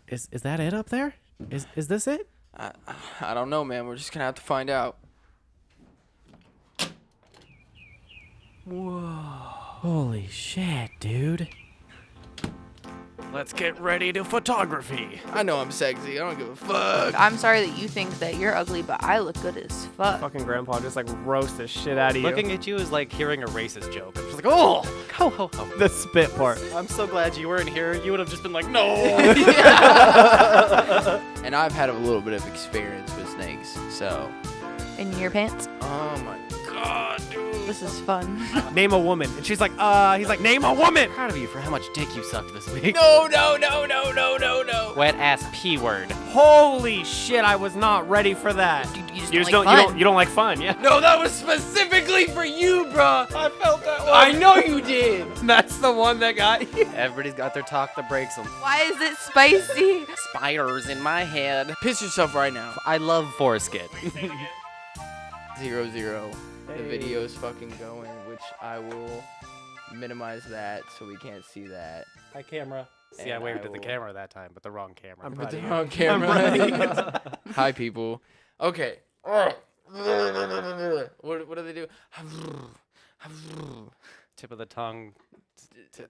Is that it up there? Is this it? I don't know, man. We're just gonna have to find out. Whoa. Holy shit, dude. Let's get ready to photography. I know I'm sexy. I don't give a fuck. I'm sorry that you think that you're ugly, but I look good as fuck. Fucking grandpa just like roast the shit out of you. Looking at you is like hearing a racist joke. I'm just like, oh, ho, ho, ho. The spit part. I'm so glad you weren't here. You would have just been like, no. And I've had a little bit of experience with snakes, so. In your pants? Oh my god, dude. This is fun. Name a woman. And she's like, he's like, name a woman. Proud of you for how much dick you sucked this week. No. Wet ass P word. Holy shit, I was not ready for that. You just don't like fun. You don't like fun, yeah? No, that was specifically for you, bro. I felt that one. I know you did. That's the one that got you. Everybody's got their talk that breaks them. Why is it spicy? Spiders in my head. Piss yourself right now. I love foreskin. 0-0. The video's fucking going, which I will minimize that so we can't see that. Hi, camera. See, I waved at the camera that time, but the wrong camera. I'm With proud the of you. wrong camera. Hi, people. Okay. What do they do? Tip of the tongue.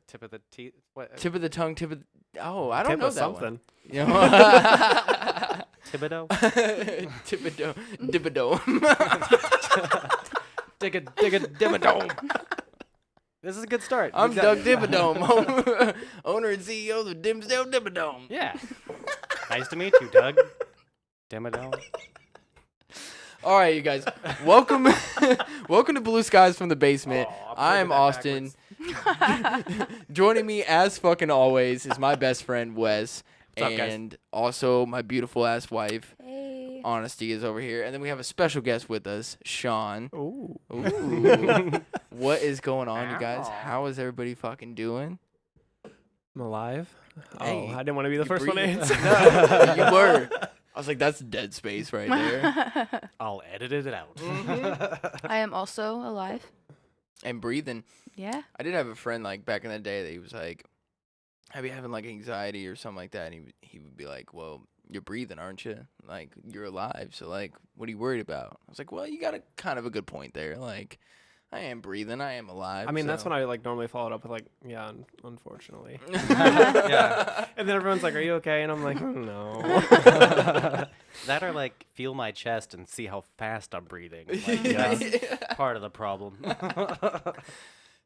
Tip of the teeth. What? Tip of the tongue, tip of the... Oh, I don't Tip know of that something. one. You know? Thibodeau? Dibido. Dig a dimmadome. This is a good start. I'm Doug Dibadome, owner and CEO of the Dimsdale Dibadome. Yeah. Nice to meet you, Doug. Dimmadome. All right, you guys. Welcome to Blue Skies from the Basement. Oh, I'm Austin. Joining me as fucking always is my best friend, Wes. What's up, guys? And also my beautiful ass wife, Hey. Honesty, is over here. And then we have a special guest with us, Sean. Ooh. Ooh. What is going on, you guys? How is everybody fucking doing? I'm alive. Hey, Oh, I didn't want to be the you first one to breathing? answer. You were. I was like, that's dead space right there. I'll edit it out. I am also alive. And breathing. Yeah. I did have a friend like back in the day that he was like, "Have you having like anxiety or something like that?" And he would be like, "Well, you're breathing, aren't you? Like you're alive, so like, what are you worried about?" I was like, "Well, you got a kind of a good point there. Like, I am breathing, I am alive." I mean, that's so." when I like normally follow it up with like, yeah, unfortunately. Yeah. And then everyone's like, are you okay? And I'm like, no. That or like feel my chest and see how fast I'm breathing. Like, yeah. Part of the problem.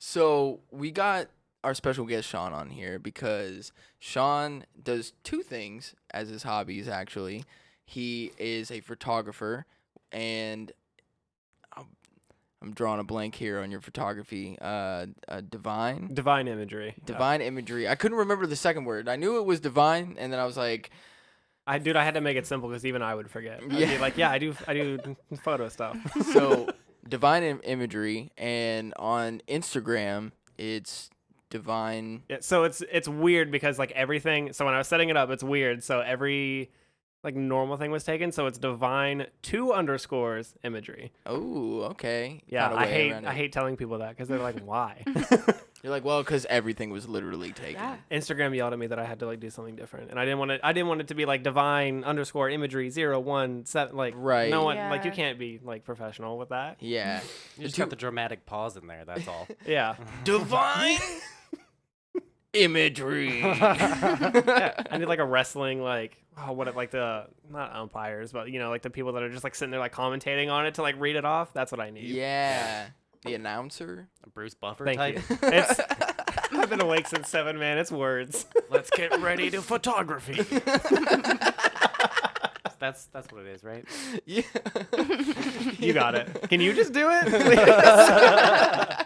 So we got our special guest Sean on here because Sean does two things as his hobbies. Actually, he is a photographer, and I'm drawing a blank here on your photography. Divine Imagery. Divine Imagery. I couldn't remember the second word. I knew it was divine, and then I was like, I had to make it simple because even I would forget. I'd Yeah. be like, yeah, I do photo stuff. so Divine Imagery, and on Instagram it's Divine. Yeah, so it's weird because like everything. So when I was setting it up, it's weird. So every like normal thing was taken. So it's Divine 2_ imagery. Oh, okay. Yeah, Found a way around I it. hate telling people that because they're like, why? You're like, well, because everything was literally taken. Yeah. Instagram yelled at me that I had to like do something different, and I didn't want it to be like Divine _imagery 017. Like Right. no one like you Yeah. can't be like professional with that. Yeah. You just got the dramatic pause in there, that's all. Yeah. Divine Imagery. I need like a wrestling like the not umpires but like the people that are just like sitting there like commentating on it to like read it off. That's what I need. Yeah. The announcer. A Bruce Buffer Thank type. you. I've been awake since 7, man. It's words. Let's get ready to photography. That's what it is, right? Yeah. You got it. Can you just do it? Please?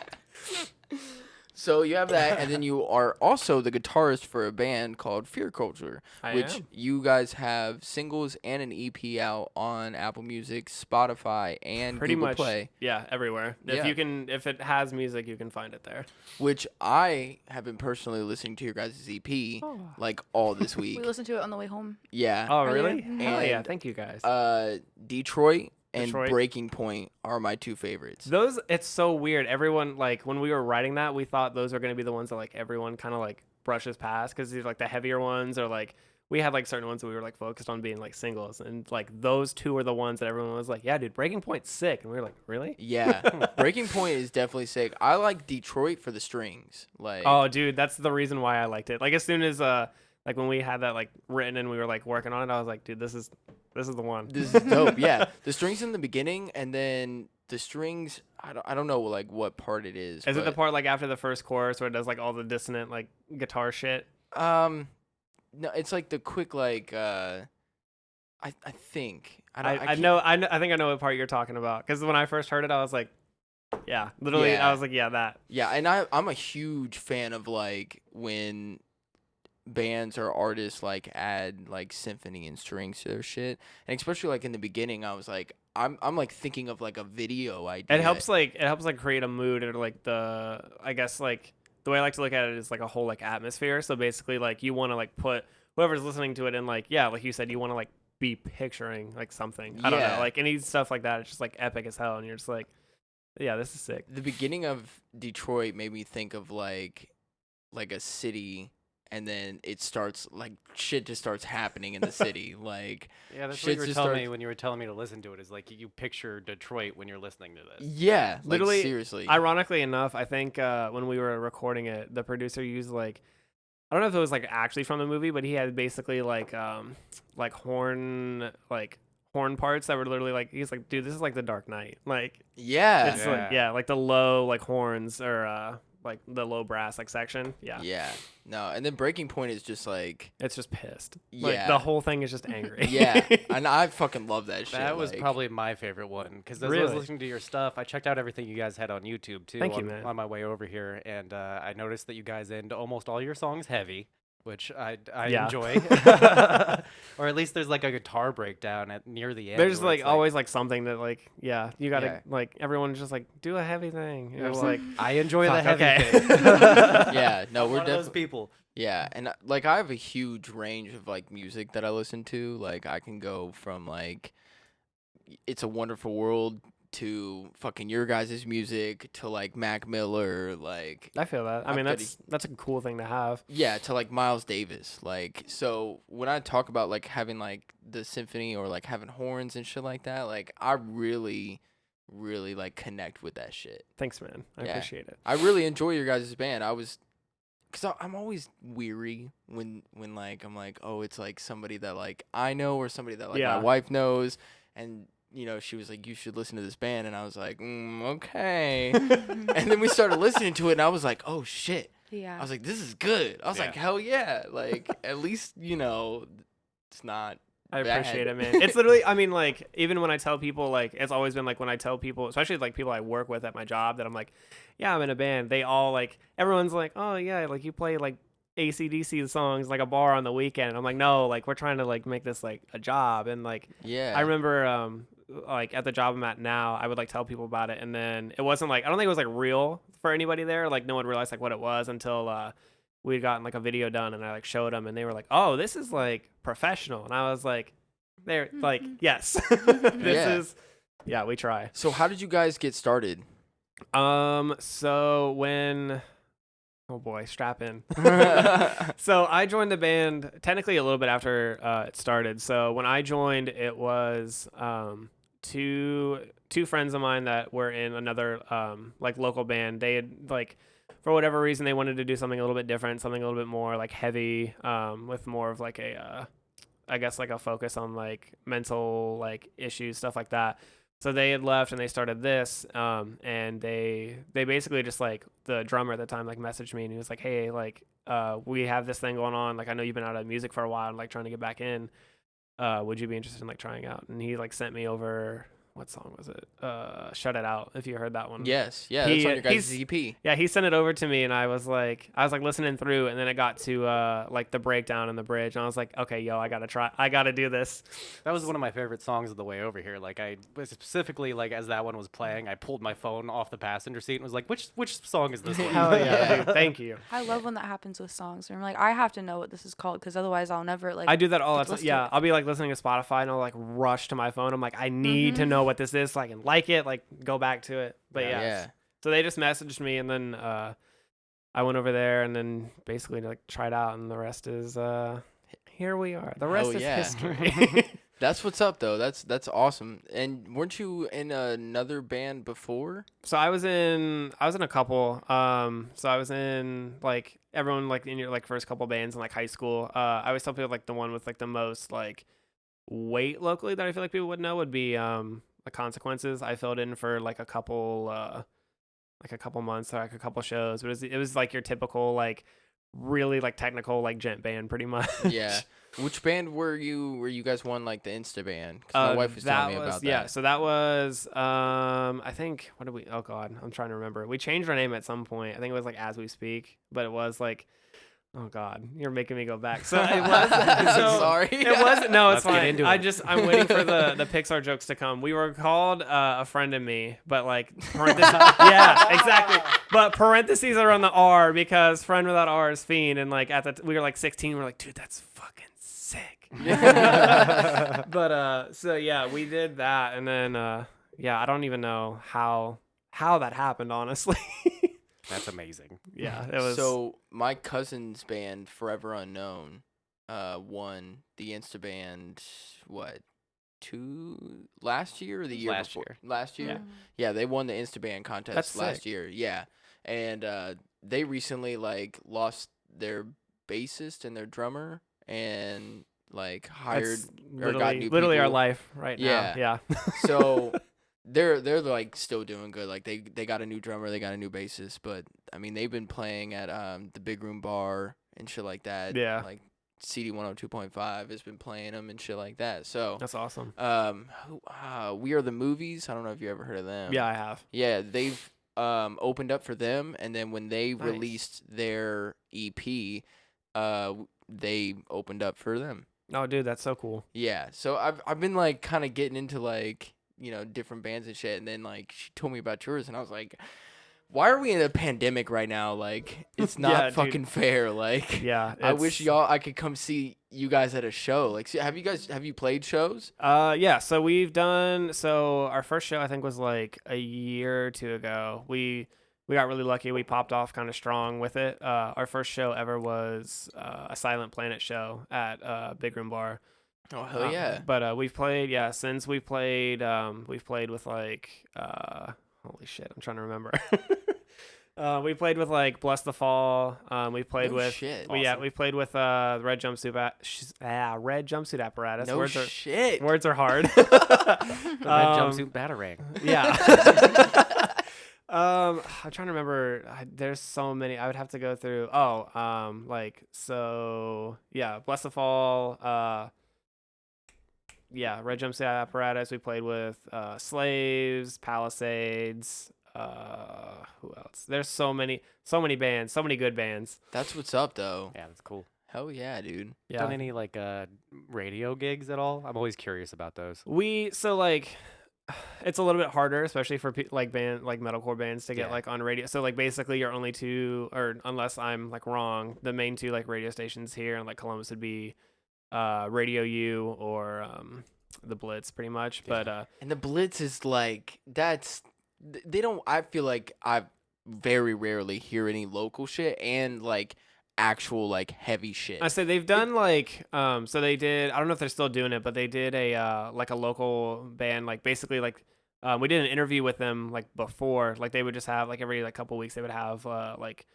So you have that, and then you are also the guitarist for a band called Fear Culture, which am. you guys have singles and an EP out on Apple Music, Spotify, and Pretty Google much. Play. Yeah, everywhere. Yeah. If it has music, you can find it there. Which I have been personally listening to your guys' EP like all this week. We listened to it on the way home. Yeah. Oh, Earlier. really? Hell yeah! And, Thank you guys. Detroit and Detroit. Breaking Point are my two favorites. Those, it's so weird. Everyone, like, when we were writing that, we thought those are going to be the ones that, like, everyone kind of, like, brushes past because these are, like, the heavier ones or, like, we had like certain ones that we were like focused on being like singles, and like those two were the ones that everyone was like, yeah, dude, Breaking Point's sick, and we were like, really? Yeah, Breaking Point is definitely sick. I like Detroit for the strings. Like, Oh, dude, that's the reason why I liked it. Like as soon as like when we had that like written and we were like working on it, I was like, dude, this is the one. this is dope. Yeah, the strings in the beginning, and then the strings. I don't know like what part it is. Is it the but, part like after the first chorus where it does like all the dissonant like guitar shit? No, it's like the quick like. I think I know I think I know what part you're talking about, because when I first heard it, I was like, yeah, literally, Yeah. I was like, yeah, that. Yeah, and I'm a huge fan of like when bands or artists like add like symphony and strings to their shit, and especially like in the beginning, I was like, I'm like thinking of like a video idea. It helps like create a mood, or like I guess like the way I like to look at it is like a whole like atmosphere. So basically, like you want to like put whoever's listening to it in like, yeah, like you said, you want to like be picturing like something. I don't know, Yeah. like any stuff like that. It's just like epic as hell, and you're just like, yeah, this is sick. The beginning of Detroit made me think of like a city, and then it starts like shit just starts happening in the city. Like Yeah, that's shit what you were just telling starts- me when you were telling me to listen to it. Is like you picture Detroit when you're listening to this. yeah, like, Literally, seriously. Ironically enough, I think when we were recording it, the producer used like, I don't know if it was like actually from the movie, but he had basically like horn parts that were literally like, he's like, dude, this is like the Dark Knight. Like yeah. it's like, yeah, like the low like horns, or like the low brass like section. Yeah. Yeah. No, and then Breaking Point is just like It's just pissed. Like Yeah. the whole thing is just angry. yeah, and I fucking love that shit. That was like, probably my favorite one, because as I was Really? listening to your stuff, I checked out everything you guys had on YouTube too. Thank you, on, man. on my way over here, and I noticed that you guys end almost all your songs heavy, which I Yeah. enjoy. Or at least there's like a guitar breakdown near the end. There's where like it's always like something that like, yeah, you gotta Yeah. like, everyone's just like, do a heavy thing. You're just like, I enjoy the fuck, heavy okay. thing. yeah, no, I'm we're one of those definitely people. yeah, and like I have a huge range of like music that I listen to. Like I can go from like It's a Wonderful World to fucking your guys' music to like Mac Miller, like I feel that. I I've mean, got that's a cool thing to have. yeah, to like Miles Davis. Like so when I talk about like having like the symphony or like having horns and shit like that, like I really like connect with that shit. Thanks, man. I Yeah. appreciate it. I really enjoy your guys' band. Cause I'm always weary when like I'm like, oh, it's like somebody that like I know or somebody that like Yeah. my wife knows, and you know she was like, you should listen to this band, and I was like, okay, and then we started listening to it, and I was like, oh shit, Yeah. I was like, this is good. I was like, Yeah. hell yeah, like at least you know it's not. I bad. appreciate it, man. It's literally, I mean, like, even when I tell people, like, it's always been like when I tell people, especially like people I work with at my job, that I'm like, yeah, I'm in a band. They all like, everyone's like, oh yeah, like you play like AC/DC songs like a bar on the weekend. And I'm like, no, like we're trying to like make this like a job. And like, Yeah, I remember like at the job I'm at now, I would like tell people about it, and then it wasn't like, I don't think it was like real for anybody there. Like no one realized like what it was until we'd gotten like a video done, and I like showed them, and they were like, oh, this is like professional. And I was like, they're like, yes, this Yeah. is, yeah, we try. So how did you guys get started? So when, oh boy, strap in. So I joined the band technically a little bit after it started. So when I joined, it was two friends of mine that were in another like local band. They had like, for whatever reason, they wanted to do something a little bit different, something a little bit more like heavy, with more of like a I guess like a focus on like mental like issues, stuff like that. So they had left and they started this, and they basically just like, the drummer at the time like messaged me, and he was like, hey, like we have this thing going on, like I know you've been out of music for a while and like trying to get back in, would you be interested in like trying out? And he like sent me over, what song was it? Shut It Out, if you heard that one. Yes, yeah, that's He- on your guys' he's- EP. Yeah, he sent it over to me, and I was like listening through, and then it got to like the breakdown and the bridge, and I was like, okay, yo, I gotta do this. That was one of my favorite songs of the way over here. Like I was specifically like, as that one was playing, I pulled my phone off the passenger seat and was like, which song is this one? Hell yeah, Yeah. dude, thank you. I love when that happens with songs. I'm like, I have to know what this is called, because otherwise I'll never like. I do that all the time. listen to Yeah, it. I'll be like listening to Spotify, and I'll like rush to my phone. I'm like, I need to know what this is so I can like it, like go back to it. But Yeah. yeah. So they just messaged me, and then I went over there, and then basically like tried out, and the rest is here we are. The Hell rest is yeah. history. That's what's up though. That's awesome. And weren't you in another band before? So I was in a couple. So I was in like everyone like in your like first couple bands in like high school. I always tell people like the one with like the most like weight locally that I feel like people would know would be the Consequences. I filled in for like a couple months or like a couple shows. But it was like your typical like really like technical like gent band pretty much. Yeah. Which band were you? Where you guys won like the Insta band? 'Cause my wife was telling me about that. Yeah, so that was I think what did we? Oh God, I'm trying to remember. We changed our name at some point. I think it was like As We Speak, but it was like. Oh God, you're making me go back. So it was. Sorry. It was no, it's Let's get fine. into it. I'm waiting for the Pixar jokes to come. We were called A Friend and Me, but like parentheses. Yeah, exactly. But parentheses are on the R because friend without R is fiend. And like we were like 16. We're like, dude, that's fucking sick. But so yeah, we did that, and then yeah, I don't even know how that happened, honestly. That's amazing. Yeah, it was. So my cousin's band, Forever Unknown, won the Insta band. What? Last year or the year Last before? year. Last year. Yeah. Yeah, they won the Insta band contest That's last sick. year. Yeah, and they recently like lost their bassist and their drummer, and like hired That's or got new literally our people. life right Yeah. now. Yeah. So they're like still doing good. Like they got a new drummer, they got a new bassist, but I mean they've been playing at the Big Room Bar and shit like that. Yeah. Like CD 102.5 has been playing them and shit like that. So That's awesome. We Are the Movies. I don't know if you ever heard of them. Yeah, I have. Yeah, they've opened up for them, and then when they Nice. released their EP, they opened up for them. Oh, dude, that's so cool. Yeah, so I've been like kind of getting into like different bands and shit, and then like she told me about yours, and I was like, why are we in a pandemic right now? Like it's not Yeah, dude. fucking fair. Like Yeah. I wish I could come see you guys at a show. Like have you played shows? Yeah. So we've done. So our first show I think was like a year or two ago. We got really lucky. We popped off kind of strong with it. Our first show ever was a Silent Planet show at Big Room Bar. Oh hell yeah! But we've played. Yeah, since we've played with like holy shit, I'm trying to remember. We played with like Bless the Fall. We played No with shit. Yeah, we played with the Red Jumpsuit Red Jumpsuit Apparatus. No shit. Words are hard. The red jumpsuit batarang. Yeah. I'm trying to remember. There's so many. I would have to go through. Yeah, Bless the Fall. Yeah, Red Jumpsuit Apparatus. We played with Slaves, Palisades. Who else? There's so many bands, so many good bands. That's what's up though. Yeah, that's cool. Hell yeah, dude. Yeah. Done any like radio gigs at all? I'm always curious about those. It's a little bit harder, especially for like metalcore bands to get Yeah. like on radio. So like basically you're only two, or unless I'm like wrong, the main two like radio stations here in like Columbus would be Radio U or the Blitz pretty much. Yeah. But And the Blitz is like they don't. I feel like I very rarely hear any local shit and like actual like heavy shit. I say they've done like so they did, I don't know if they're still doing it, but they did a like a local band, like basically like we did an interview with them like before, like they would just have like every like couple weeks they would have like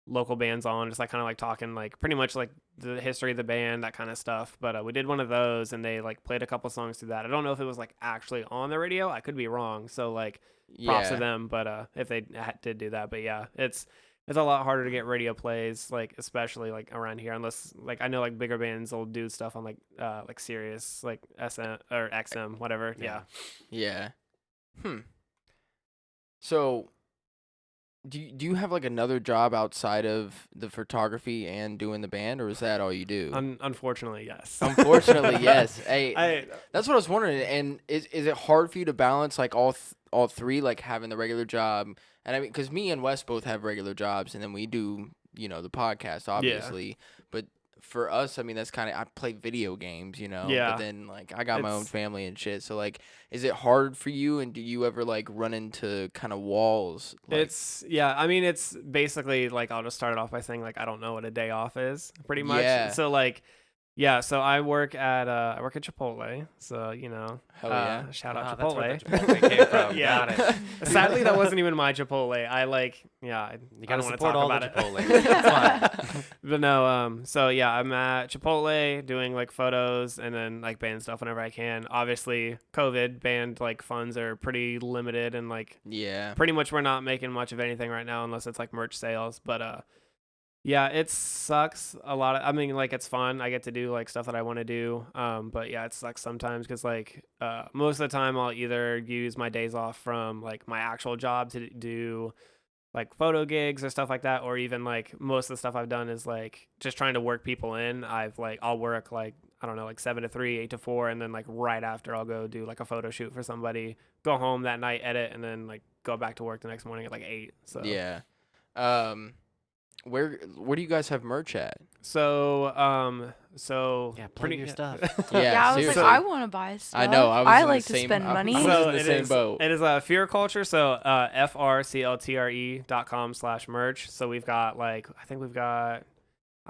local bands on, just like kind of like talking like pretty much like the history of the band, that kind of stuff. But we did one of those and they like played a couple songs through that. I don't know if it was like actually on the radio, I could be wrong, so like props to them, but if they did do that. But yeah, it's a lot harder to get radio plays, like especially like around here, unless like I know like bigger bands will do stuff on like Sirius, like SM or XM, whatever. Yeah. Yeah. So do you have like another job outside of the photography and doing the band, or is that all you do? Unfortunately, yes. Unfortunately, yes. Hey, I that's what I was wondering. And is it hard for you to balance like all three, like having the regular job? And I mean, because me and Wes both have regular jobs, and then we do the podcast, obviously. But for us, I mean, that's kind of, I play video games, Yeah. But then like I got my own It's- family and shit. So like, is it hard for you? And do you ever like run into kind of walls? Like, I mean, it's basically like, I'll just start it off by saying like I don't know what a day off is, pretty much. Yeah. So like Yeah, so I work at Chipotle, so Hell yeah. shout out That's where Chipotle. the Chipotle came from. Yeah. Got it. Sadly, that wasn't even my Chipotle. I You I gotta don't want to support talk all about the it. Chipotle. That's fine. But no, so yeah, I'm at Chipotle doing like photos and then like band stuff whenever I can. Obviously, COVID band like funds are pretty limited and like Yeah. pretty much we're not making much of anything right now unless it's like merch sales. But yeah, it sucks a lot. I mean, like it's fun. I get to do like stuff that I want to do. But yeah, it sucks sometimes because like most of the time I'll either use my days off from like my actual job to do like photo gigs or stuff like that, or even like most of the stuff I've done is like just trying to work people in. I'll work like I don't know, like 7 to 3, 8 to 4, and then like right after I'll go do like a photo shoot for somebody, go home that night, edit, and then like go back to work the next morning at like 8. So Yeah. Where do you guys have merch at? So Yeah, plug your stuff. Yeah, I was seriously. like, I want to buy stuff. I know. I was in the like to same- spend I was money. in So the it same is- boat. It is Fear Culture. So frculture.com/merch. So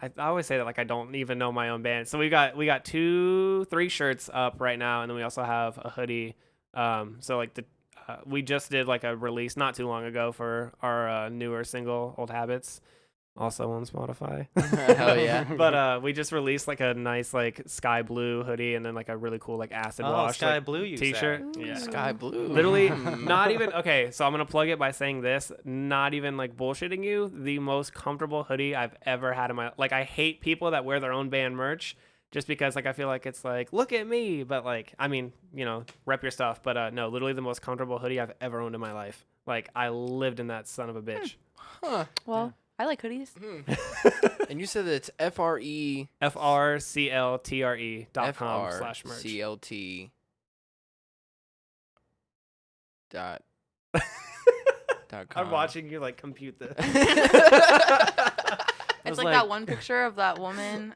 I always say that like I don't even know my own band. So we got 3 shirts up right now, and then we also have a hoodie. So like we just did like a release not too long ago for our newer single Old Habits, also on Spotify. Hell yeah. But we just released like a nice like sky blue hoodie and then like a really cool like acid wash Sky like, Blue, you t-shirt. said. Yeah. Sky blue. Literally, Hmm. not even okay. So I'm gonna plug it by saying this. Not even like bullshitting you. The most comfortable hoodie I've ever had in my like. I hate people that wear their own band merch just because like I feel like it's like look at me, but like I mean rep your stuff. But no, literally the most comfortable hoodie I've ever owned in my life. Like I lived in that son of a bitch. Huh. Well, I like hoodies. And you said that it's FRE frcltre.com/merch. FRCLT dot com. I'm watching you like compute this. It's was like like- that one picture of that woman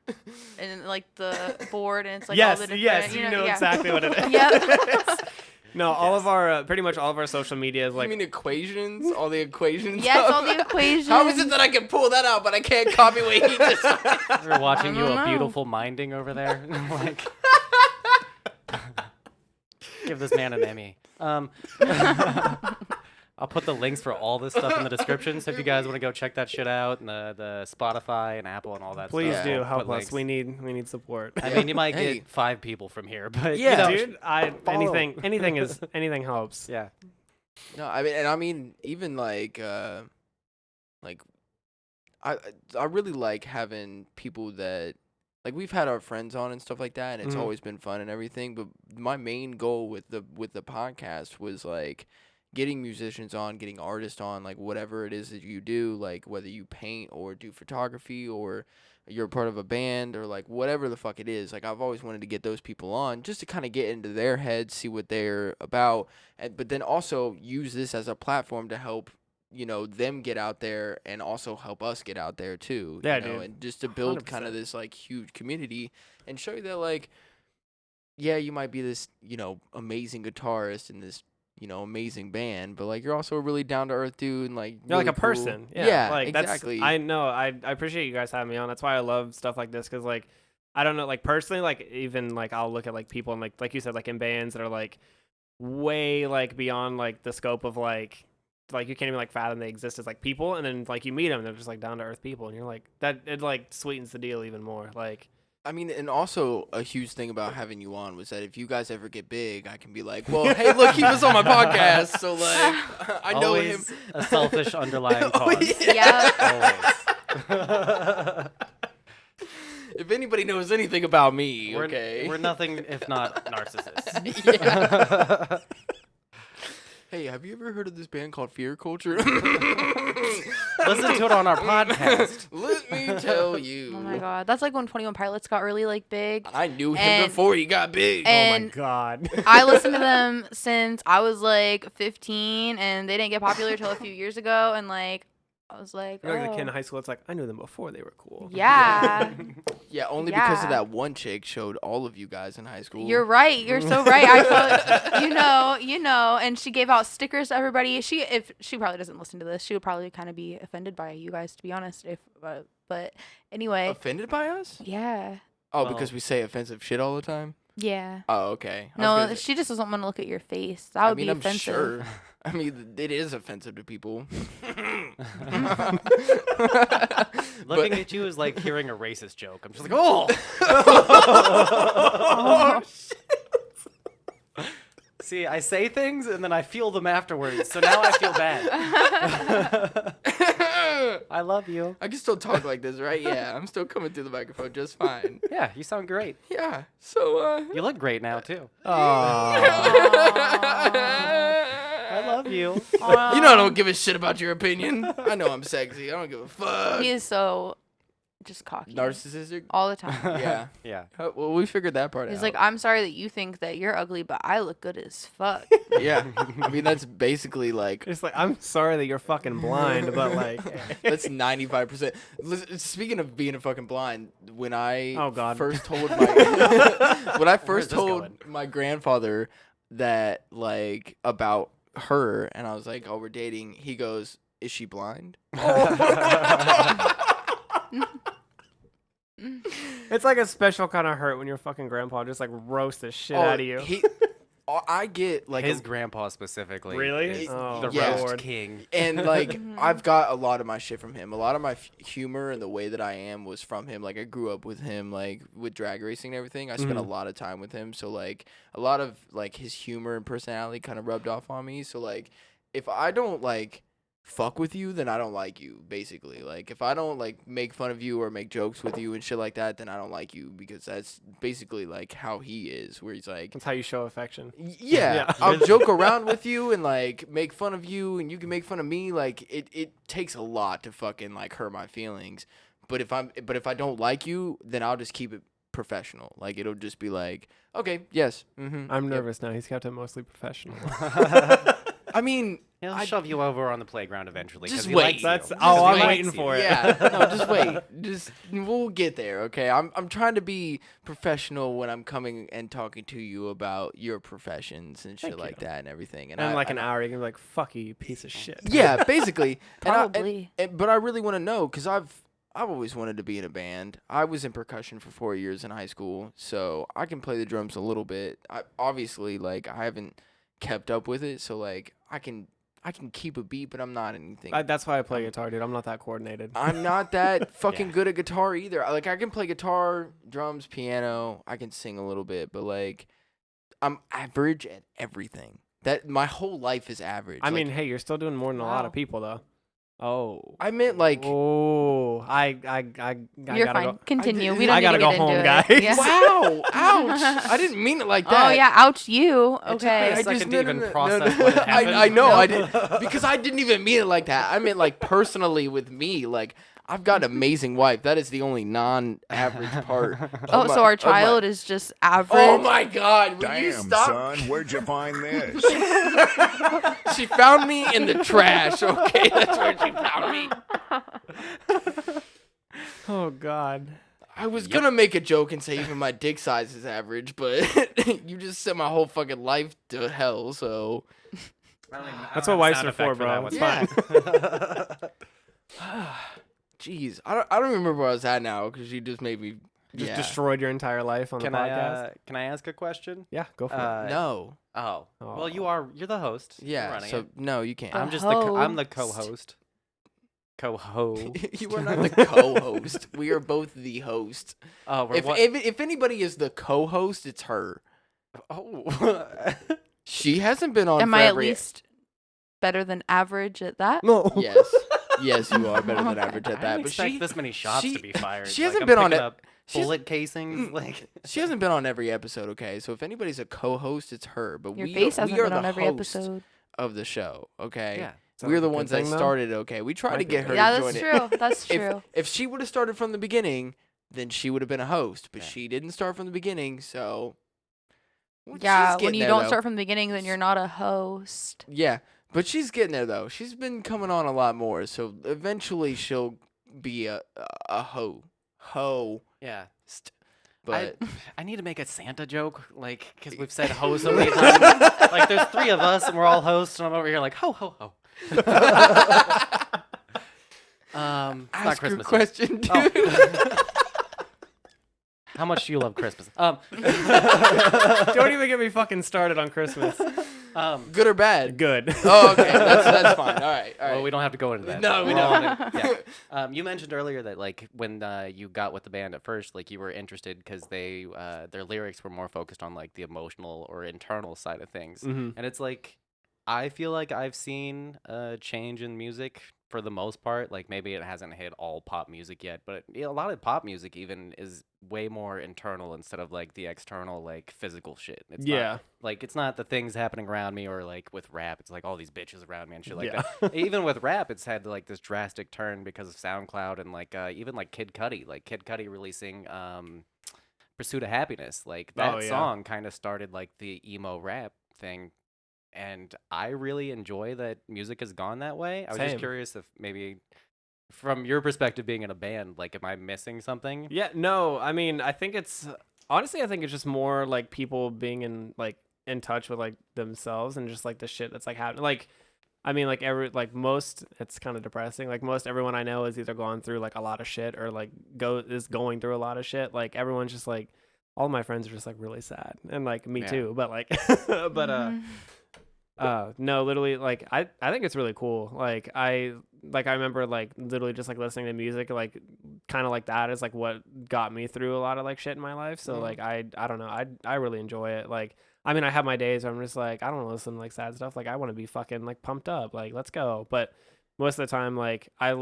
and like the board, and it's like yes, all the different. yes, you know yeah. exactly what it is. Yep. No, all of our pretty much all of our social media is You like mean equations? All the equations? Yes, stuff? all the equations. How is it that I can pull that out, but I can't copy what he just said? We're watching I you don't a know. beautiful minding over there. Like, give this man an Emmy. I'll put the links for all this stuff in the description, so if you guys want to go check that shit out, and the Spotify and Apple and all that please stuff. do I'll help put us. links. We need support. I mean, you might Hey. get 5 people from here, but Yeah. Dude, Follow. anything helps. yeah. No, I mean, even like I really like having people that like we've had our friends on and stuff like that, and it's Mhm. always been fun and everything. But my main goal with the podcast was like getting musicians on, getting artists on, like whatever it is that you do, like whether you paint or do photography or you're part of a band or like whatever the fuck it is. Like I've always wanted to get those people on just to kind of get into their heads, see what they're about, but then also use this as a platform to help them get out there and also help us get out there too. Yeah, you know, dude. and just to build kind 100%. of this like huge community and show you that like, yeah, you might be this amazing guitarist in this amazing band, but like you're also a really down to earth dude and like You're like really a cool. person. Yeah, like exactly. I know. I appreciate you guys having me on. That's why I love stuff like this because like I don't know, like personally, like even like I'll look at like people and like you said, like in bands that are like way like beyond like the scope of like you can't even like fathom they exist as like people, and then like you meet them, and they're just like down to earth people, and you're like that. It like sweetens the deal even more. Like I mean, and also a huge thing about having you on was that if you guys ever get big, I can be like, well, hey, look, he was on my podcast, so like, I know him. Always a selfish underlying Oh, cause. Yeah. Always. If anybody knows anything about me, We're, okay. we're nothing if not narcissists. Yeah. Hey, have you ever heard of this band called Fear Culture? Listen to it on our podcast. Let me tell you. Oh my god, that's like when 21 Pilots got really like big. I knew him And- before he got big. and- God. I listened to them since I was like 15, and they didn't get popular till a few years ago. And like, I was like, You're like the kid in oh. high school. It's like I knew them before they were cool. Yeah, Yeah, only because of Yeah. that one chick showed all of you guys in high school. you're right. You're so right. I told you know. And she gave out stickers to everybody. If she probably doesn't listen to this, she would probably kind of be offended by you guys, to be honest. But anyway, Offended by us? yeah. Oh, because we say offensive shit all the time? Yeah. Oh, okay. I was No, gonna say- she just doesn't want to look at your face. That would be I'm offensive. sure. I mean, it is offensive to people. Looking at you is like hearing a racist joke. I'm just like, oh. See, I say things and then I feel them afterwards, so now I feel bad. I love you. I can still talk like this, right? Yeah, I'm still coming through the microphone just fine. Yeah, you sound great. Yeah, so, You look great now, too. Aw. I love you. You know I don't give a shit about your opinion. I know I'm sexy. I don't give a fuck. He is so just cocky. Narcissistic? All the time. Yeah. Yeah. Well, we figured that part out. He's like, I'm sorry that you think that you're ugly, but I look good as fuck. Yeah. I mean, that's basically like, It's like, I'm sorry that you're fucking blind, but like, that's 95%. Listen, speaking of being a fucking blind, when I Oh, God. first told my when I first this told going? my grandfather that like about her, and I was like, "Oh, we're dating," he goes, "Is she blind?" it's like a special kind of hurt when your fucking grandpa just like roasts the shit out of you. I get like His grandpa specifically. Really? Is Oh, the yeah. roast Lord. king. And like I've got a lot of my shit from him. A lot of my humor and the way that I am was from him. Like I grew up with him, like with drag racing and everything. I spent a lot of time with him, so like a lot of like his humor and personality kind of rubbed off on me. So like if I don't like fuck with you, then I don't like you, basically. Like if I don't like make fun of you or make jokes with you and shit like that, then I don't like you, because that's basically like how he is, where he's like, That's how you show affection. yeah, Yeah. I'll joke around with you and like make fun of you, and you can make fun of me. Like it takes a lot to fucking like hurt my feelings. But if I don't like you, then I'll just keep it professional. Like it'll just be like, okay, yes, I'm nervous now. He's kept it mostly professional. I mean, He'll shove you over on the playground eventually. 'cause Just he wait. likes you. That's Just oh, I'm likes waiting you. for it. yeah, no, just wait. Just we'll get there, okay? I'm trying to be professional when I'm coming and talking to you about your professions and shit Thank like you. that and everything. And in like an hour, you can be like, "Fuck you, you piece of shit." Yeah, basically. Probably. But I really want to know, because I've always wanted to be in a band. I was in percussion for 4 years in high school, so I can play the drums a little bit. Obviously, like I haven't kept up with it, so like I can keep a beat, but I'm not anything. That's why I play guitar, dude. I'm not that coordinated. I'm not that fucking good at guitar either. Like I can play guitar, drums, piano. I can sing a little bit, but like I'm average at everything. That my whole life is average. I Like, mean, hey, you're still doing more than a lot Wow. of people, though. Oh. I meant like. Oh, I You're gotta fine. go. Continue. I We don't I need gotta to go get home, into guys. it. Yeah. Wow! Ouch! I didn't mean it like that. Oh yeah, ouch you. It took me Okay. a second to even process no. what had happened. I know I did, because I didn't even mean it like that. I meant like personally with me. Like I've got an amazing wife. That is the only non-average part. Oh, so our child is just average. Oh my God! Will you Damn, stop? son, where'd you find this? She found me in the trash. Okay, that's where she found me. Oh God. I was gonna make a joke and say even my dick size is average, but you just sent my whole fucking life to hell. So That's what wives are for, bro. It's Yeah. fine. jeez, I don't remember where I was at now, because you just made me. Just Yeah. destroyed your entire life on Can the podcast. I ask a question? Yeah, go for it. No. Oh. Well, Oh. you're the host. You're Yeah. running So it. no, you can't. I'm just host. the co-host. Co-ho. You are not the co-host. We are both the host. Oh, we're If anybody is the co-host, it's her. Oh. She hasn't been on. Am for I at every- least better than average at that? No. Yes. Yes, you are better than Okay. average at I that. didn't But expect she this many shots she- to be fired. she Like, hasn't I'm been on picking it. up She's- bullet casings. Like She hasn't been on every episode, okay? So if anybody's a co-host, it's her. But Your we face are, hasn't we are been the on every host episode. of the show, okay? yeah. We're the Good ones that thing, though. started, okay? We tried to Might be get her good. Yeah, to that's join it. true. That's true. If she would have started from the beginning, then she would have been a host. But Yeah. she didn't start from the beginning, so well, Yeah, she's when getting you there, don't though. start from the beginning, then you're not a host. Yeah, but she's getting there though. She's been coming on a lot more, so eventually she'll be a host. Yeah. But I need to make a Santa joke, like, because we've said ho so many times. Like, there's three of us, and we're all hosts, and I'm over here like, ho, ho, ho. It's not ask your Christmas yet. question, dude. Oh. How much do you love Christmas? Don't even get me fucking started on Christmas. Good or bad? Good. Oh, okay. That's fine. All right. Well, we don't have to go into that. No, we We're all don't. in it. Yeah. You mentioned earlier that like when you got with the band at first, like you were interested because they their lyrics were more focused on like the emotional or internal side of things, and it's like I feel like I've seen a change in music for the most part. Like maybe it hasn't hit all pop music yet, but a lot of pop music even is way more internal instead of like the external like physical shit. It's not, like it's not the things happening around me, or like with rap, it's like all these bitches around me and shit like that. Even with rap, it's had like this drastic turn because of SoundCloud and like even like Kid Cudi releasing Pursuit of Happiness. Like that song kind of started like the emo rap thing. And I really enjoy that music has gone that way. I was just curious if maybe from your perspective being in a band, like, am I missing something? Yeah, no, I mean, I think it's honestly, I think it's just more like people being in touch with like themselves and just like the shit that's like happening. Like, I mean, like most, it's kind of depressing. Like most everyone I know is either going through like a lot of shit or like is going through a lot of shit. Like everyone's just like, all my friends are just like really sad, and like me too. But like, no, literally, like I think it's really cool. Like I remember like literally just like listening to music, like kind of like that is like what got me through a lot of like shit in my life. So like I don't know, I really enjoy it. Like I mean, I have my days where I'm just like I don't want to listen to like sad stuff. Like I want to be fucking like pumped up. Like let's go. But most of the time, like I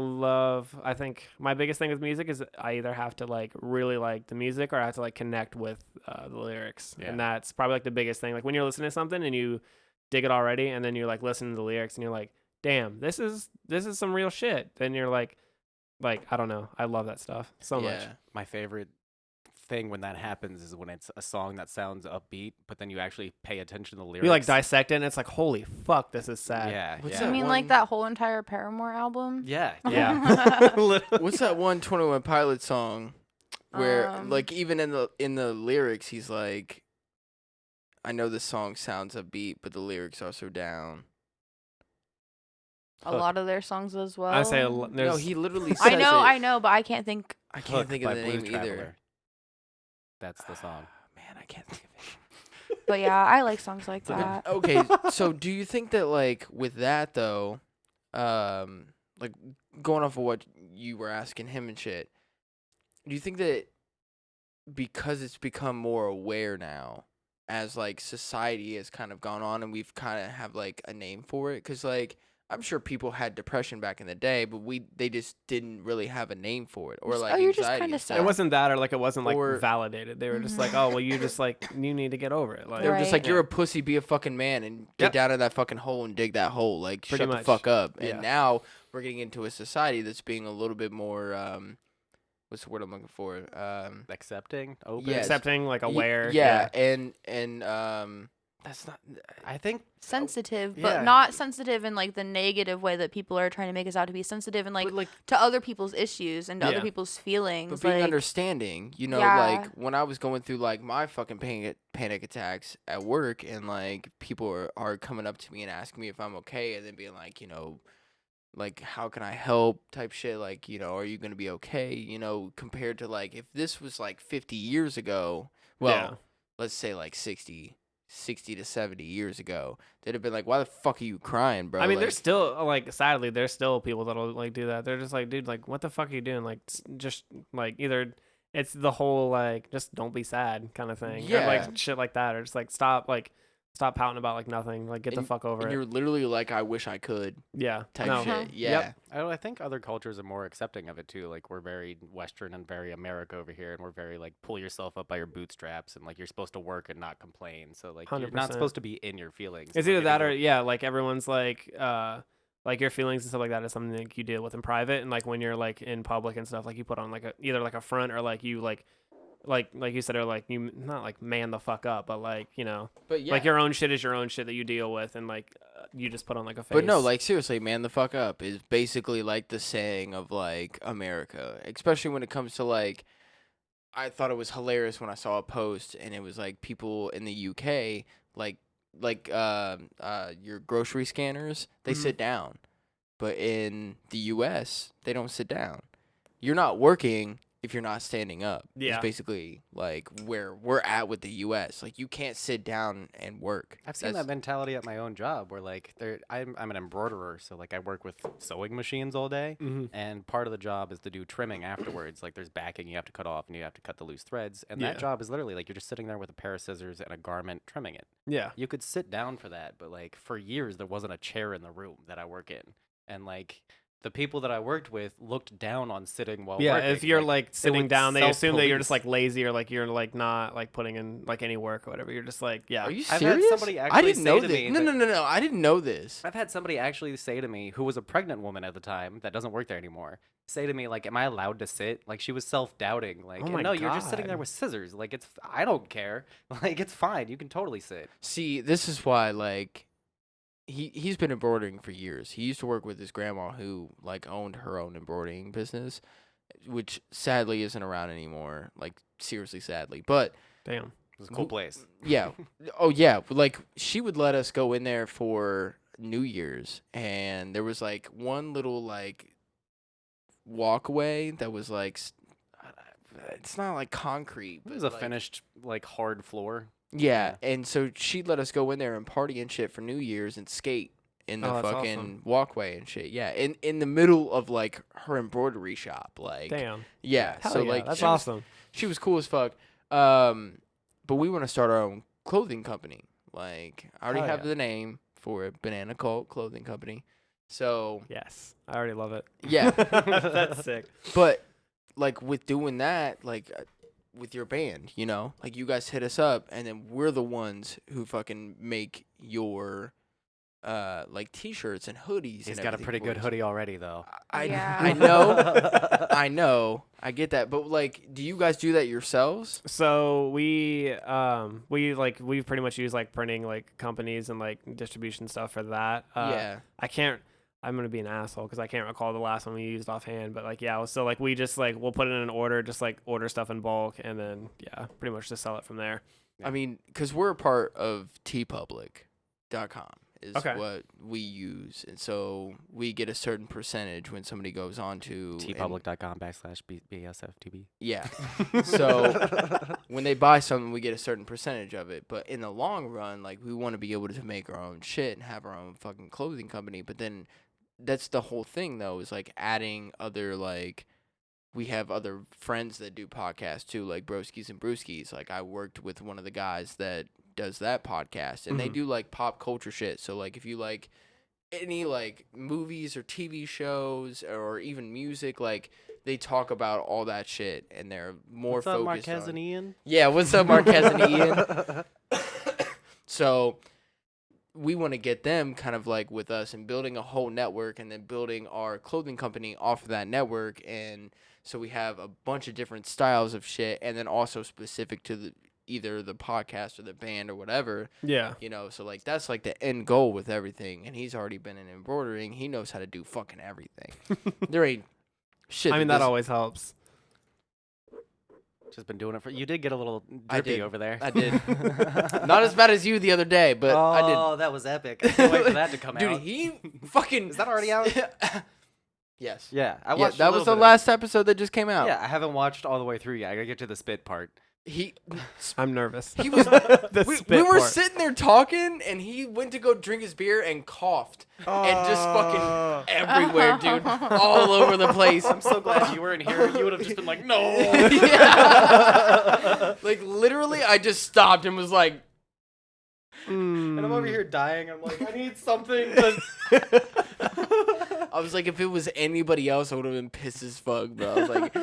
think my biggest thing with music is I either have to like really like the music or I have to like connect with the lyrics, and that's probably like the biggest thing. Like when you're listening to something and you dig it already, and then you're like listening to the lyrics and you're like, damn, this is some real shit. Then you're like I don't know, I love that stuff so much. My favorite thing when that happens is when it's a song that sounds upbeat, but then you actually pay attention to the lyrics. You like dissect it and it's like, holy fuck, this is sad. I mean, like that whole entire Paramore album. Yeah. What's that one 21 Pilots song where like even in the lyrics he's like, I know this song sounds upbeat, but the lyrics are so down. A lot of their songs as well. I say no, he literally says I know, but I can't think. I can't think of the name either. Traveler. That's the song. Man, I can't think of it. But yeah, I like songs like that. Okay, so do you think that like with that though, like going off of what you were asking him and shit, do you think that because it's become more aware now, as like society has kind of gone on and we've kind of have like a name for it? Because like I'm sure people had depression back in the day, but they just didn't really have a name for it, or like you're just anxiety kinda and stuff. sad. It wasn't that, or like it wasn't like Or- validated. They were just like, oh well, you just like you need to get over it. Like They were just like, Right. you're a pussy, be a fucking man, and get Yep. down in that fucking hole and dig that hole. Like, Pretty shut much. the fuck up. Yeah. And now we're getting into a society that's being a little bit more, what's the word I'm looking for? Accepting, open. Yes. accepting, like y- aware. Yeah, and that's not. I think Sensitive, Yeah. but not sensitive in like the negative way that people are trying to make us out to be. Sensitive and like But, like, to other people's issues and to other Yeah. people's feelings. but being like, understanding, you know, Yeah. like when I was going through like my fucking panic attacks at work, and like people are coming up to me and asking me if I'm okay, and then being like, you know, like how can I help type shit, like, you know, are you gonna be okay, you know, compared to like if this was like 50 years ago, well, Yeah. let's say like 60 to 70 years ago, they'd have been like, why the fuck are you crying, bro? I mean, like, there's still like sadly there's still people that'll like do that. They're just like, dude, like what the fuck are you doing? Like just like either it's the whole like just don't be sad kind of thing. Yeah. Or, like shit like that, or just like stop pouting about like nothing. Like get the fuck over and it. you're literally like, I wish I could Yeah. type No. shit. Yeah. Yep. I think other cultures are more accepting of it too. Like we're very Western and very America over here, and we're very like pull yourself up by your bootstraps, and like you're supposed to work and not complain. So like you're 100%. not supposed to be in your feelings. It's Like, either it that is or a- yeah, like everyone's like your feelings and stuff like that is something that you deal with in private, and like when you're like in public and stuff, like you put on like either like a front or like you like you said, or like you not like man the fuck up, but like you know, But yeah. like your own shit is your own shit that you deal with, and like you just put on like a face. But no, like seriously, man, the fuck up is basically like the saying of like America, especially when it comes to like, I thought it was hilarious when I saw a post and it was like people in the UK, like your grocery scanners, they sit down, but in the US they don't sit down. You're not working if you're not standing up. Yeah. It's basically like where we're at with the U.S. Like you can't sit down and work. I've seen that mentality at my own job where like I'm an embroiderer, so like I work with sewing machines all day, and part of the job is to do trimming afterwards. Like there's backing you have to cut off and you have to cut the loose threads, and that job is literally like you're just sitting there with a pair of scissors and a garment trimming it. Yeah. You could sit down for that, but like for years there wasn't a chair in the room that I work in, and like the people that I worked with looked down on sitting while Yeah, working. if you're like sitting would down, they assume that you're just self-police. like lazy or like you're like not like putting in like any work or whatever. You're just like, yeah. Are you I've serious? had somebody I actually didn't say know to this. me No. I didn't know this. I've had somebody actually say to me, who was a pregnant woman at the time that doesn't work there anymore, say to me like, "Am I allowed to sit?" Like she was self-doubting. Like, Oh my no, you're just sitting there God. with scissors. Like I don't care. Like it's fine. You can totally sit. See, this is why like he's been embroidering for years. He used to work with his grandma who like owned her own embroidering business, which sadly isn't around anymore. Like seriously sadly. But Damn. It's a cool place. yeah. Oh yeah, like she would let us go in there for New Year's, and there was like one little like walkway that was like it's not like concrete, It but was a like, finished like hard floor. Yeah, and so she'd let us go in there and party and shit for New Year's and skate in the Oh, that's fucking awesome. walkway and shit. Yeah, in the middle of like her embroidery shop, like Damn. yeah. Hell so yeah, like that's she was- awesome. she was cool as fuck. But we want to start our own clothing company. Like I already Hell have yeah. the name for it, Banana Cult Clothing Company. So Yes. I already love it. yeah, That's sick. but like with doing that, like with your band, you know, like you guys hit us up, and then we're the ones who fucking make your like t-shirts and hoodies. He's and got a everything pretty for good us. hoodie already though. Yeah. I know, I know, I get that, but like, do you guys do that yourselves? So we pretty much use like printing like companies and like distribution stuff for that. Yeah. I'm gonna be an asshole because I can't recall the last one we used offhand, but like yeah, so like we just like we'll put it in an order, just like order stuff in bulk, and then yeah, pretty much just sell it from there. I mean, because we're a part of tpublic.com is Okay. what we use, and so we get a certain percentage when somebody goes on to tpublic.com/BSFTB. Yeah. So when they buy something, we get a certain percentage of it. But in the long run, like we want to be able to make our own shit and have our own fucking clothing company. But then that's the whole thing, though, is like adding other like we have other friends that do podcasts too, like Broskies and Brewskis. Like I worked with one of the guys that does that podcast, and they do like pop culture shit. So like if you like any like movies or TV shows or even music, like they talk about all that shit, and they're more What's up, focused Marquez on. and Ian? Yeah, what's up, Marquez and Ian? So we want to get them kind of like with us and building a whole network, and then building our clothing company off of that network, and so we have a bunch of different styles of shit, and then also specific to the either the podcast or the band or whatever. Yeah. You know, so like that's like the end goal with everything, and he's already been in embroidering. He knows how to do fucking everything. There ain't shit. I mean that this- always helps. Just been doing it for. You did get a little I drippy did. over there. I did. Not as bad as you the other day, but I did. Oh, that was epic! I can't wait for that to come Dude, out. he fucking. Is that already out? Yes. Yeah, I Yeah, watched. that was the last episode that just came out. Yeah, I haven't watched all the way through yet. I gotta get to the spit part. He I'm nervous. he was The we spit were part. sitting there talking, and he went to go drink his beer and coughed and just fucking everywhere, dude, all over the place. I'm so glad you weren't here. You would have just been like, no. Yeah. Like literally, I just stopped and was like, And I'm over here dying. I'm like, I need something. I was like, if it was anybody else, I would have been pissed as fuck, bro. I was like,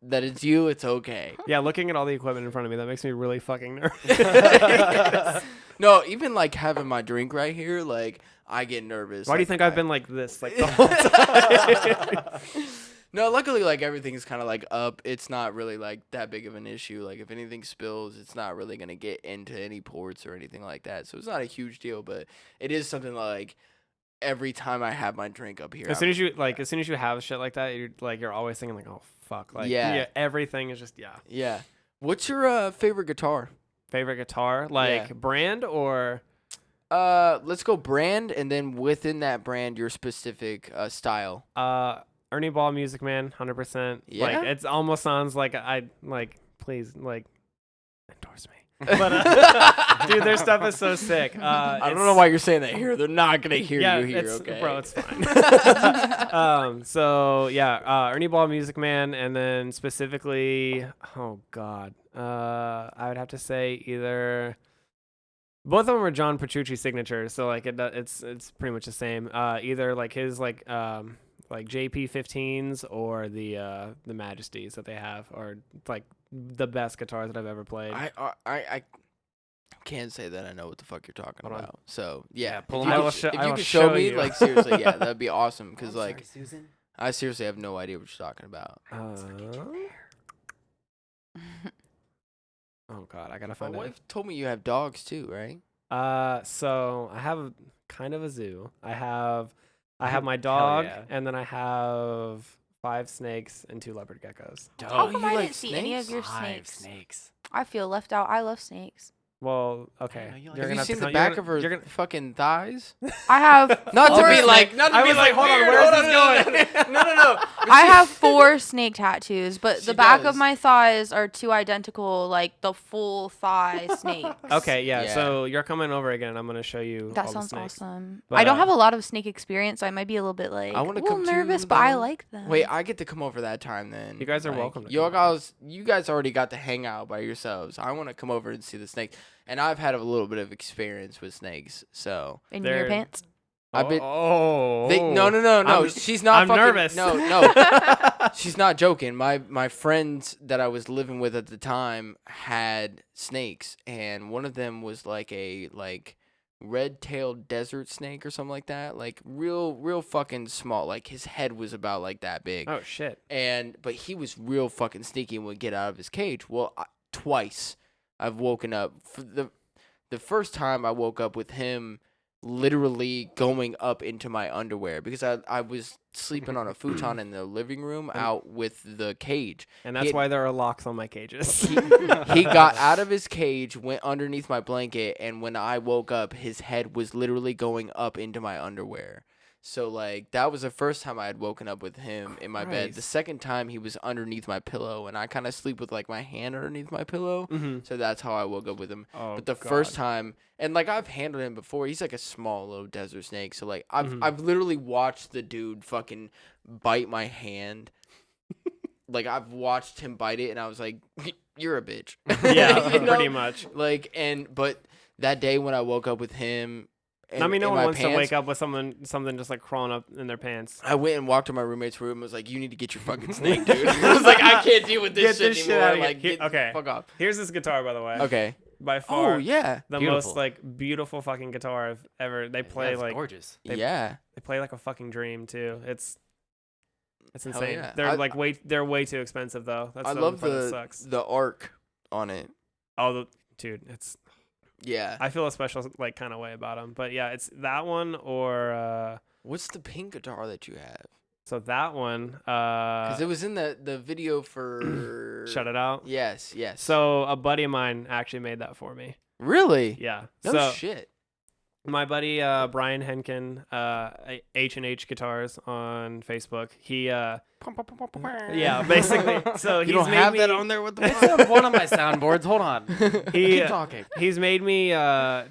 that it's you, it's okay. Yeah, looking at all the equipment in front of me, that makes me really fucking nervous. No, even like having my drink right here, like I get nervous. Why do you like, think I've been like this like the whole time? No, luckily, like everything is kind of like up. It's not really like that big of an issue. Like if anything spills, it's not really gonna get into any ports or anything like that. So it's not a huge deal, but it is something like every time I have my drink up here. As soon as you have shit like that, you're always thinking like, oh fuck, like Yeah. everything is just yeah. What's your favorite guitar? Favorite guitar, like Yeah. brand or Let's go brand, and then within that brand, your specific style. Ernie Ball Music Man, 100%. Yeah? Like it almost sounds like please endorse me. But dude, their stuff is so sick. I don't know why you're saying that here. They're not gonna hear you here, okay? Bro, it's fine. So yeah, Ernie Ball Music Man, and then specifically, oh god, I would have to say either. Both of them are John Petrucci signatures, so like it's pretty much the same. Either like his like JP15s or the Majesties that they have are like the best guitars that I've ever played. I can't say that I know what the fuck you're talking Hold on. about. So yeah, pull if them you out. could- if I you will could show show me, you. like seriously, yeah, that'd be awesome. Cause I'm like sorry, Susan. I seriously have no idea what you're talking about. Oh god, I gotta My find it. wife told me you have dogs too, right? So I have kind of a zoo. I have my Hell dog, yeah. and then I have 5 snakes and 2 leopard geckos. How Oh, come you I like didn't see any of snakes? your 5 snakes? snakes. I feel left out. I love snakes. Well, okay. know you like- You're Have you gonna seen to the come- back you're of her You're gonna, fucking thighs? I have Not to four be like, snake- not to I be was like, like, hold on, weird. where is Hold this on, no. I have 4 snake tattoos, but She the back does. of my thighs are 2 identical, like the full thigh snakes. okay, yeah, Yeah. So you're coming over again. I'm gonna show you. That all sounds the snakes. awesome. But, I don't have a lot of snake experience, so I might be a little bit like I a wanna little come too, nervous, but I though. like them. Wait, I get to come over that time then. You guys are Like, welcome to You come over. guys already got to hang out by yourselves. I want to come over and see the snakes, and I've had a little bit of experience with snakes, so in your They're- pants. I've been. Oh. No. I'm- She's not. I'm fucking, nervous. No. She's not joking. My friends that I was living with at the time had snakes, and one of them was like a red-tailed desert snake or something like that. Like real fucking small. Like his head was about like that big. Oh shit. But he was real fucking sneaky and would get out of his cage. Well, twice I've woken up. For the first time I woke up with him literally going up into my underwear because I was sleeping on a futon in the living room out with the cage. And that's He- why there are locks on my cages. He got out of his cage, went underneath my blanket, and when I woke up, his head was literally going up into my underwear. So, like, that was the first time I had woken up with him in my bed. The Christ. second time, he was underneath my pillow, and I kind of sleep with, like, my hand underneath my pillow. Mm-hmm. So that's how I woke up with him. Oh, But the first time, and, like, I've handled him before. He's, like, a small little desert snake. So, like, I've literally watched the dude fucking bite my hand. Like, I've watched him bite it, and I was like, you're a bitch. Yeah, You know? pretty much. Like, but that day when I woke up with him, I mean, no in one my wants to pants, wake up with something just like crawling up in their pants. I went and walked to my roommate's room and was like, you need to get your fucking snake, dude. I was like, I can't deal with this Get shit this shit anymore. outta here. Like, Here- get okay. fuck off. Here's this guitar, by the way. Okay. By far, Oh, yeah. the Beautiful. most like beautiful fucking guitar I've ever. They play That's like gorgeous. They- Yeah. they play like a fucking dream too. It's Hell insane. yeah. They're way too expensive though. That's I the love one part that sucks. the arc on it. Dude, it's. Yeah. I feel a special like kind of way about them, but yeah, it's that one or What's the pink guitar that you have? so that one. Because it was in the video for... Shut It Out. Yes. So a buddy of mine actually made that for me. Really? Yeah. No so shit. my buddy Brian Henkin, H&H Guitars on Facebook. He yeah, basically. So You he's don't made have me, that on there? What the It's fuck? on one of my soundboards. Hold on. He, Keep talking. he's made me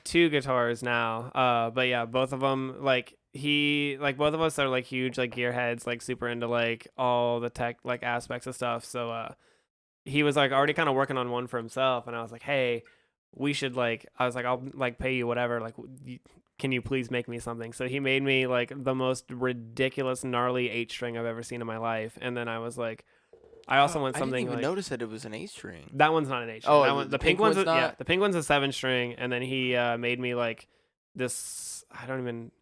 2 guitars now. But yeah, both of them like both of us are like huge like gearheads, like super into like all the tech like aspects of stuff. So he was like already kind of working on one for himself, and I was like, hey, we should like, I was like, I'll like pay you whatever, like can you please make me something? So he made me like the most ridiculous gnarly 8-string I've ever seen in my life, and then I was like, I also want I something didn't even like notice that it was an A string. that one's not an 8-string. Oh, That one, the the pink pink one's one's yeah, not? the pink one's a 7-string, and then he made me like this. I don't even.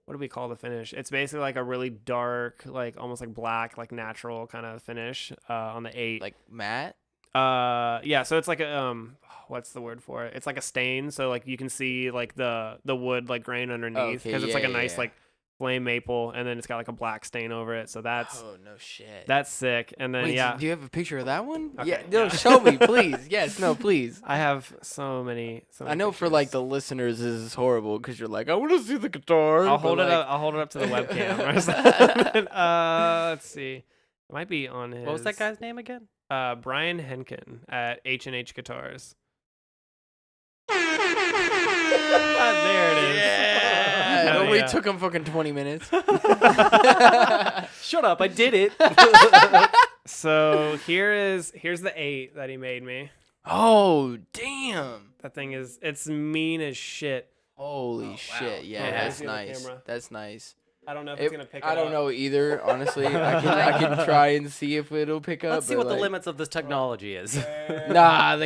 What do we call the finish? It's basically like a really dark, like almost like black, like natural kind of finish on the 8. Like matte? Yeah, so it's like a what's the word for it? It's like a stain, so like you can see like the wood like grain underneath Okay, because it's like a yeah, nice yeah. like flame maple, and then it's got like a black stain over it. So that's Oh no shit. that's sick. And then Wait, yeah, do you have a picture of that one? Okay, Yeah. No, yeah. show me, please. Yes. No, please. I have so many. I know for like the listeners, this is horrible because you're like, I want to see the guitar. I'll but, hold it like, up. I'll hold it up to the webcam. Or something. Let's see. It might be on his. What was that guy's name again? Brian Henkin at H&H Guitars. There it is. Yeah. Hell It only yeah. took him fucking 20 minutes. Shut up! I did it. So here's the 8 that he made me. Oh, damn. That thing it's mean as shit. Holy shit. Yeah, Yeah, that's see on the nice. camera. That's nice. I don't know if it's gonna pick. I it don't up. know either, honestly. I can try and see if it'll pick up. Let's see but, what the like, limits of this technology is. Nah,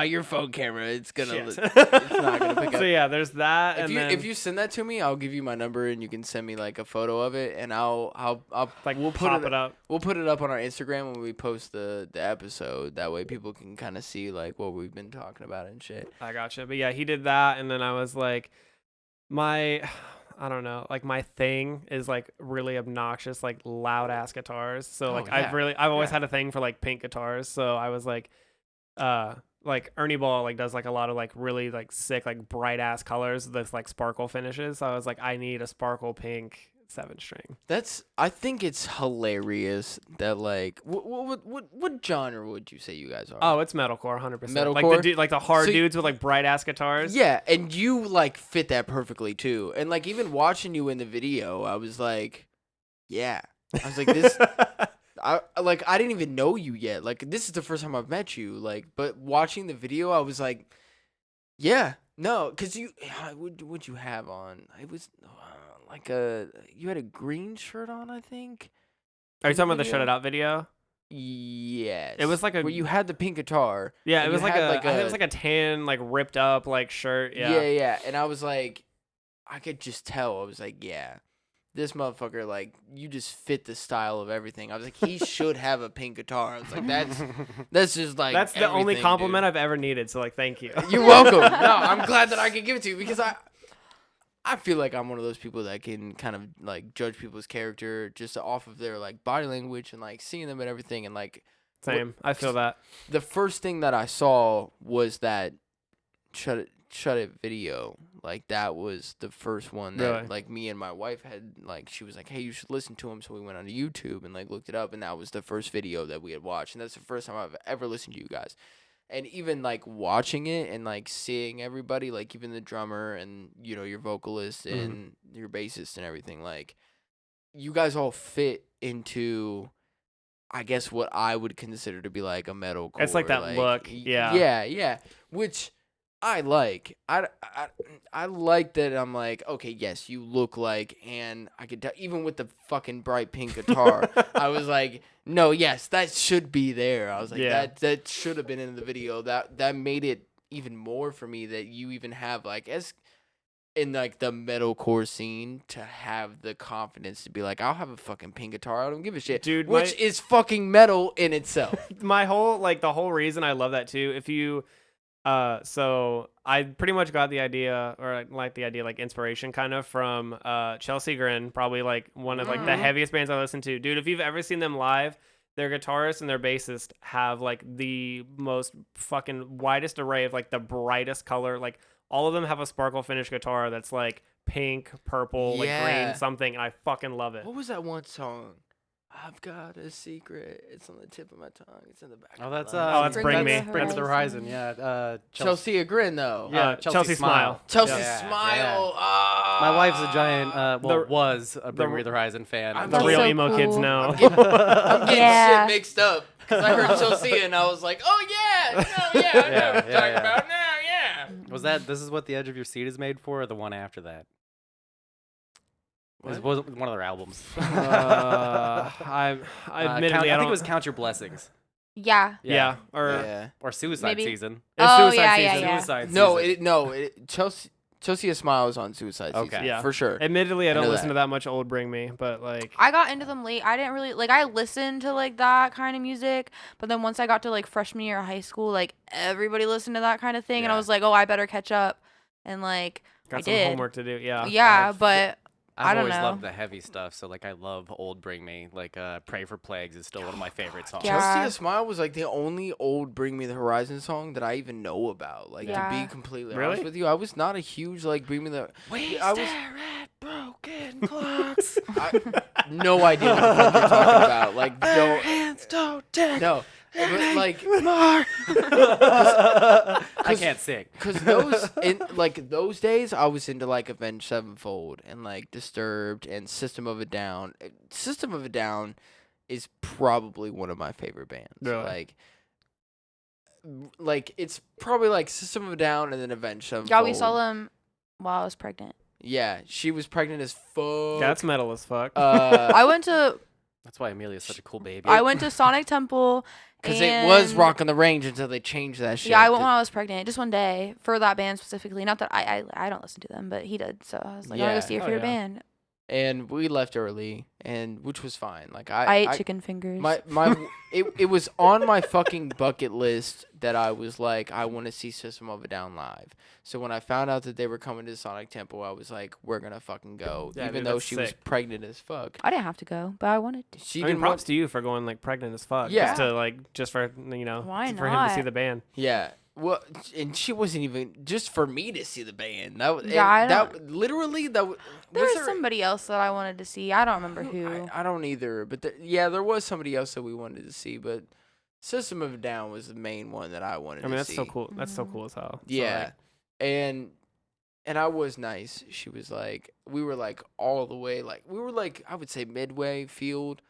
your phone camera, it's gonna, Shit. it's not gonna pick up. So yeah, there's that, and then If you send that to me, I'll give you my number and you can send me like a photo of it, and I'll like we'll pop it up. We'll put it up on our Instagram when we post the episode. That way people can kind of see like what we've been talking about and shit. I gotcha. But yeah, he did that, and then I was like, I don't know, like my thing is like really obnoxious, like loud ass guitars. So like yeah. I've always had a thing for like pink guitars. So I was like Ernie Ball like does like a lot of like really like sick like bright ass colors with like sparkle finishes. So I was like, I need a sparkle pink 7-string. I think it's hilarious that like what genre would you say you guys are? Oh, it's metalcore, 100%. Like Metalcore? like the hard So dudes with like bright ass guitars. Yeah, and you like fit that perfectly too. And like even watching you in the video, I was like, yeah. I was like this I didn't even know you yet. Like this is the first time I've met you. Like but watching the video, I was like, yeah. No, cuz what'd you have on? It was you had a green shirt on, I think. Are you talking about the video? Shut It Out video? Yes. It was like a where you had the pink guitar. Yeah, and it you was like had, it was like a tan, like ripped up like shirt. Yeah. And I was like, I could just tell. I was like, yeah, this motherfucker, like, you just fit the style of everything. I was like, he should have a pink guitar. I was like, that's just like That's the only everything, compliment dude. I've ever needed. So like, thank you. You're welcome. No, I'm glad that I could give it to you because I feel like I'm one of those people that can kind of like judge people's character just off of their like body language and like seeing them and everything and like Same. I feel that. the first thing that I saw was that Shut It video. Like that was the first one that Really? like me and my wife had like she was like, hey, you should listen to him. So we went on YouTube and like looked it up and that was the first video that we had watched and that's the first time I've ever listened to you guys. And even like watching it and like seeing everybody, like even the drummer and you know your vocalist and your bassist and everything, like you guys all fit into, I guess what I would consider to be like a metalcore. It's like that look, yeah. Yeah. Which I like. I like that. I'm like, okay, yes, you look like, and I could tell, even with the fucking bright pink guitar, I was like, no, yes, that should be there. I was like, Yeah. that should have been in the video. That made it even more for me that you even have like as in like the metalcore scene to have the confidence to be like, I'll have a fucking pink guitar. I don't give a shit, Dude, which is fucking metal in itself. My whole like the whole reason I love that too. If you so I pretty much got the idea or like the idea like inspiration kind of from Chelsea Grin, probably like one of like the heaviest bands I listen to. Dude, if you've ever seen them live, their guitarist and their bassist have like the most fucking widest array of like the brightest color. Like all of them have a sparkle finish guitar that's like pink, purple, like Yeah. green, something, and I fucking love it. What was that one song? I've got a secret. It's on the tip of my tongue. It's in the back. Oh, of that's my that's Bring Me. Bring Me the Horizon. Yeah. Chelsea Grin though. Yeah, Chelsea Smile. Chelsea Yeah, Smile. yeah. Ah. My wife's a giant. Was a Bring the- Me the Horizon fan. I'm The That's real so emo kids cool. know. I'm getting Yeah. shit mixed up because I heard Chelsea and I was like, oh yeah, no, yeah, I know what you're talking yeah. about now, yeah. Was that? This is what the edge of your seat is made for, or the one after that? It was one of their albums. I admittedly I I think don't. it was Count Your Blessings. Yeah. Yeah, or Yeah. Or Suicide Maybe. Season. it's Oh, Suicide yeah, Season. yeah. Suicide No, Season. Chelsea Smile is on Suicide Okay. Season. Yeah. For sure. Admittedly, I don't know listen that. to that much old Bring Me, but like I got into them late. I didn't really like I listened to like that kind of music, but then once I got to like freshman year of high school, like everybody listened to that kind of thing and I Yeah. was like, "Oh, I better catch up." And like got I some did. homework to do. Yeah. Yeah, but I I've don't always know. loved the heavy stuff, so like I love Old Bring Me. Like Pray for Plagues is still one of my favorite songs. Yeah. Just See a Smile was like the only old Bring Me the Horizon song that I even know about. Like to Yeah. be completely Really? honest with you, I was not a huge like Bring Me the. I was at broken clocks. no idea what the fuck you're talking about. Like no, Hands don't take. no, but like I can't sing. because those in like those days I was into like Avenged Sevenfold and like Disturbed and System of a Down. System of a Down is probably one of my favorite bands. Really? Like it's probably like System of a Down and then Avenged Sevenfold. Yeah, we saw them while I was pregnant. Yeah, she was pregnant as fuck. That's metal as fuck. I went to That's why Amelia's such a cool baby. I went to Sonic Temple. Because it was and- Rock on the Range until they changed that shit. Yeah, I went when I was pregnant, just one day for that band specifically. Not that I don't listen to them, but he did. So I was like, I'll Yeah. go see your Oh, favorite yeah. band. And we left early, and which was fine. Like I ate chicken fingers. It was on my fucking bucket list that I was like, I want to see System of a Down live. So when I found out that they were coming to Sonic Temple, I was like, we're gonna fucking go, Yeah, even dude, though that's she was sick. pregnant as fuck. I didn't have to go, but I wanted to. She I mean, didn't props want, to you for going like pregnant as fuck. Yeah. Just for Why for him to see not? the band. yeah. Well, and she wasn't even just for me to see the band. That was Yeah, I that literally that was. There was there- somebody else that I wanted to see. I don't remember who. I don't either, but there was somebody else that we wanted to see, but System of a Down was the main one that I wanted I mean, to that's see. so cool. That's so cool as hell. So, Yeah, like, and I was nice. She was like, we were like all the way, like we were like I would say midway field,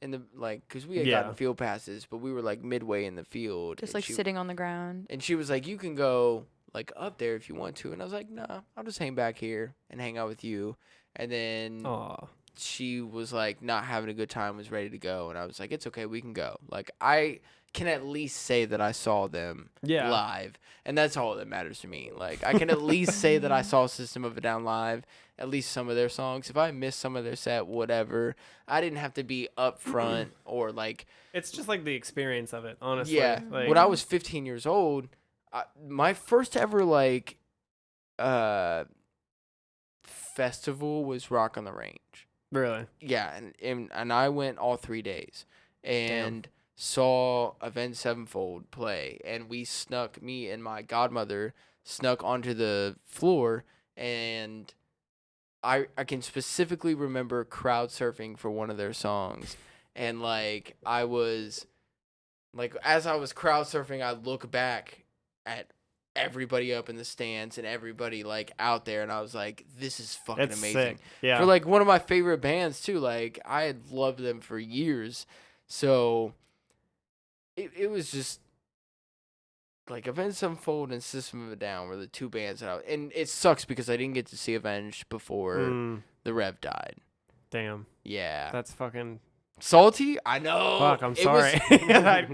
in the like because we had Yeah. gotten field passes, but we were like midway in the field, Just and like she, sitting on the ground. And she was like, you can go like up there if you want to, and I was like, nah, I'll just hang back here and hang out with you, and then. aw. She was like not having a good time, was ready to go, and I was like, it's okay, we can go. Like I can at least say that I saw them Yeah. live, and that's all that matters to me. Like I can at least say that I saw System of a Down live, at least some of their songs. If I missed some of their set, whatever, I didn't have to be up front or like It's just like the experience of it, honestly. yeah. Like, When I was 15 years old, my first ever like festival was Rock on the Range. really. Yeah, and I went all 3 days and saw Avenged Sevenfold play, and me and my godmother snuck onto the floor, and I can specifically remember crowd surfing for one of their songs, and like I was like as I was crowd surfing, I look back at everybody up in the stands and everybody like out there, and I was like, this is fucking It's amazing. sick. Yeah. For like one of my favorite bands too. Like I had loved them for years. So it was just like Avenged Sevenfold and System of a Down were the two bands that and it sucks because I didn't get to see Avenged before the Rev died. Damn. Yeah. That's fucking. Salty? I know. Fuck, I'm It was- sorry.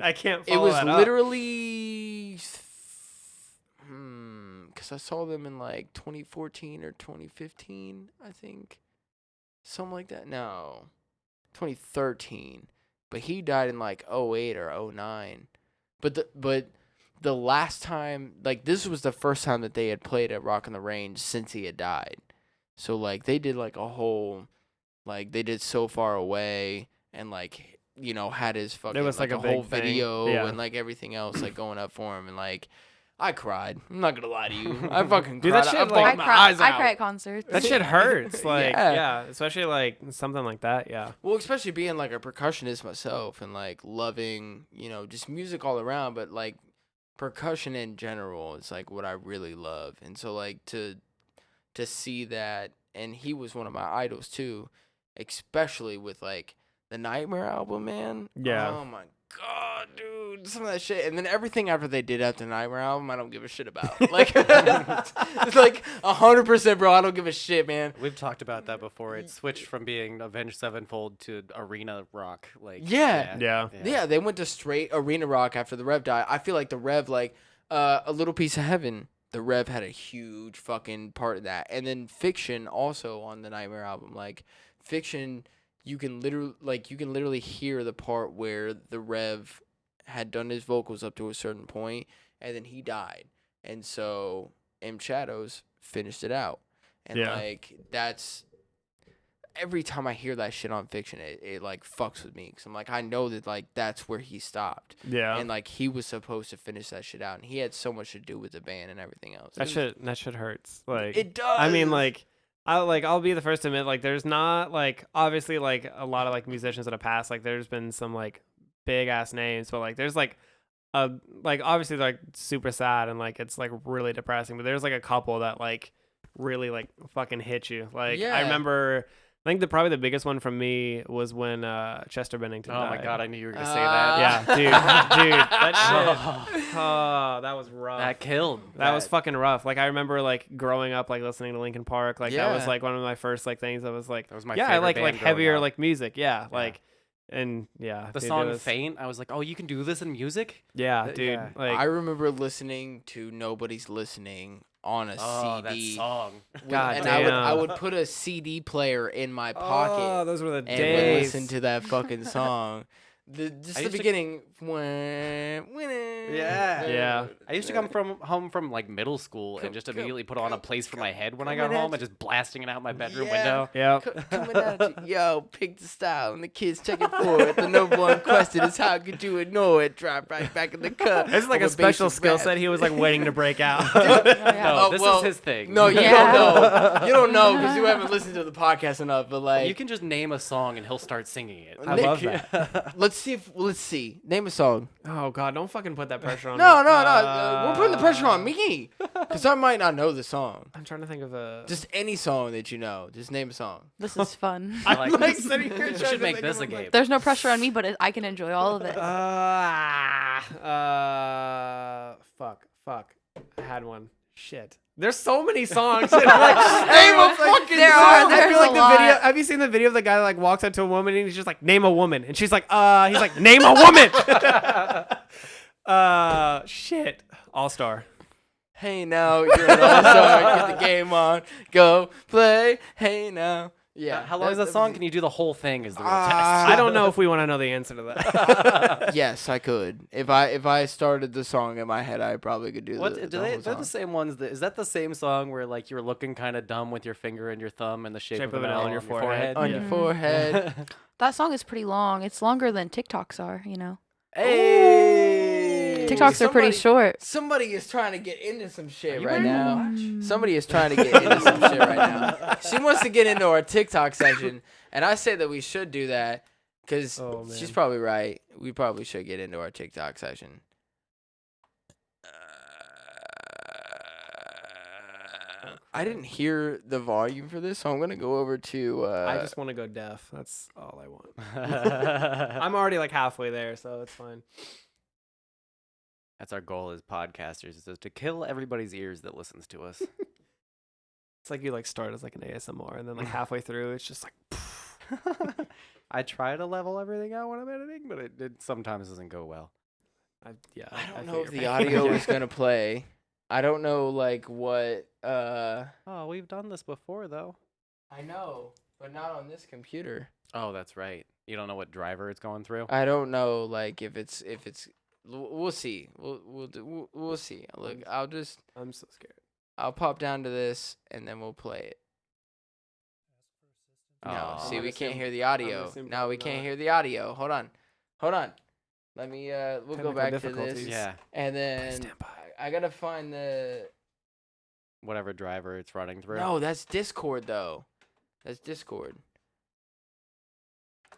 I can't It follow was that up. literally because I saw them in like 2014 or 2015, I think. Something like that. No. 2013. But he died in like 08 or 09. But the last time, like this was the first time that they had played at Rock on the Range since he had died. So like they did like a whole, like they did So Far Away and like, you know, had his fucking was, like, a a big whole thing. video Yeah. and like everything else like going up for him, and like I cried. I'm not gonna lie to you. I fucking Dude, cried. that I shit, bawled like- my cry. eyes I out. cry at concerts. That shit hurts. Like, Yeah. yeah. Especially like something like that. Yeah. Well, especially being like a percussionist myself and like loving, you know, just music all around, but like percussion in general is like what I really love. And so like to see that, and he was one of my idols too, especially with like the Nightmare album, man. Yeah. Oh my god, dude, some of that shit, and then everything after they did after the Nightmare album, I don't give a shit about. Like, it's like 100%, bro. I don't give a shit, man. We've talked about that before. It switched from being Avenged Sevenfold to arena rock. Like Yeah. Yeah. They went to straight arena rock after the Rev died. I feel like the Rev, like, A Little Piece of Heaven, the Rev had a huge fucking part of that. And then Fiction also on the Nightmare album. Like, Fiction, you can literally hear the part where the Rev had done his vocals up to a certain point, and then he died. And so M Shadows finished it out. And Yeah. like that's every time I hear that shit on Fiction, it like fucks with me, because I'm like, I know that like that's where he stopped. Yeah. And like he was supposed to finish that shit out, and he had so much to do with the band and everything else. That shit hurts. Like It does. I mean, like I'll be the first to admit, like there's not like obviously like a lot of like musicians that have passed. Like there's been some like big ass names, but like there's like obviously like super sad and like it's like really depressing. But there's like a couple that like really like fucking hit you. Like I remember. I think probably the biggest one from me was when Chester Bennington died. Oh my god, I knew you were gonna say that. Yeah, dude, that shit. Oh, that was rough. That killed. That was fucking rough. Like I remember like growing up like listening to Linkin Park. Like that was Yeah. like one of my first like things. I was like, That was my I favorite like band growing heavier up. like music. Yeah, like and yeah. The dude, song it was, "Faint." I was like, oh, you can do this in music. Yeah, dude. Yeah. Like I remember listening to Nobody's Listening on a Oh, that CD. song. God and damn. I would put a CD player in my pocket. Oh, those were the and would days. listen to that fucking song. I The used to- beginning. Yeah. I used to come home from like middle school and just immediately put on a place for my head when I got home and just blasting it out my bedroom window. Yeah. Coming at you. Yo, pick the style and the kids checking for it. The number one question is how could you ignore it? Drop right back in the cup. It's like a Over special basic skill rap. set he was like waiting to break out. No, this well, is his thing. No, you Yeah. don't know. You don't know because you haven't listened to the podcast enough. But like, You can just name a song and he'll start singing it. I love that. let's see. Name a song. Oh god, don't fucking put that pressure on No, me. we're putting the pressure on me because I might not know the song. I'm trying to think of a. Just any song that you know. Just name a song. This is fun. I like like this. sitting here We trying should to make think this of a game. There's no pressure on me, but I can enjoy all of it. Fuck. I had one. Shit. There's so many songs. Like, Name a fucking There song. are. I There's feel like a the lot. video. Have you seen the video of the guy that like walks up to a woman and he's just like, name a woman, and she's like, he's like, name a woman. Shit. All Star. Hey now, you're an all-star. Get the game on. Go play. Hey now. Yeah. How long is that song? Can you do the whole thing? Is the real test. I don't know if we want to know the answer to that. Yes, I could. If I started the song in my head, I probably could do What the, do the they? whole They're song. the same ones. Is that the same song where like you're looking kind of dumb with your finger and your thumb in the shape of an L on your forehead? On your forehead. That song is pretty long. It's longer than TikToks are, you know. Hey. TikToks are pretty short. Somebody is trying to get into some shit you right wearing a now. watch? Somebody is trying to get into some shit right now. She wants to get into our TikTok session, and I say that we should do that because Oh, man. she's probably right. We probably should get into our TikTok session. I didn't hear the volume for this, so I'm gonna go over to. I just want to go deaf. That's all I want. I'm already like halfway there, so it's fine. That's our goal as podcasters, is to kill everybody's ears that listens to us. It's like you like start as like an ASMR, and then like halfway through, it's just like. I try to level everything out when I'm editing, but it sometimes doesn't go well. I don't know if the audio Yeah. is gonna play. I don't know like what. Oh, we've done this before though. I know, but not on this computer. Oh, that's right. You don't know what driver it's going through. I don't know like if it's. We'll see. We'll see. Look, I'm so scared. I'll pop down to this and then we'll play it. No, Oh. see, I'm we gonna can't assume- hear the I'm audio. gonna assume Now we probably can't not. hear the audio. Hold on. Let me. We'll go Technical back to difficulties. this. Yeah, And then stand by. I gotta find the. whatever driver it's running through. No, that's Discord though. That's Discord.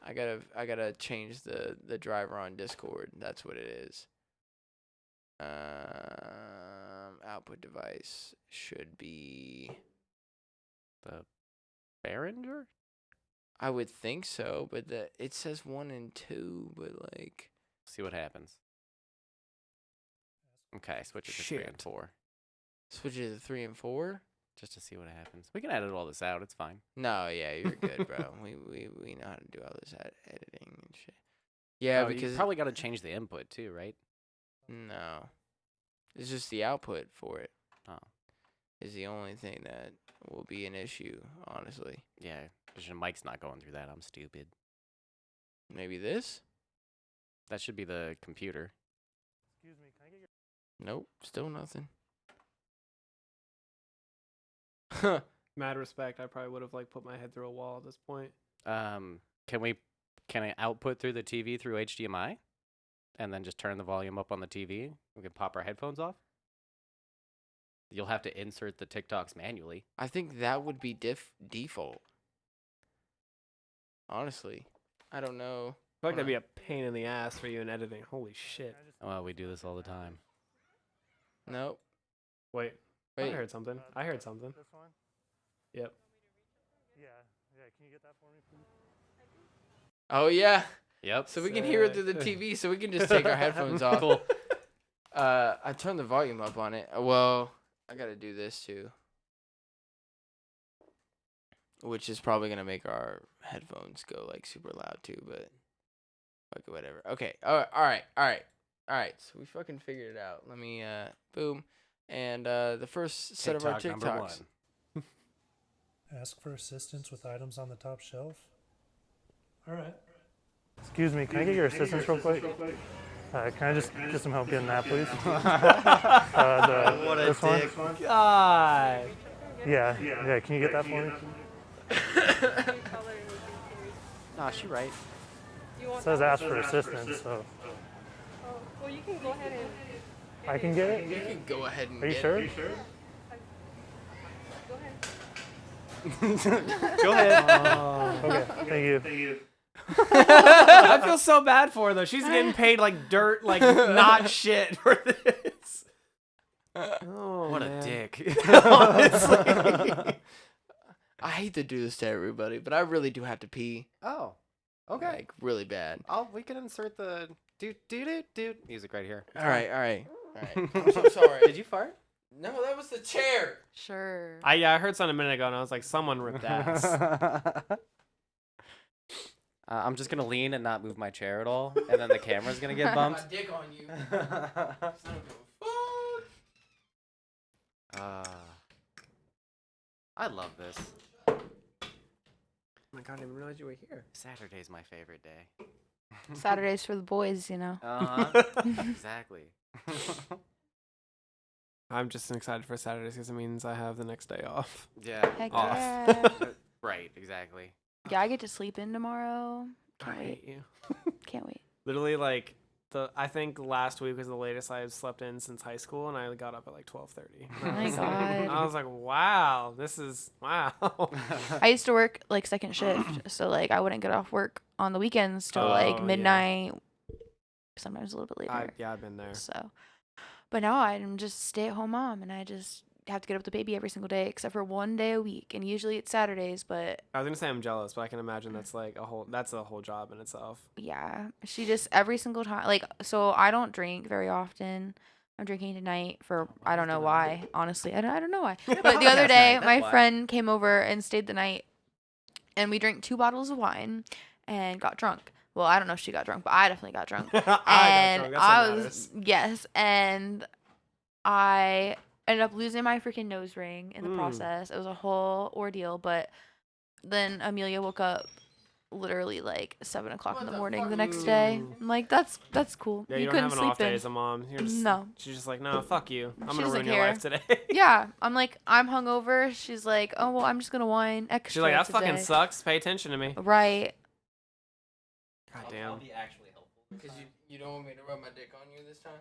I gotta change the driver on Discord. That's what it is. Output device should be. The Behringer? I would think so, but it says 1 and 2, but like. See what happens. Okay, switch it to 3 and Shit. 4. Switch it to 3 and 4. Just to see what happens. We can edit all this out. It's fine. No, yeah, you're good, bro. we know how to do all this editing and shit. Yeah, Oh, because you probably got to change the input too, right? no, it's just the output for it. Oh. Is the only thing that will be an issue, honestly. Yeah, because your mic's not going through that. I'm stupid. Maybe this? That should be the computer. Nope, still nothing. Huh. mad respect, I probably would have like put my head through a wall at this point. Can I output through the TV through HDMI, and then just turn the volume up on the TV? We can pop our headphones off. You'll have to insert the TikToks manually. I think that would be default. Honestly, I don't know. I feel like that'd be a pain in the ass for you in editing. Holy shit. Well, we do this all the time. Nope. Wait. Wait. I heard something. I heard something. This one? Yep. Yeah. Can you get that for me, please? Oh yeah. Yep. So we can hear it through the TV. So we can just take our headphones off. Cool. I turned the volume up on it. Well, I gotta do this too. Which is probably gonna make our headphones go like super loud too, but okay, whatever. Okay. All right. So we fucking figured it out. Let me boom. And the first set of our TikTok number TikToks. one. Ask for assistance with items on the top shelf. All right. Excuse me, can I get your assistance real quick? Can I just get some help getting that, please? This one? God. Yeah. Can you get that for me? Nah, she right. It says ask for assistance, so Well, you can go ahead and. I can get it? You can go ahead and Are you get sure? it. Go ahead. Okay, thank you. I feel so bad for her though. She's getting paid like dirt, like not shit for this. Oh, What man. a dick. Honestly. I hate to do this to everybody, but I really do have to pee. Oh, okay. Like really bad. We can insert the do music right here. All right. I'm so sorry. Did you fart? No, that was the chair. Sure. I heard something a minute ago and I was like, someone ripped ass. I'm just gonna lean and not move my chair at all, and then the camera's gonna get My bumped. dick on you. Son of a fuck. I love this. Oh my god, I didn't realize you were here. Saturday's my favorite day. Saturdays for the boys, you know. Exactly. I'm just excited for Saturdays because it means I have the next day off. Yeah. Heck Off. yeah. Right. Exactly. Yeah, I get to sleep in tomorrow. I Can't wait. hate you. Can't wait. Literally, like I think last week was the latest I've slept in since high school, and I got up at like 12:30. Oh my god. I was like, wow, wow. I used to work like second shift, so like I wouldn't get off work on the weekends till Oh, like yeah. midnight, sometimes a little bit later. Yeah, I've been there. So, but now I'm just stay-at-home mom, and I just have to get up with the baby every single day except for one day a week, and usually it's Saturdays. But I was gonna say I'm jealous, but I can imagine that's like that's a whole job in itself. yeah, she just every single time, like, so I don't drink very often. I'm drinking tonight for I don't know why. Honestly, I don't know why. But the other day, That's my why. friend came over and stayed the night, and we drank 2 bottles of wine and got drunk. Well, I don't know if she got drunk, but I definitely got drunk. I got And drunk. That's what I was matters. yes, and I ended up losing my freaking nose ring in the process. It was a whole ordeal, but then Amelia woke up literally like 7 o'clock in the morning the next day. I'm like, that's cool. Yeah, you don't couldn't have an sleep off day in. as a mom. You're just, No. She's just like, no, fuck you. I'm She gonna doesn't ruin your care. life today. Yeah, I'm like, I'm hungover. She's like, oh well, I'm just gonna whine extra. She's like, that today. fucking sucks. Pay attention to me. Right. God damn. be actually helpful. Because you don't want me to rub my dick on you this time?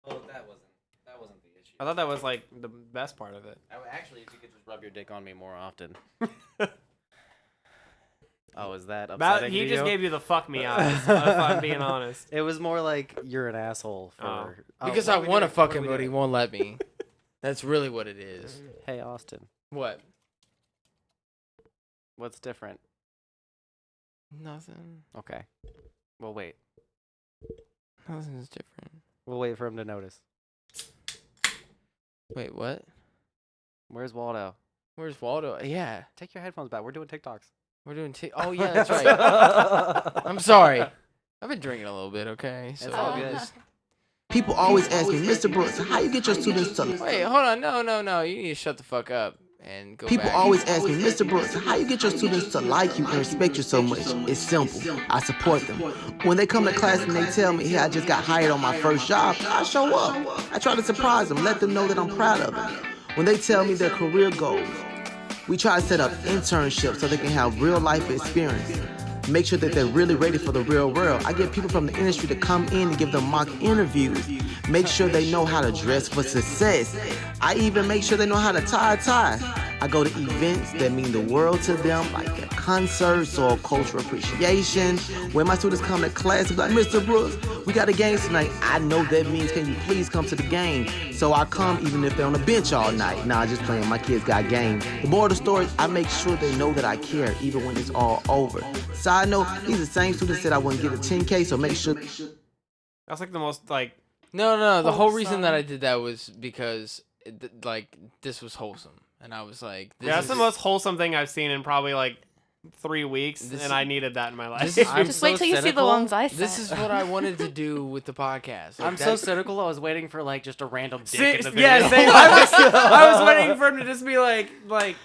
Well, that wasn't the issue. I thought that was like the best part of it. Actually, if you could just rub your dick on me more often. Oh, is that That, upsetting he to just you? gave you the fuck me eyes, if I'm being honest. It was more like you're an asshole for. Oh. Because what I are we want to doing? fuck What are him, we but he doing? won't let me. That's really what it is. Hey, Austin, What? what's different? Nothing. Okay, we'll wait. Nothing's different. We'll wait for him to notice. Wait, what? Where's Waldo? Where's Waldo? Yeah, Take your headphones back. We're doing TikToks. we're doing. Oh yeah, that's right. I'm sorry. I've been drinking a little bit. Okay, so It's all good. just- People always ask me, Mr. Brooks, how you get your students to... Wait, hold on. No. You need to shut the fuck up and go People back. always ask me, Mr. Brooks, how you get your students to like you and respect you so much? It's simple. I support them. When they come to class and they tell me, hey, I just got hired on my first job, I show up. I try to surprise them, let them know that I'm proud of them. When they tell me their career goals, We try to set up internships so they can have real life experience. Make sure that they're really ready for the real world. I get people from the industry to come in and give them mock interviews. Make sure they know how to dress for success. I even make sure they know how to tie a tie. I go to events that mean the world to them, like at concerts or cultural appreciation. When my students come to class and be like, Mr. Brooks, we got a game tonight. I know that means, can you please come to the game? So I come even if they're on the bench all night. Nah, just playing, my kids got game. The moral of the story, I make sure they know that I care, even when it's all over. Side note, these are the same students that I wouldn't get a 10K, so make sure. That's like the most like. No. The whole reason that I did that was because, this was wholesome. And I was like, That's the most wholesome thing I've seen in probably like 3 weeks, and I needed that in my life. Just wait till you see the ones I sent. This is what I wanted to do with the podcast. Like, I'm so cynical. I was waiting for like just a random dick in the video. Yeah, same. I was waiting for him to just be like,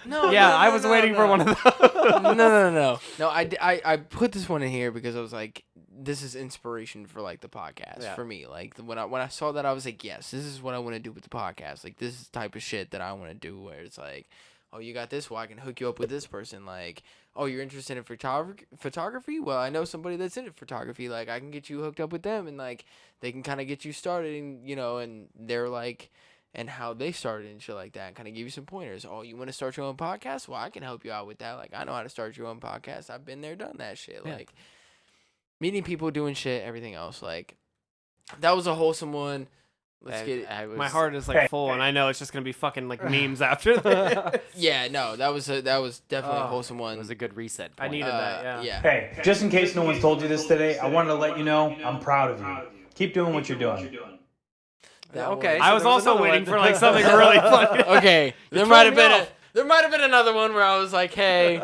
no. I was waiting for one of those. No. No, I put this one in here because I was like, this is inspiration for like the podcast for me. Like when I saw that, I was like, yes, this is what I want to do with the podcast. Like this is the type of shit that I want to do, where it's like, oh, you got this, well, I can hook you up with this person. Like, oh, you're interested in photography? Well, I know somebody that's in photography. Like, I can get you hooked up with them, and like they can kind of get you started, and and they're like, and how they started and shit like that, and kind of give you some pointers. Oh, you want to start your own podcast? Well, I can help you out with that. Like, I know how to start your own podcast. I've been there, done that shit. Yeah. Like, meeting people, doing shit, everything else. Like, that was a wholesome one. Let's get it. My heart is like full, and I know it's just gonna be fucking like memes after this. Yeah, no, that was definitely a wholesome one. It was a good reset point. I needed that. Yeah. Hey, just in case no one's told you this today, I wanted to let you know I'm proud of you. Keep doing what you're doing. Okay. I was also waiting for like something really funny. Okay, there might have been another one where I was like, hey,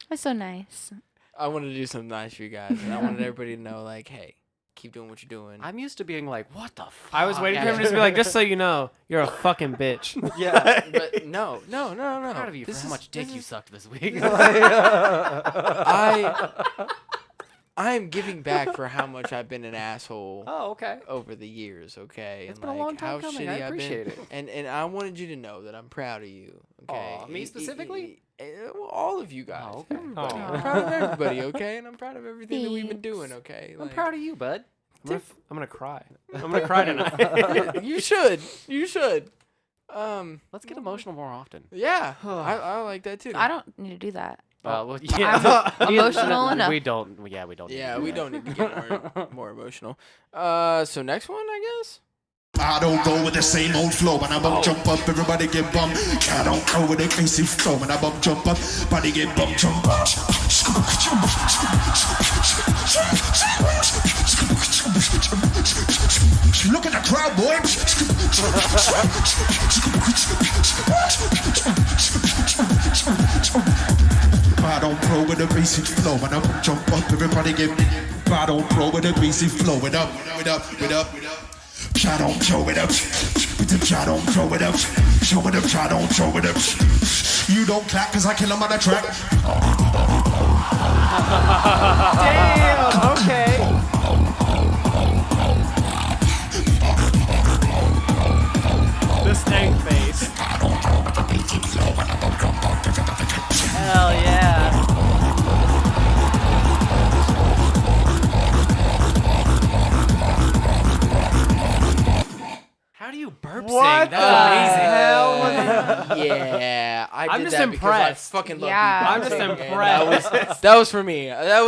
That's so nice. I wanted to do something nice for you guys, and I wanted everybody to know, like, hey, keep doing what you're doing. I'm used to being like, what the fuck? I was waiting for him to just be like, just so you know, you're a fucking bitch. Yeah. But no. I'm proud of you for how much dick you sucked this week. I am giving back for how much I've been an asshole. Oh, okay. Over the years, okay? It's and been a like long time how coming. shitty I I've appreciate been. it. And I wanted you to know that I'm proud of you. Okay. Aw, me specifically? Well, all of you guys. Oh, okay. Everybody. I'm proud of everybody, okay? And I'm proud of everything that we've been doing, okay? I'm proud of you, bud. I'm gonna cry. I'm gonna cry tonight. You should. Let's get emotional more often. Yeah, I like that too. I don't need to do that. Well, yeah. I'm emotional enough. We don't. Yeah, we don't. Yeah, we don't need to get more emotional. So next one, I guess. I don't go with the same old flow, and I bump, jump up, everybody get bump. I don't go with the crazy flow, and I bump, jump up, body get bump, jump up. Look at the crowd, boy. I don't pro with the basic flow, and I bump, jump up, everybody get. I don't pro with the basic flow, it up. Try don't throw it up. Try don't throw it up. Show it up, try don't throw it up. You don't clap cause I kill him on the track. Damn, okay. The stank face. Hell yeah. How do you burp What sing? That's amazing. Yeah, I'm did just that because impressed. I fucking love Yeah. beatboxing. I'm just and impressed. That was for me. That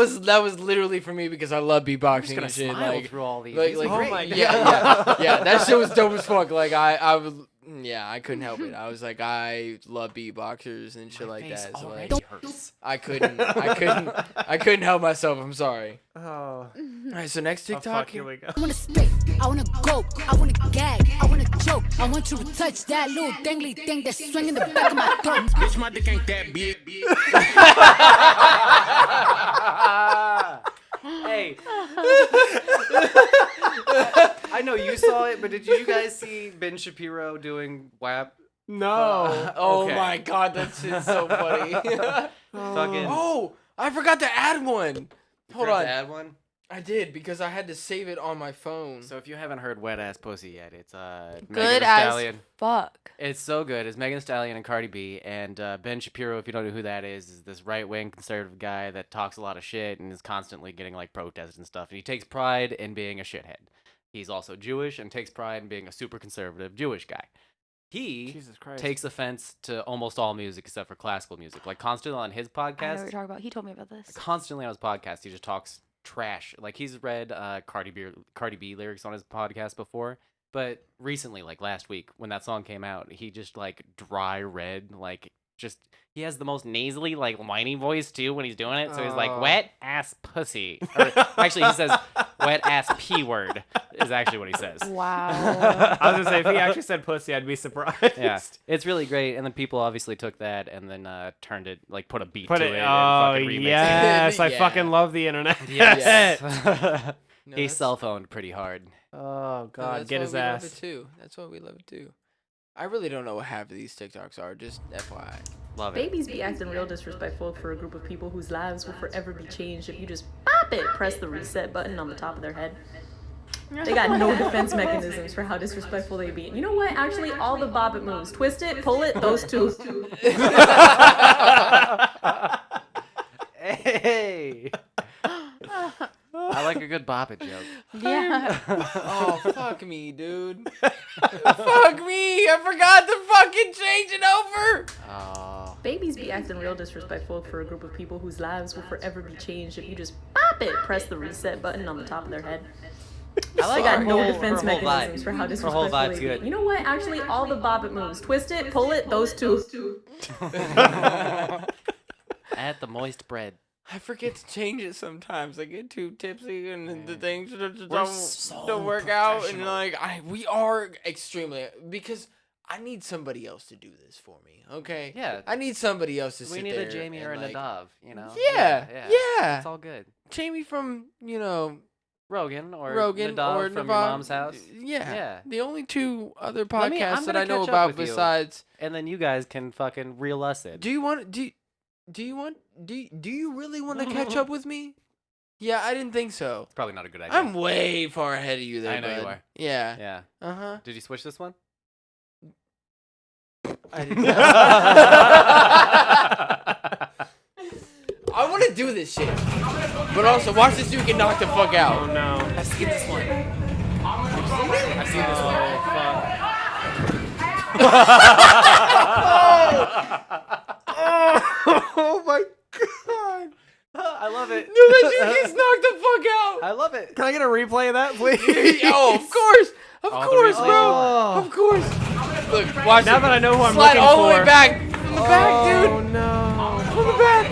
was literally for me because I love beatboxing I'm just gonna and shit. smile Like, through all these. like, These like, are great. my God. yeah, that shit was dope as fuck. Like I was, I couldn't help it. I was like, I love beatboxers and shit like Face that. So already like, hurts. I couldn't help myself. I'm sorry. Oh. All right, so next Oh, TikTok. fuck, here we go. I wanna spit, I wanna go, I wanna gag, I wanna choke. I want you to touch that little dangly thing that's swinging the back of my throat. Bitch, my dick ain't that big. Hey. I know you saw it, but did you guys see Ben Shapiro doing WAP? No. Oh Okay. my god, that shit's so funny. Fucking. Oh, I forgot to add one. Hold on. Add one. I did because I had to save it on my phone. So if you haven't heard Wet Ass Pussy yet, it's Good Megan Thee as Stallion. fuck. It's so good. It's Megan Thee Stallion and Cardi B. And Ben Shapiro, if you don't know who that is this right-wing conservative guy that talks a lot of shit and is constantly getting like protests and stuff. And he takes pride in being a shithead. He's also Jewish and takes pride in being a super conservative Jewish guy. He Jesus Christ. takes offense to almost all music except for classical music. Like constantly on his I know what podcast, you're talking about. He told me about this. constantly on his podcast, he just talks trash. Like he's read Cardi B lyrics on his podcast before, but recently, like last week when that song came out, he just like dry read, like just he has the most nasally like whiny voice too when he's doing it. So he's like wet ass pussy. Or, actually, he says wet ass p word is actually what he says. Wow. I was gonna say if he actually said pussy, I'd be surprised. Yeah, it's really great. And then people obviously took that and then turned it like put a beat Put to it. it. Oh and fucking remixed yes, I Yeah. fucking love the internet. Yes. No, He that's- cell phoned pretty hard. Oh no, God, that's get why his we Love ass. it too. That's why we love it too. I really don't know what half of these TikToks are. Just FYI. Love it. Babies be acting real disrespectful for a group of people whose lives will forever be changed if you just pop it, press the reset button on the top of their head. They got no defense mechanisms for how disrespectful they be. You know what? Actually, all the bob it moves. Twist it, pull it, those two. Hey. I like a good bop it joke. Yeah. Oh, fuck me, dude. Fuck me. I forgot to fucking change it over. Oh. Babies be acting real disrespectful for a group of people whose lives will forever be changed if you just pop it, press the reset button on the top of their head. I like They got her no whole- defense her whole mechanisms vibe. for how Her whole disrespectful vibe's they be. good. You know what? Actually, all the bob it moves. Twist it, pull it, those two. Add the moist bread. I forget to change it sometimes. I get too tipsy and the things We're so don't work out. And like, we are extremely, because I need somebody else to do this for me. Okay. Yeah. I need somebody else to sit We need there a Jamie or a and, like, Nadav, you know? Yeah. Yeah. It's all good. Jamie from, you know, Rogan or Rogan Nadav or from Nadav. your mom's house. Yeah. Yeah. The only two other I'm podcasts that gonna I know catch up about with you. besides. And then you guys can fucking reel us in. Do you really want to catch up with me? Yeah, I didn't think so. It's probably not a good idea. I'm way far ahead of you there, I know you bud. are. Yeah. Yeah. Uh-huh. Did you switch this one? I did not. I want to do this shit. But also, watch this dude get knocked the fuck out. Oh no. I've seen this one. I've seen this one. Oh my god. I love it. No, that dude gets knocked the fuck out. I love it. Can I get a replay of that, please? Oh, of course. Of All the course, replays bro. Oh. Of course. Look, watch Now it. that I know who I'm Slide looking all the way for. back. From the back, dude. Oh no. From the back.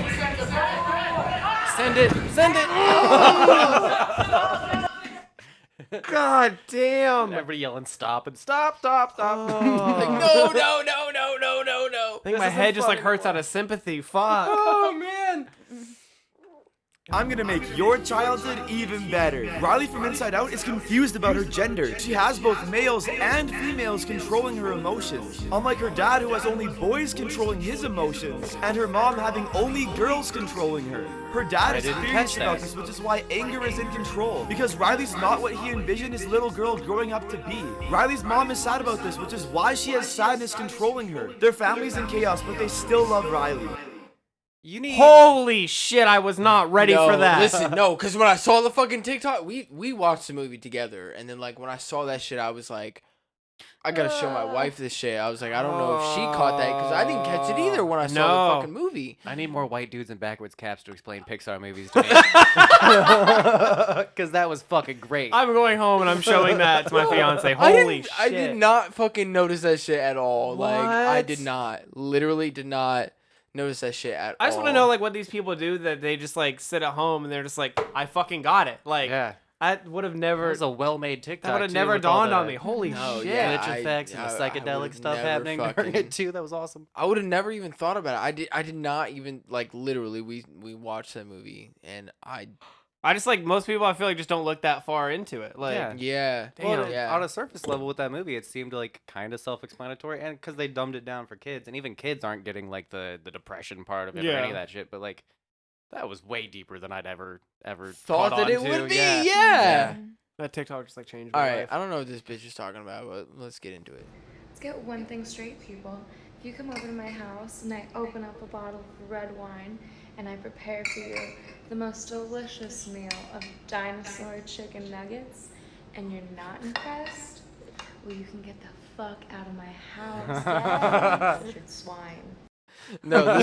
Send it. Send it. God damn. Everybody yelling stop and stop, stop, stop. Like, no. I think my head just like hurts out of sympathy. Fuck. Oh, man. I'm gonna make your childhood even better. Riley from Inside Out is confused about her gender. She has both males and females controlling her emotions. Unlike her dad who has only boys controlling his emotions, and her mom having only girls controlling her. Her dad is didn't furious catch about that. this, which is why anger is in control. Because Riley's not what he envisioned his little girl growing up to be. Riley's mom is sad about this, which is why she has sadness controlling her. Their family's in chaos, but they still love Riley. You need. Holy shit, I was not ready No, for that. Listen, no, because when I saw the fucking TikTok, we watched the movie together, and then like when I saw that shit, I was like, I gotta show my wife this shit. I was like, I don't know if she caught that because I didn't catch it either when I saw the No. fucking movie. I need more white dudes in backwards caps to explain Pixar movies to me. Because that was fucking great. I'm going home and I'm showing that to my fiance. I Holy didn't- shit. I did not fucking notice that shit at all. Like I What? did not, literally did not notice that shit at all. I just want to know like what these people do that they just like sit at home and they're just like, I fucking got it. Like, yeah. I would have That never. was a well-made TikTok. That would have too, never with all dawned on the me. Holy No, shit. yeah. glitch effects and the I psychedelic would've stuff never happening during fucking- it too. That was awesome. I would have never even thought about it. I did not even like literally. We watched that movie and I I just like most people. I feel like just don't look that far into it. Like, Yeah. yeah Well, yeah. on a surface level with that movie, it seemed like kind of self-explanatory, and because they dumbed it down for kids, and even kids aren't getting like the depression part of it or any Yeah. of that shit. But like, That was way deeper than I'd ever Thought caught that on it to, would be. yeah. Yeah. That TikTok just like changed All my right. life. I don't know what this bitch is talking about, but let's get into it. Let's get one thing straight, people. If you come over to my house and I open up a bottle of red wine and I prepare for you the most delicious meal of dinosaur chicken nuggets and you're not impressed, well, you can get the fuck out of my house. Yeah. Swine. No,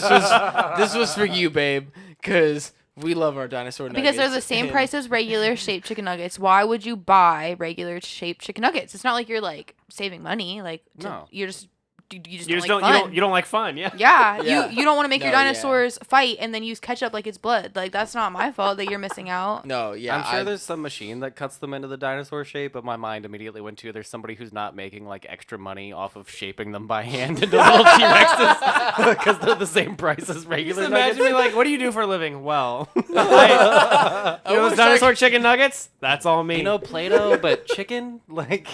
this was for you, babe, because we love our dinosaur nuggets. Because they're the same price as regular shaped chicken nuggets. Why would you buy regular shaped chicken nuggets? It's not like you're like saving money. Like No. you're just you just You don't just like don't fun. you don't like fun, yeah. Yeah, Yeah. you don't want to make your No, yeah. dinosaurs fight and then use ketchup like it's blood. Like that's not my fault that you're missing out. No, yeah. I'm sure there's some machine that cuts them into the dinosaur shape, but my mind immediately went to there's somebody who's not making like extra money off of shaping them by hand into little T-Rexes because they're the same price as regular Just nuggets. imagine me like, what do you do for a living? Well, you know those dinosaur chicken nuggets? That's all me. You know, Play-Doh, but chicken? Like...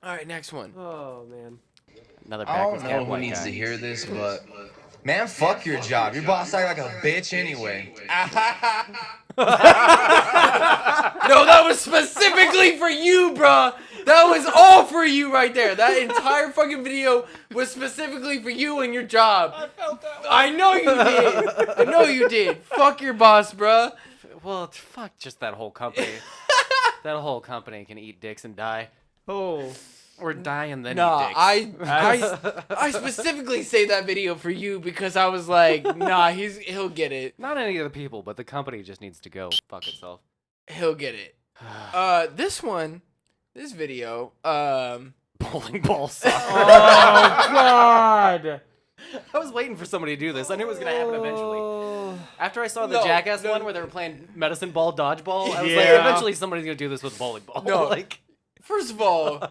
All right, next one. Oh, man. Another I don't backwards know cat who white needs guy. to hear this, but man, fuck your job. Your boss act like a bitch anyway. No, that was specifically for you, bruh. That was all for you right there. That entire fucking video was specifically for you and your job. I felt that way. I know you did. I know you did. Fuck your boss, bruh. Well, fuck just that whole company. That whole company can eat dicks and die. Oh. Or die and then Nah, eat dicks. I specifically saved that video for you because I was like, nah, he'll get it. Not any of the people, but the company just needs to go fuck itself. He'll get it. This video, bowling ball soccer. Oh, God. I was waiting for somebody to do this. I knew it was going to happen eventually. After I saw the Jackass one where they were playing medicine ball dodgeball, I was like, eventually somebody's going to do this with bowling ball. No. Like, first of all,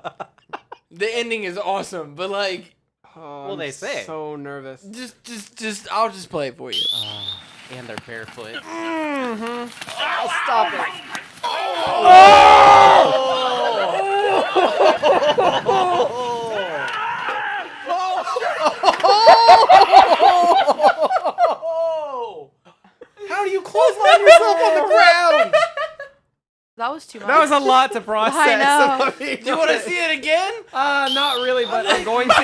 the ending is awesome, but like, well, they say. So nervous. Just, I'll just play it for you. And they're barefoot. Mm-hmm. Oh, stop it. How do you clothesline yourself on the ground? That was too much. That was a lot to process. I know. Do you want to see it again? Not really, but I'm going to.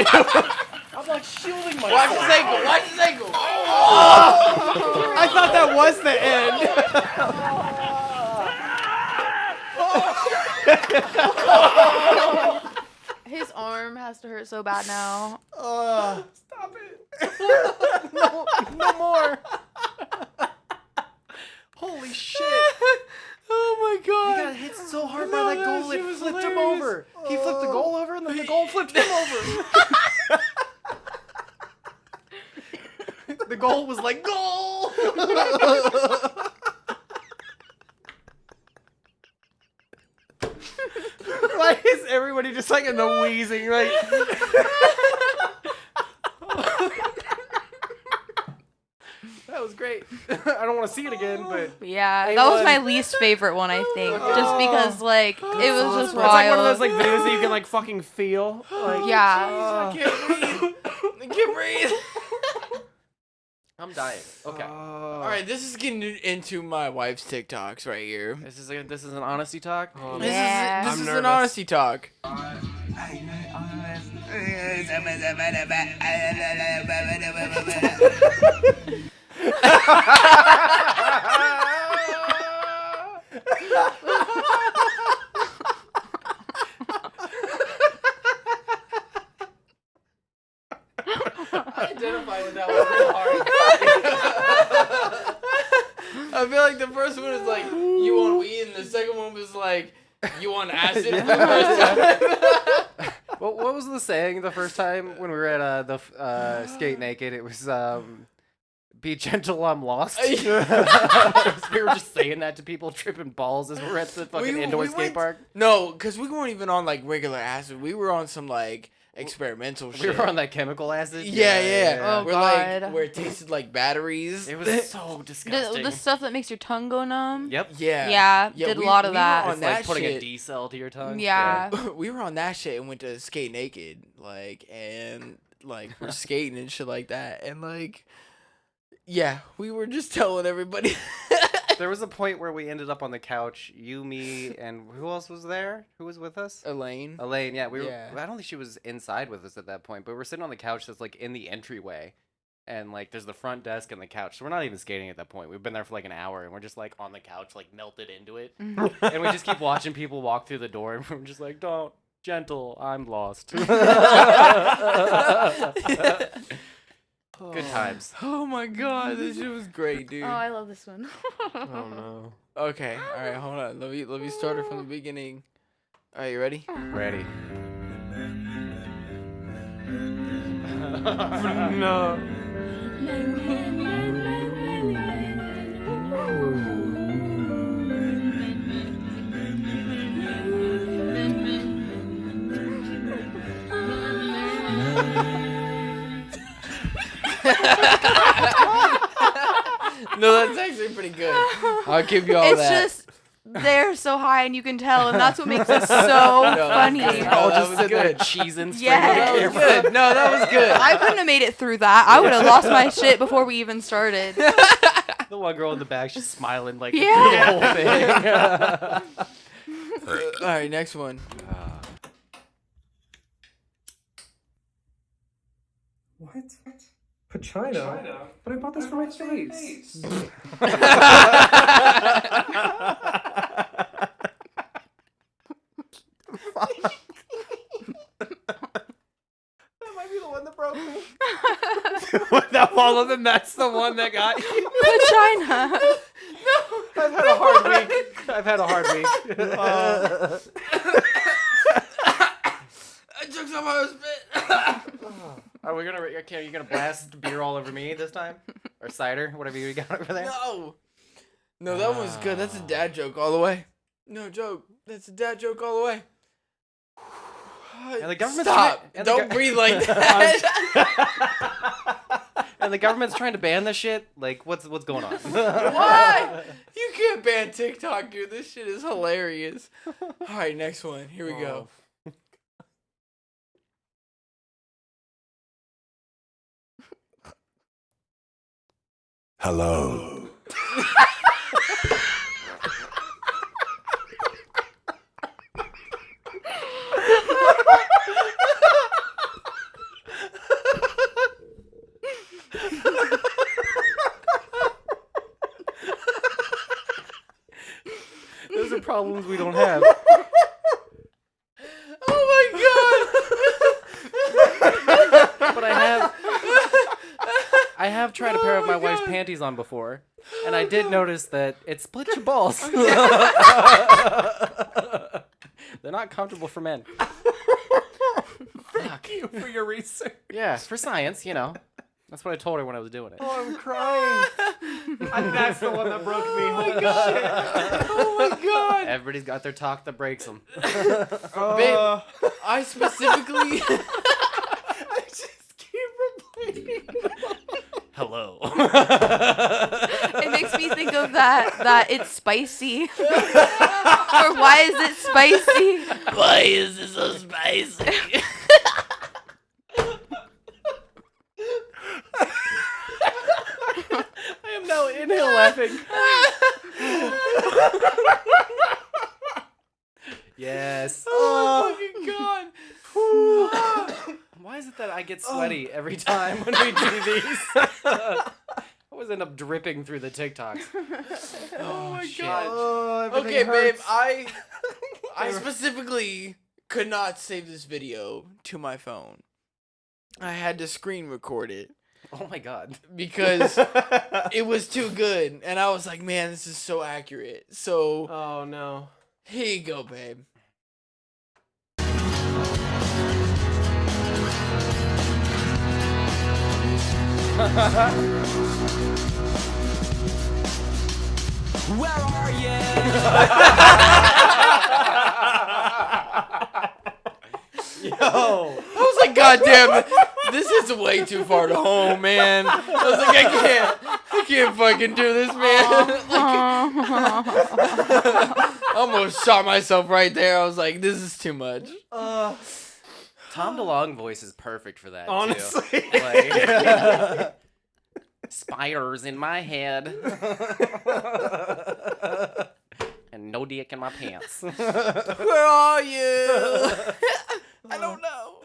I'm like shielding myself. Watch his ankle. Watch his ankle. I thought that was the end. His arm has to hurt so bad now. Stop it. No more. Holy shit. Oh my god. He got hit so hard by that goal, it flipped him over. He flipped the goal over, and then the goal flipped him over. The goal was like, goal! Why is everybody just like in the wheezing? Like, That was great. I don't want to see it again, but Yeah, that was my least favorite one, I think. Just because, like, it was just it's wild. like one of those like videos that you can like fucking feel. Like, Yeah. I can't breathe. I can't breathe. I'm dying. Okay. All right, this is getting into my wife's TikToks right here. This is an honesty talk. Yeah. This is an honesty talk. I identified with that one real hard. I feel like the first one is like, you want weed, and the second one was like, you want acid for the first time. What was the saying the first time when we were at the Skate Naked? It was, be gentle, I'm lost. We were just saying that to people tripping balls as we're at the fucking indoor skate park. No, because we weren't even on like regular acid. We were on some like experimental shit. We were on that chemical acid. Yeah. Oh, we're God. like where it tasted like batteries. It was so disgusting. The stuff that makes your tongue go numb. Yep. Yeah. Did a lot of that. On It's like that putting shit. a D cell to your tongue. Yeah. We were on that shit and went to Skate Naked, like, and like were skating and shit like that, and like, yeah, we were just telling everybody. There was a point where we ended up on the couch. You, me, and who else was there? Who was with us? Elaine. Elaine, yeah. We were. Yeah. I don't think she was inside with us at that point, but we were sitting on the couch that's like in the entryway, and like there's the front desk and the couch. So we're not even skating at that point. We've been there for like an hour, and we're just like on the couch, like melted into it, and we just keep watching people walk through the door, and we're just like, "Don't, gentle, I'm lost." Good times. Oh my god, this shit was great, dude. Oh, I love this one. Oh no. Okay, all right, hold on. Let me start it from the beginning. All right, you ready? Ready. No. No, that's actually pretty good. I'll give you all It's that. just they're so high and you can tell, and that's what makes it so funny. All that just was sitting there good. cheesing straight Yeah. at the That was camera. good. No, that was good. I couldn't have made it through that. I would have lost my shit before we even started. The one girl in the back, she's smiling like Yeah. through the whole thing. All right, next one. What? Pachina? But I bought this for my face. That might be the one that broke me. That all of them, that's the one that got you. Vagina. I've had a hard week. I've had a hard week. I took some out of spit. Are we gonna? Okay, you gonna blast beer all over me this time, or cider, whatever you got over there? No, that one's good. That's a dad joke all the way. No joke. That's a dad joke all the way. And the government's Stop. trying- and Don't the breathe like that. And the government's trying to ban this shit. Like, what's going on? Why? You can't ban TikTok, dude. This shit is hilarious. All right, next one. Here we go. Hello. Those are problems we don't have. Oh But I have tried a pair of my wife's panties on before, and I did notice that it splits your balls. They're not comfortable for men. Thank you for your research. Yeah, for science, you know. That's what I told her when I was doing it. Oh, I'm crying. That's the one that broke me. Holy shit. Oh my god. Everybody's got their talk that breaks them. Babe, I specifically. I just keep repeating. Hello. It makes me think of that it's spicy. Or why is it spicy? Why is it so spicy? I am now inhale laughing. Yes. Oh my god. Why is it that I get sweaty every time when we do these? I always end up dripping through the TikToks. Oh my shit. god. Oh, Okay, everything babe, hurts. I specifically could not save this video to my phone. I had to screen record it. Oh my god. Because it was too good. And I was like, man, this is so accurate. So, oh no. Here you go, babe. Where are you? Yo, I was like, God damn it, this is way too far to home, man. I was like, I can't fucking do this, man. I almost shot myself right there. I was like, this is too much. Tom DeLonge voice is perfect for that. Honestly. Too. Like, spiders in my head. And no dick in my pants. Where are you? I don't know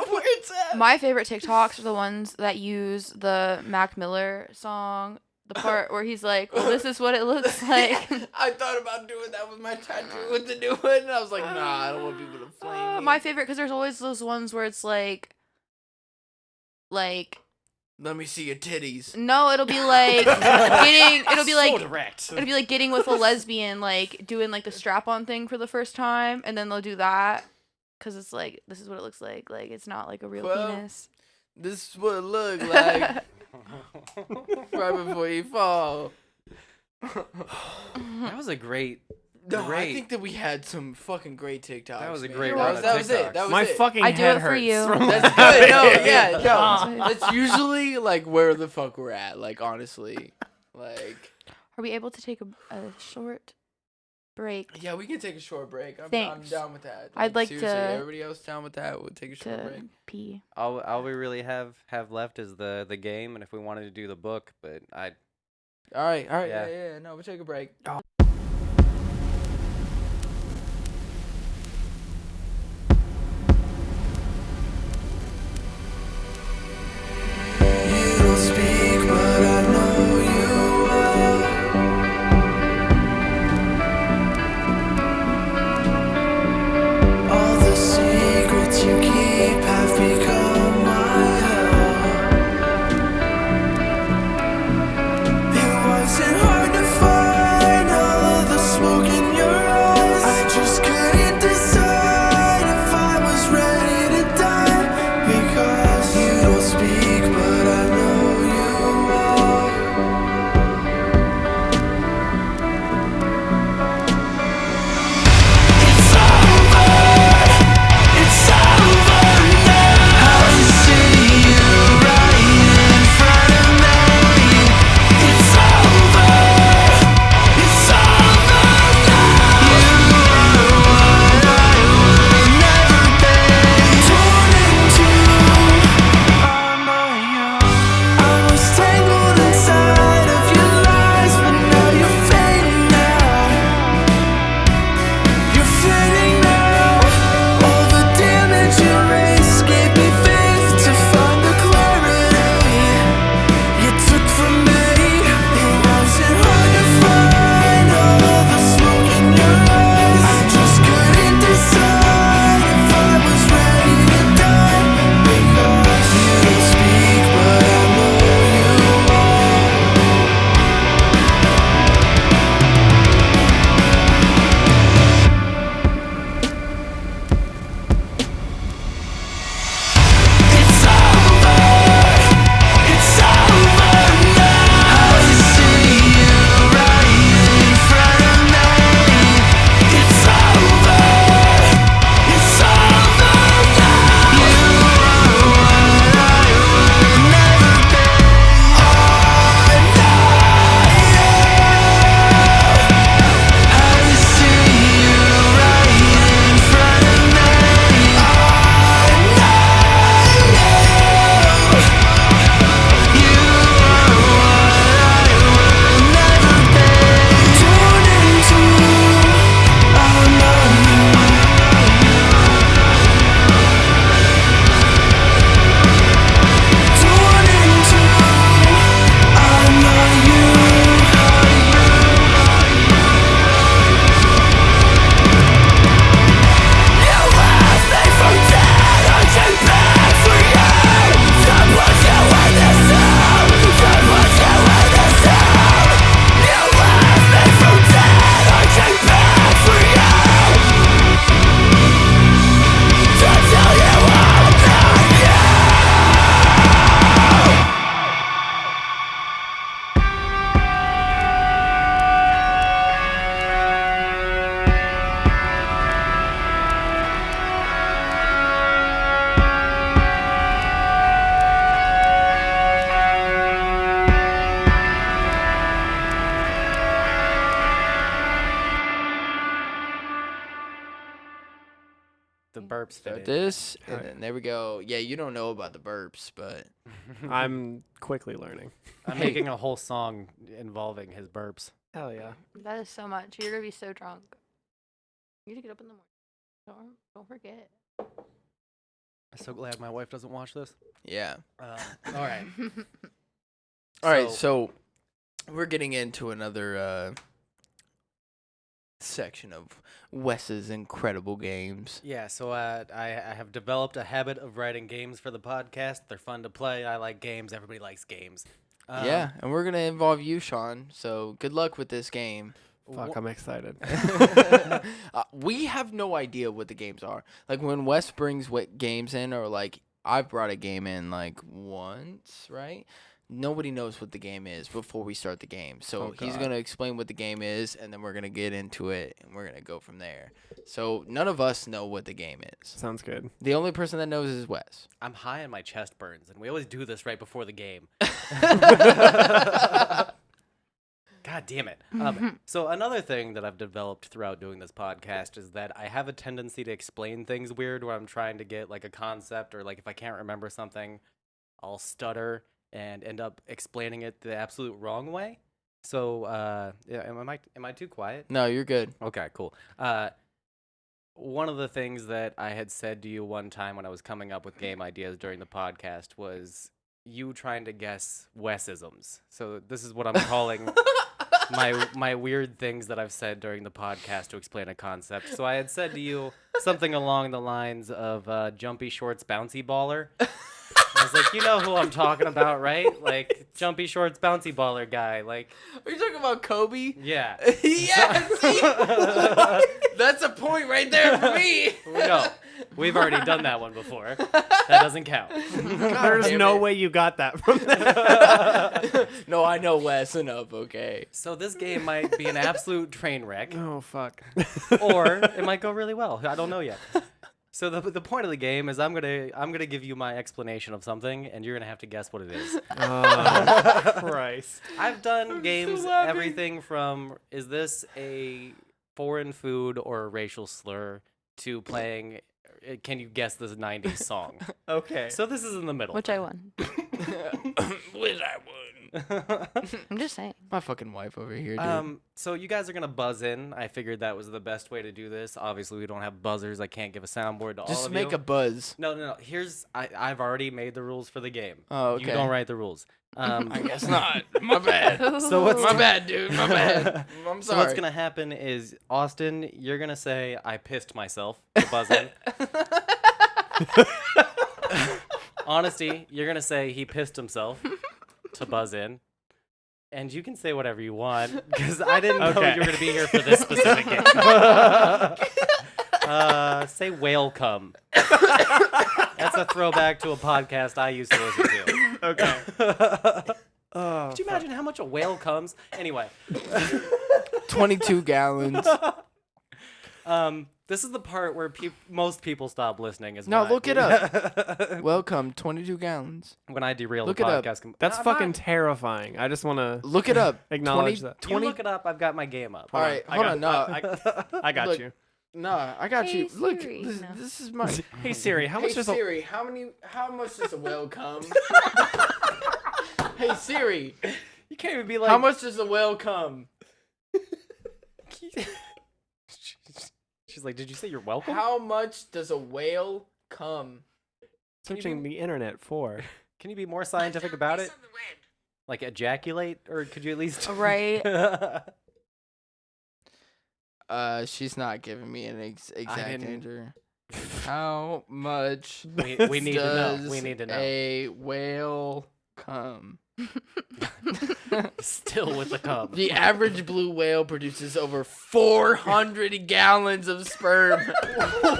where it's at. My favorite TikToks are the ones that use the Mac Miller song. The part where he's like, well, this is what it looks like. I thought about doing that with my tattoo with the new one, and I was like, nah, I don't want people to flame me. My favorite, because there's always those ones where it's like, let me see your titties. no, it'll be like it'll be like So direct. it'll be like getting with a lesbian, like doing like the strap-on thing for the first time, and then they'll do that, because it's like, this is what it looks like it's not like a real penis. This is what it looked like right before you fall. That was a great. No, I think that we had some fucking great TikToks. That was a man. great run of That was it. TikToks. That was My it. fucking I do head it for hurts. you. That's good. No, yeah, no. That's usually like where the fuck we're at. Like honestly, like. Are we able to take a short break? Yeah, we can take a short break. I'm Thanks. down with that. I'd like seriously, to- Everybody else down with that? We'll take a short break. Pee. All we really have left is the game, and if we wanted to do the book, but I. All right. Yeah. Yeah. No, we'll take a break. It wasn't hard to find burps fit Start in. this, and then there we go. Yeah, you don't know about the burps, but I'm quickly learning. I'm making a whole song involving his burps. Hell yeah. That is so much. You're gonna be so drunk. You need to get up in the morning. Don't forget. I'm so glad my wife doesn't watch this. yeah. All right. All right, so we're getting into another section of Wes's incredible games. Yeah, so I have developed a habit of writing games for the podcast. They're fun to play. I like games. Everybody likes games. Yeah, and we're going to involve you, Sean, so good luck with this game. Fuck, I'm excited. We have no idea what the games are. Like, when Wes brings what games in, or, like, I've brought a game in, like, once, right? Nobody knows what the game is before we start the game. So he's going to explain what the game is, and then we're going to get into it, and we're going to go from there. So none of us know what the game is. Sounds good. The only person that knows is Wes. I'm high and my chest burns, and we always do this right before the game. God damn it. So another thing that I've developed throughout doing this podcast is that I have a tendency to explain things weird where I'm trying to get like a concept, or like if I can't remember something, I'll stutter and end up explaining it the absolute wrong way. So, yeah, am I too quiet? No, you're good. Okay, cool. One of the things that I had said to you one time when I was coming up with game ideas during the podcast was you trying to guess Wesisms. So this is what I'm calling my weird things that I've said during the podcast to explain a concept. So I had said to you something along the lines of Jumpy Shorts Bouncy Baller. I was like, you know who I'm talking about, right? Like, Jumpy Shorts Bouncy Baller guy. Like, are you talking about Kobe? Yeah. Yeah, see? That's a point right there for me. No, we've already done that one before. That doesn't count. There's no way you got that from that. No, I know Wes enough, okay. So this game might be an absolute train wreck. Oh, fuck. Or it might go really well. I don't know yet. So the point of the game is I'm gonna give you my explanation of something, and you're gonna have to guess what it is. Oh, Christ! I've done games everything from is this a foreign food or a racial slur to playing can you guess this 90s song? Okay. So this is in the middle. Which I won. Which I won. I'm just saying. My fucking wife over here, dude. So you guys are gonna buzz in. I figured that was the best way to do this. Obviously, we don't have buzzers. I can't give a soundboard to all of you. Just make a buzz. No. I've already made the rules for the game. Oh, okay. You don't write the rules. I guess not. My bad. So what's my bad, dude. My bad. I'm sorry. So what's gonna happen is, Austin, you're gonna say I pissed myself to buzz in. Honesty, you're gonna say he pissed himself to buzz in. And you can say whatever you want, because I didn't know you were going to be here for this specific game. Say whale cum. That's a throwback to a podcast I used to listen to. Okay. Could you imagine how much a whale comes? Anyway. 22 gallons. This is the part where most people stop listening. Look it up. Welcome, 22 gallons. When I derail look the it podcast. Up. That's fucking terrifying. I just want to look it up. Acknowledge that. You look it up. I've got my game up. All right, hold on. No, I got you. No, I got hey, you. Look, Siri. this is my. Hey Siri, how much does Siri, how much does a whale come? Hey Siri, you can't even be like. How much does a whale come? She's like, did you say you're welcome? How much does a whale come? Searching the internet for. Can you be more scientific about it? Like ejaculate, or could you at least? Right. She's not giving me an exact answer. How much we need to know. We need to know. A whale come? Still with the cum. The average blue whale produces over 400 gallons of sperm.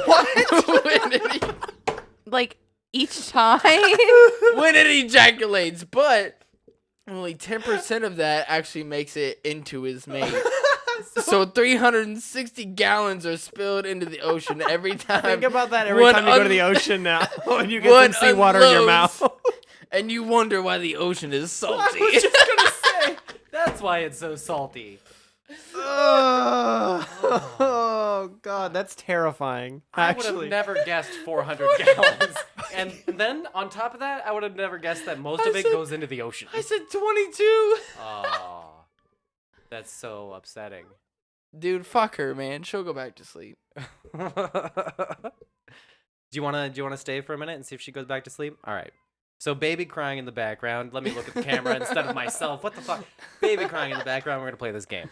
What? Like each time? When it ejaculates, but only 10% of that actually makes it into his mate. So 360 gallons are spilled into the ocean every time. Think about that every time you go to the ocean now, and you get some seawater in your mouth. And you wonder why the ocean is salty. I was just gonna say, that's why it's so salty. Oh Oh God, that's terrifying. I would Actually, have never guessed 400 gallons. And then on top of that, I would have never guessed that most of it goes into the ocean. I said 22. Oh, that's so upsetting. Dude, fuck her, man. She'll go back to sleep. Do you wanna stay for a minute and see if she goes back to sleep? All right. So baby crying in the background. Let me look at the camera instead of myself. What the fuck? Baby crying in the background. We're gonna play this game.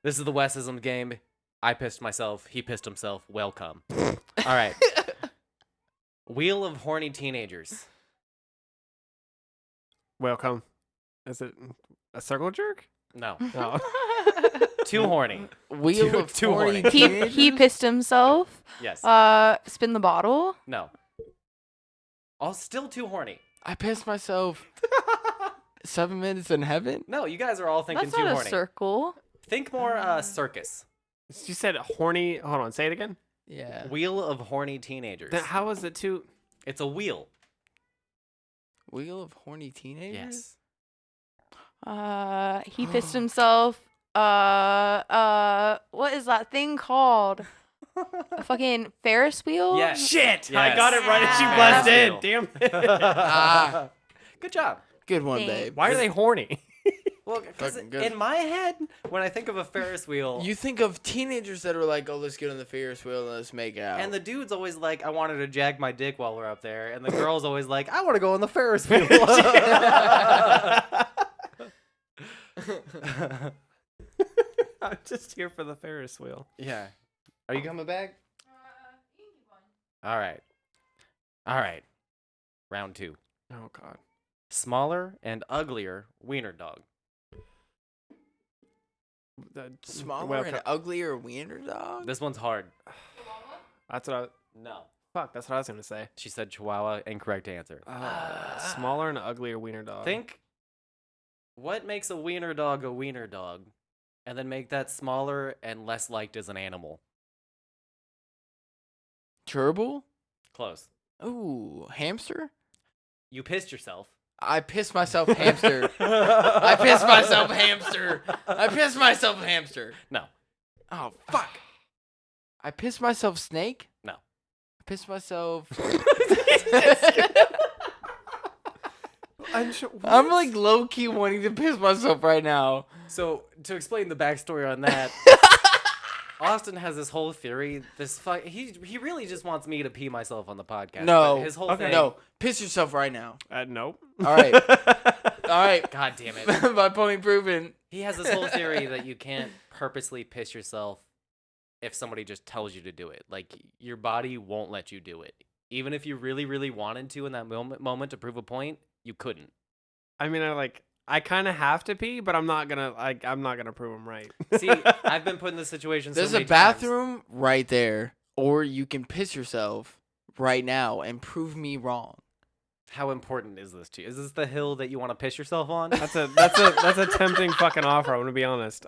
This is the Wesism game. I pissed myself. He pissed himself. Welcome. All right. Wheel of horny teenagers. welcome. Is it a circle jerk? No. No. Too horny. Wheel of too horny. He pissed himself. Yes. Spin the bottle. No. All still too horny. I pissed myself. 7 minutes in heaven? No, you guys are all thinking That's too not horny. a circle. Think more circus. You said horny. Hold on. Say it again. Yeah. Wheel of horny teenagers. Then how is it too? It's a wheel. Wheel of horny teenagers? Yes. He pissed himself. What is that thing called? A fucking Ferris wheel? Yeah. Shit! Yes. I got it right as you Ferris buzzed in. wheel. Damn it. Good job. Good one, Thanks. babe. Why are they horny? Well, because Fucking good. in my head, when I think of a Ferris wheel, You think of teenagers that are like, oh, let's get on the Ferris wheel and let's make out. and the dude's always like, I wanted to jack my dick while we're up there, and the girl's always like, I want to go on the Ferris wheel. I'm just here for the Ferris wheel. Yeah. Are you coming back? All right. All right. Round 2. Oh God. Smaller and uglier wiener dog. Smaller and uglier wiener dog? This one's hard. That's what I. No. Fuck. That's what I was gonna say. She said Chihuahua. Incorrect answer. Smaller and uglier wiener dog. Think what makes a wiener dog, and then make that smaller and less liked as an animal. Gerbil? Close. Ooh, hamster? You pissed yourself. I pissed myself hamster. I pissed myself hamster. I pissed myself hamster. No. Oh, fuck. I pissed myself snake? No. I pissed myself... I'm like low-key wanting to piss myself right now. So, to explain the backstory on that, Austin has this whole theory. He really just wants me to pee myself on the podcast. No. But his whole thing. No. Piss yourself right now. Nope. All right. All right. God damn it. My point proven. He has this whole theory that you can't purposely piss yourself if somebody just tells you to do it. Like, your body won't let you do it. Even if you really, really wanted to in that moment to prove a point, you couldn't. I mean, I kind of have to pee, but I'm not gonna prove them right. See, I've been put in this situation. There's so many a bathroom right there, or you can piss yourself right now and prove me wrong. How important is this to you? Is this the hill that you want to piss yourself on? That's a tempting fucking offer. I'm gonna be honest.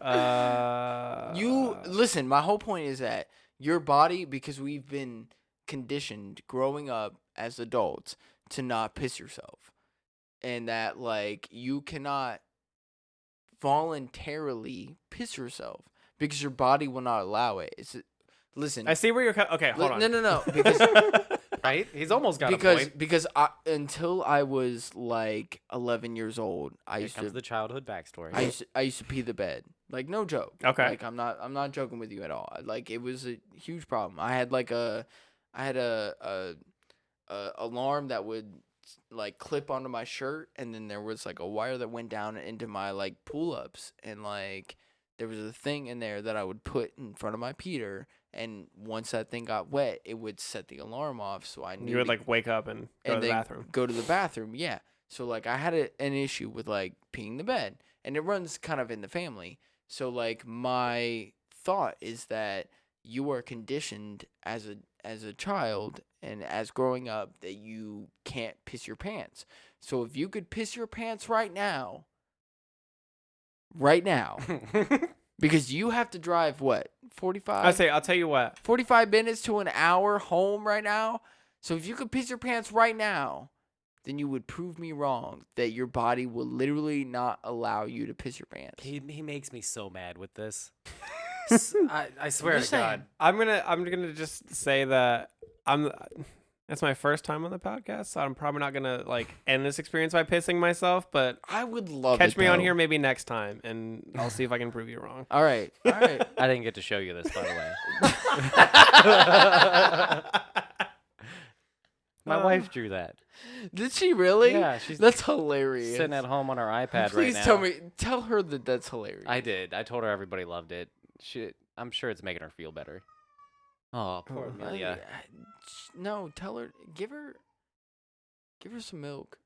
You listen. My whole point is that your body, because we've been conditioned growing up as adults to not piss yourself, and that like you cannot voluntarily piss yourself because your body will not allow it. Listen. I see where you're. Okay, hold on. No. Because right, he's almost got a point. Because until I was like 11 years old, Here comes the childhood backstory. I used to pee the bed. Like no joke. Okay. Like I'm not joking with you at all. Like it was a huge problem. I had a alarm that would like clip onto my shirt, and then there was like a wire that went down into my like pull-ups, and like there was a thing in there that I would put in front of my Peter, and once that thing got wet, it would set the alarm off. So I knew you would like wake up and go to the bathroom. Go to the bathroom, yeah. So like I had an issue with like peeing the bed, and it runs kind of in the family. So like my thought is that you are conditioned as a child and as growing up that you can't piss your pants. So if you could piss your pants right now, because you have to drive what, 45? I'll tell you what. 45 minutes to an hour home right now. So if you could piss your pants right now, then you would prove me wrong that your body will literally not allow you to piss your pants. He makes me so mad with this. I swear to God. I'm gonna just say that that's my first time on the podcast, so I'm probably not gonna like end this experience by pissing myself. But I would love catch it, me on though. here maybe next time, and I'll see if I can prove you wrong. All right. I didn't get to show you this, by the way. My wife drew that. Did she really? Yeah, that's hilarious. Sitting at home on her iPad Please right now. tell her that that's hilarious. I did. I told her everybody loved it. I'm sure it's making her feel better. Oh, poor Amelia. No, tell her. Give her some milk.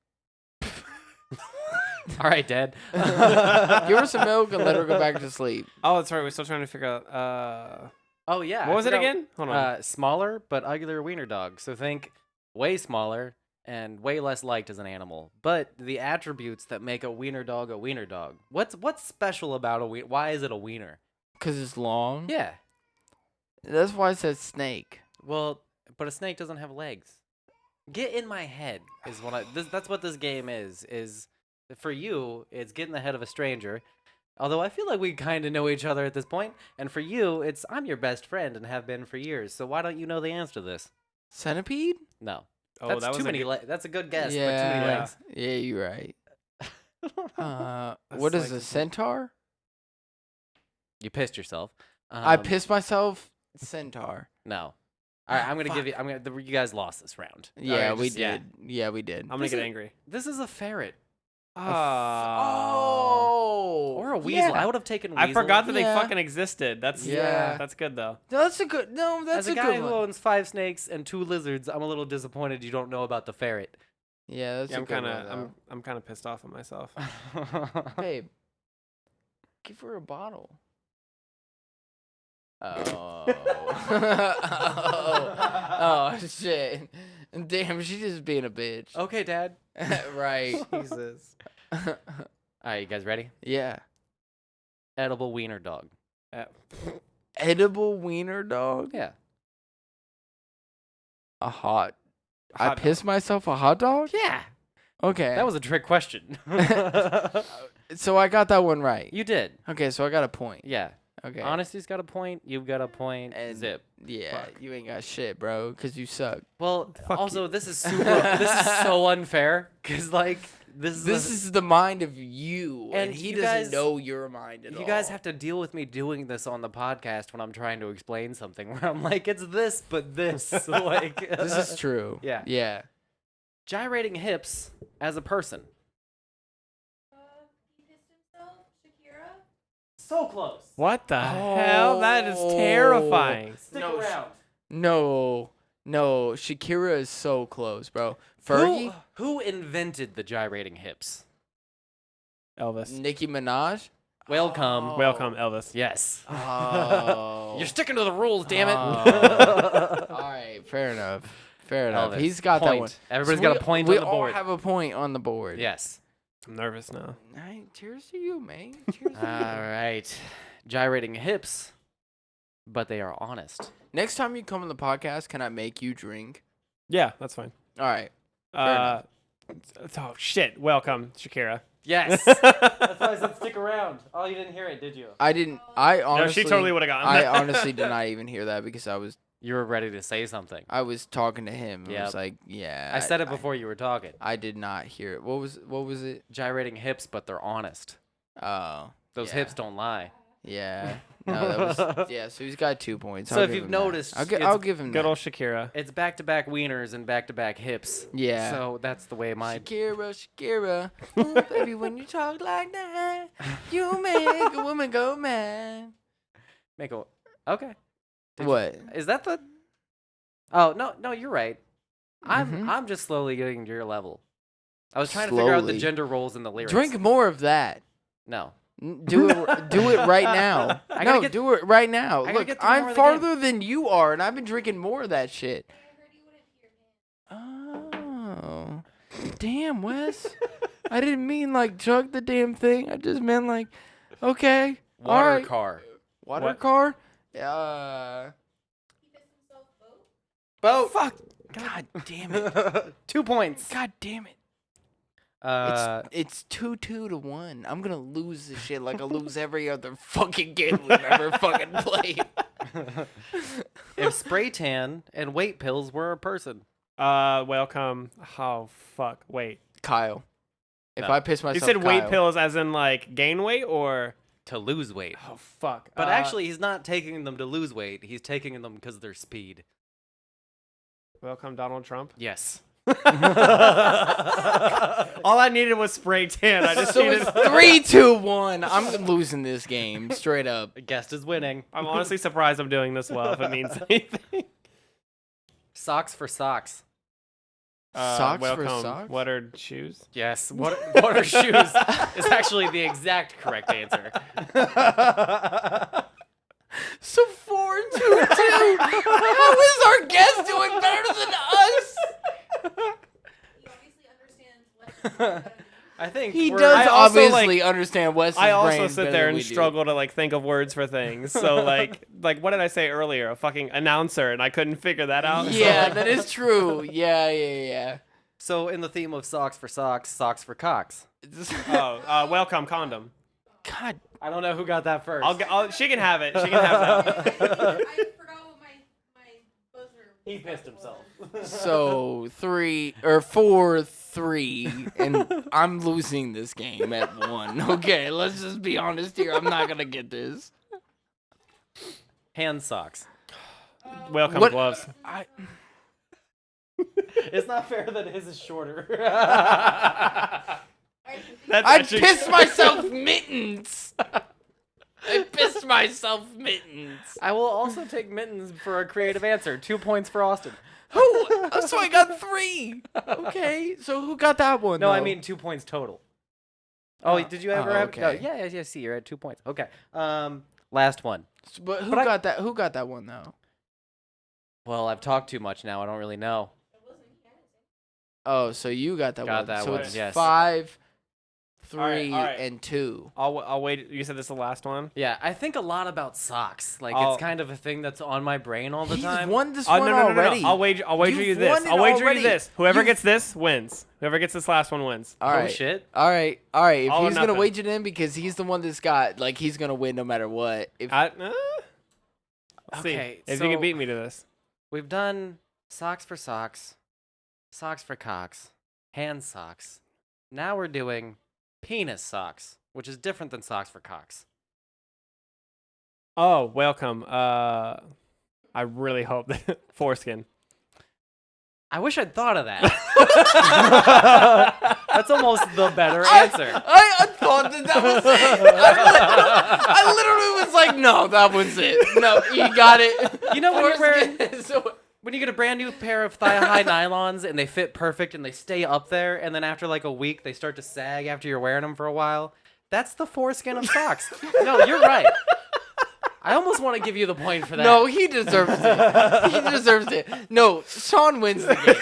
All right, Dad. Give her some milk and let her go back to sleep. Oh, that's right. We're still trying to figure out. Oh yeah. What was it again? Hold on. Smaller but uglier wiener dog. So think way smaller and way less liked as an animal. But the attributes that make a wiener dog a wiener dog. What's special about a wiener? Why is it a wiener? Because it's long? Yeah. That's why it says snake. Well, but a snake doesn't have legs. Get in my head is what that's what this game is for you, it's get in the head of a stranger. Although I feel like we kind of know each other at this point, and for you, it's I'm your best friend and have been for years. So why don't you know the answer to this? Centipede? No. Oh, that's that was too many. That's a good guess, but too many legs. Yeah, you're right. What is a centaur? You pissed yourself. I pissed myself. Centaur. No. All right, I'm gonna give you. You guys lost this round. Yeah, right, we did. Yeah, we did. I'm gonna get angry. This is a ferret. Oh. Or a weasel. I would have taken weasel. I forgot that they fucking existed. That's Yeah. That's good though. That's a good. No, that's As a good guy one. who owns 5 snakes and 2 lizards, I'm a little disappointed you don't know about the ferret. Yeah, that's a I'm good one. I'm kind of pissed off at myself. Babe, give her a bottle. Oh. oh shit! Damn, she's just being a bitch. Okay, Dad. Right. Jesus. All right, you guys ready? Yeah. Edible wiener dog. Edible wiener dog. Yeah. I pissed myself a hot dog? Yeah. Okay. That was a trick question. So I got that one right. You did. Okay, so I got a point. Yeah. Okay. Honesty's got a point. You've got a point. And Zip. Yeah, Fuck. you ain't got shit, bro, because you suck. Well, also this is this is so unfair because like this is the mind of you, and he you doesn't guys- know your mind at all. You guys have to deal with me doing this on the podcast when I'm trying to explain something where I'm like, it's this, but this. Like This is true. Yeah. Yeah. Gyrating hips as a person. So close. What the hell? That is terrifying. Stick around. No, Shakira is so close, bro. Fergie? Who invented the gyrating hips? Elvis. Nicki Minaj? Welcome. Welcome, Elvis. Yes. Oh. You're sticking to the rules, damn it. All right, fair enough. Fair enough. Elvis. He's got that Point. one. Everybody's got a point on the board. We all have a point on the board. Yes. I'm nervous now. All right, cheers to you, man. Cheers to you. All right. Gyrating hips, but they are honest. Next time you come on the podcast, can I make you drink? Yeah, that's fine. All right. Fair Oh shit! Welcome, Shakira. Yes. That's why I said stick around. Oh, you didn't hear it, did you? I didn't. I honestly. she totally would've gotten I that. honestly did not even hear that because You were ready to say something. I was talking to him. Yep. I was like, yeah. I said it before you were talking. I did not hear it. What was it? Gyrating hips, but they're honest. Oh. Those yeah. hips don't lie. Yeah. No, that was yeah. So he's got 2 points. So I'll if give you've him that. noticed, I'll give him Good that. old Shakira. It's back-to-back wieners and back-to-back hips. Yeah. So that's the way my Shakira. Ooh, baby, when you talk like that, you make a woman go mad. make a okay. What? Is that the? Oh no, you're right. Mhm. I'm just slowly getting to your level. I was trying to figure out the Slowly. gender roles in the lyrics. Drink more of that. No. Do it right now. Do it right now. I gotta Look, get through more I'm of the farther than you are, and I've been drinking more of that shit. Oh, damn, Wes. I didn't mean like chug the damn thing. I just meant like, okay, all Water right. car. Water What? car. Boat. Fuck. God damn it. 2 points. God damn it. It's 2-2 to 1. I'm gonna lose this shit like I lose every other fucking game we've ever fucking played. If spray tan and weight pills were a person. Welcome. Oh fuck. Wait. Kyle. If No. I piss myself, You said weight Kyle. pills as in like gain weight or To lose weight. oh fuck. But actually, he's not taking them to lose weight. He's taking them because of their speed. welcome Donald Trump. Yes. All I needed was spray tan. I just So needed it's 3-2-1. I'm losing this game straight up. The guest is winning. I'm honestly surprised I'm doing this well if it means anything. Socks for socks. Socks for welcome. socks? What are shoes? Yes. What are shoes is actually the exact correct answer. So 4-2-2. How is our guest doing better than us? I think He we're- does I also, obviously understand Wes's I also brain sit better there than and we do. struggle to like think of words for things. So like what did I say earlier? A fucking announcer, and I couldn't figure that out. Yeah, that is true. Yeah. So in the theme of socks for socks, socks for cocks. Welcome condom. God, I don't know who got that first. She can have it. She can have that. I forgot what my buzzer. He pissed himself. So 4-3, and I'm losing this game at 1. Okay, let's just be honest here. I'm not gonna get this. Hand socks. Welcome What- gloves. It's not fair that his is shorter. That's I actually- pissed myself mittens. I pissed myself mittens. I will also take mittens for a creative answer. 2 points for Austin. Who? So I got 3. Okay, so who got that one? No, I though? mean 2 points total. Oh, did you ever have? okay. No, yeah. See, you're at 2 points. Okay. Last one. But who got that? Who got that one though? Well, I've talked too much now. I don't really know. Oh, so you got that Got one. that so one, it's yes. 5, 3, All right. and 2. I'll wait. You said this is the last one. Yeah, I think a lot about socks. Like I'll- it's kind of a thing that's on my brain all the He's time. won this Oh one no. already. I'll wager you You've this. won it I'll wager already. you this. Whoever You've- gets this wins. Whoever gets this last one wins. All Oh right. shit. All right. If All or he's gonna nothing. wager in because he's the one that's got he's gonna win no matter what. If Let's Okay, see if so- you can beat me to this. We've done socks for socks, socks for cocks, hand socks. Now we're doing penis socks, which is different than socks for cocks. Oh, welcome. I really hope that foreskin. I wish I'd thought of that. That's almost the better answer. I thought that was it. I literally was like, no, that was it. No, you got it. You know when you're wearing Foreskin. when you get a brand new pair of thigh-high nylons and they fit perfect and they stay up there, and then after like a week they start to sag after you're wearing them for a while. That's the foreskin of socks. No, you're right. I almost want to give you the point for that. No, he deserves it. He deserves it. No, Sean wins the game.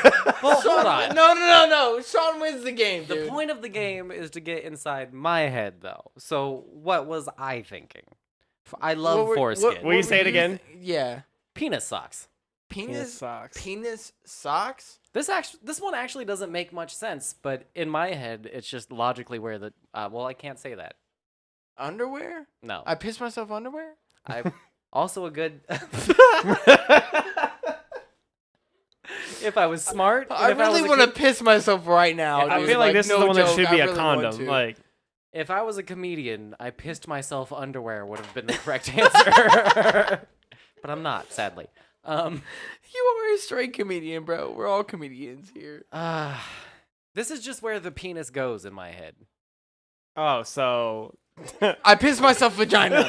Well, hold on. No. Sean wins the game, dude. The point of the game is to get inside my head, though. So what was I thinking? I love foreskin. Will you say it again? Yeah. Penis socks. Penis socks. Penis socks? This one actually doesn't make much sense, but in my head, it's just logically where the well, I can't say that. Underwear? No. I pissed myself underwear? I also a good. If I was smart, I and if really was a want to com- piss myself right now. I dude. feel like this no is the one that joke, should be I a really want condom. to. Like, If I was a comedian, I pissed myself underwear would have been the correct answer. But I'm not, sadly. You are a straight comedian, bro. We're all comedians here. This is just where the penis goes in my head. oh, so I pissed myself vagina.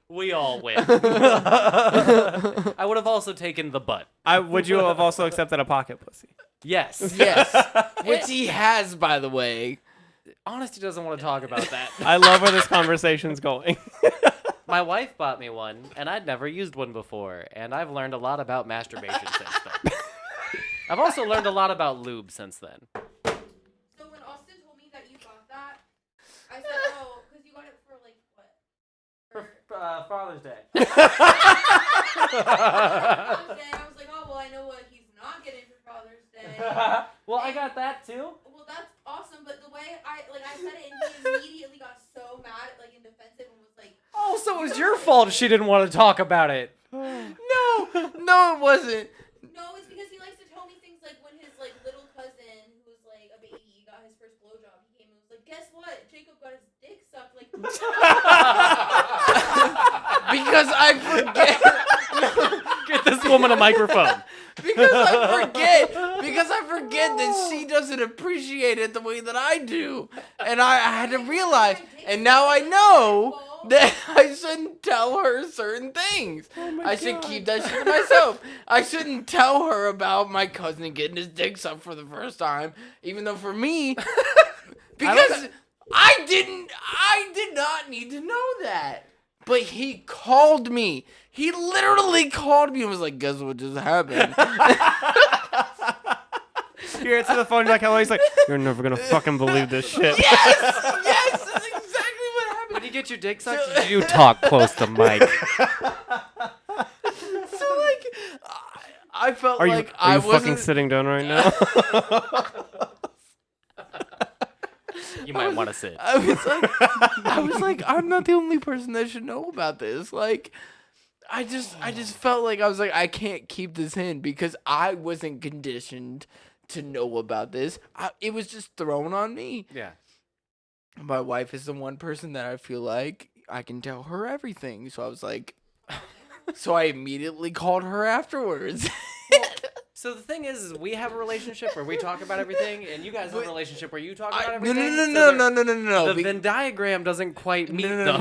We all win. I would have also taken the butt. would you have also accepted a pocket pussy? Yes. Yes. Which he has, by the way. Honesty doesn't want to talk about that. I love where this conversation's going. My wife bought me one, and I'd never used one before, and I've learned a lot about masturbation since then. I've also learned a lot about lube since then. So when Austin told me that you got that, I said, oh, because you got it for like what? For Father's Day. Mom's Day. I was like, oh, well, I know what he's not getting for Father's Day. Well, I got that So it was your fault she didn't want to talk about it. No, it wasn't. No, it's because he likes to tell me things like when his like little cousin, who was like a baby, got his first blowjob. He came and was like, "Guess what? Jacob got his dick sucked." Like, because I forget. Get this woman a microphone. Because I forget that she doesn't appreciate it the way that I do, and I had to realize, and now I know that I shouldn't tell her certain things. I should keep that shit to myself. I shouldn't tell her about my cousin getting his dick sucked for the first time, even though for me, because I did not need to know that. But he called me. He literally called me and was like, "Guess what just happened?" You answer the phone, like, he's like, "You're never gonna fucking believe this shit." Yes, that's exactly what happened. When you get your dick sucked, did you talk close to Mike? So like, I felt Are like you I fucking wasn't sitting down right now? You might want to sit. I was like, I'm not the only person that should know about this. Like, I just felt like I was like, I can't keep this in because I wasn't conditioned to know about this. It was just thrown on me. Yeah. My wife is the one person that I feel like I can tell her everything. So I was like, so I immediately called her afterwards. So the thing is we have a relationship where we talk about everything, and you guys have a relationship where you talk about everything. No. The Venn diagram doesn't quite meet though.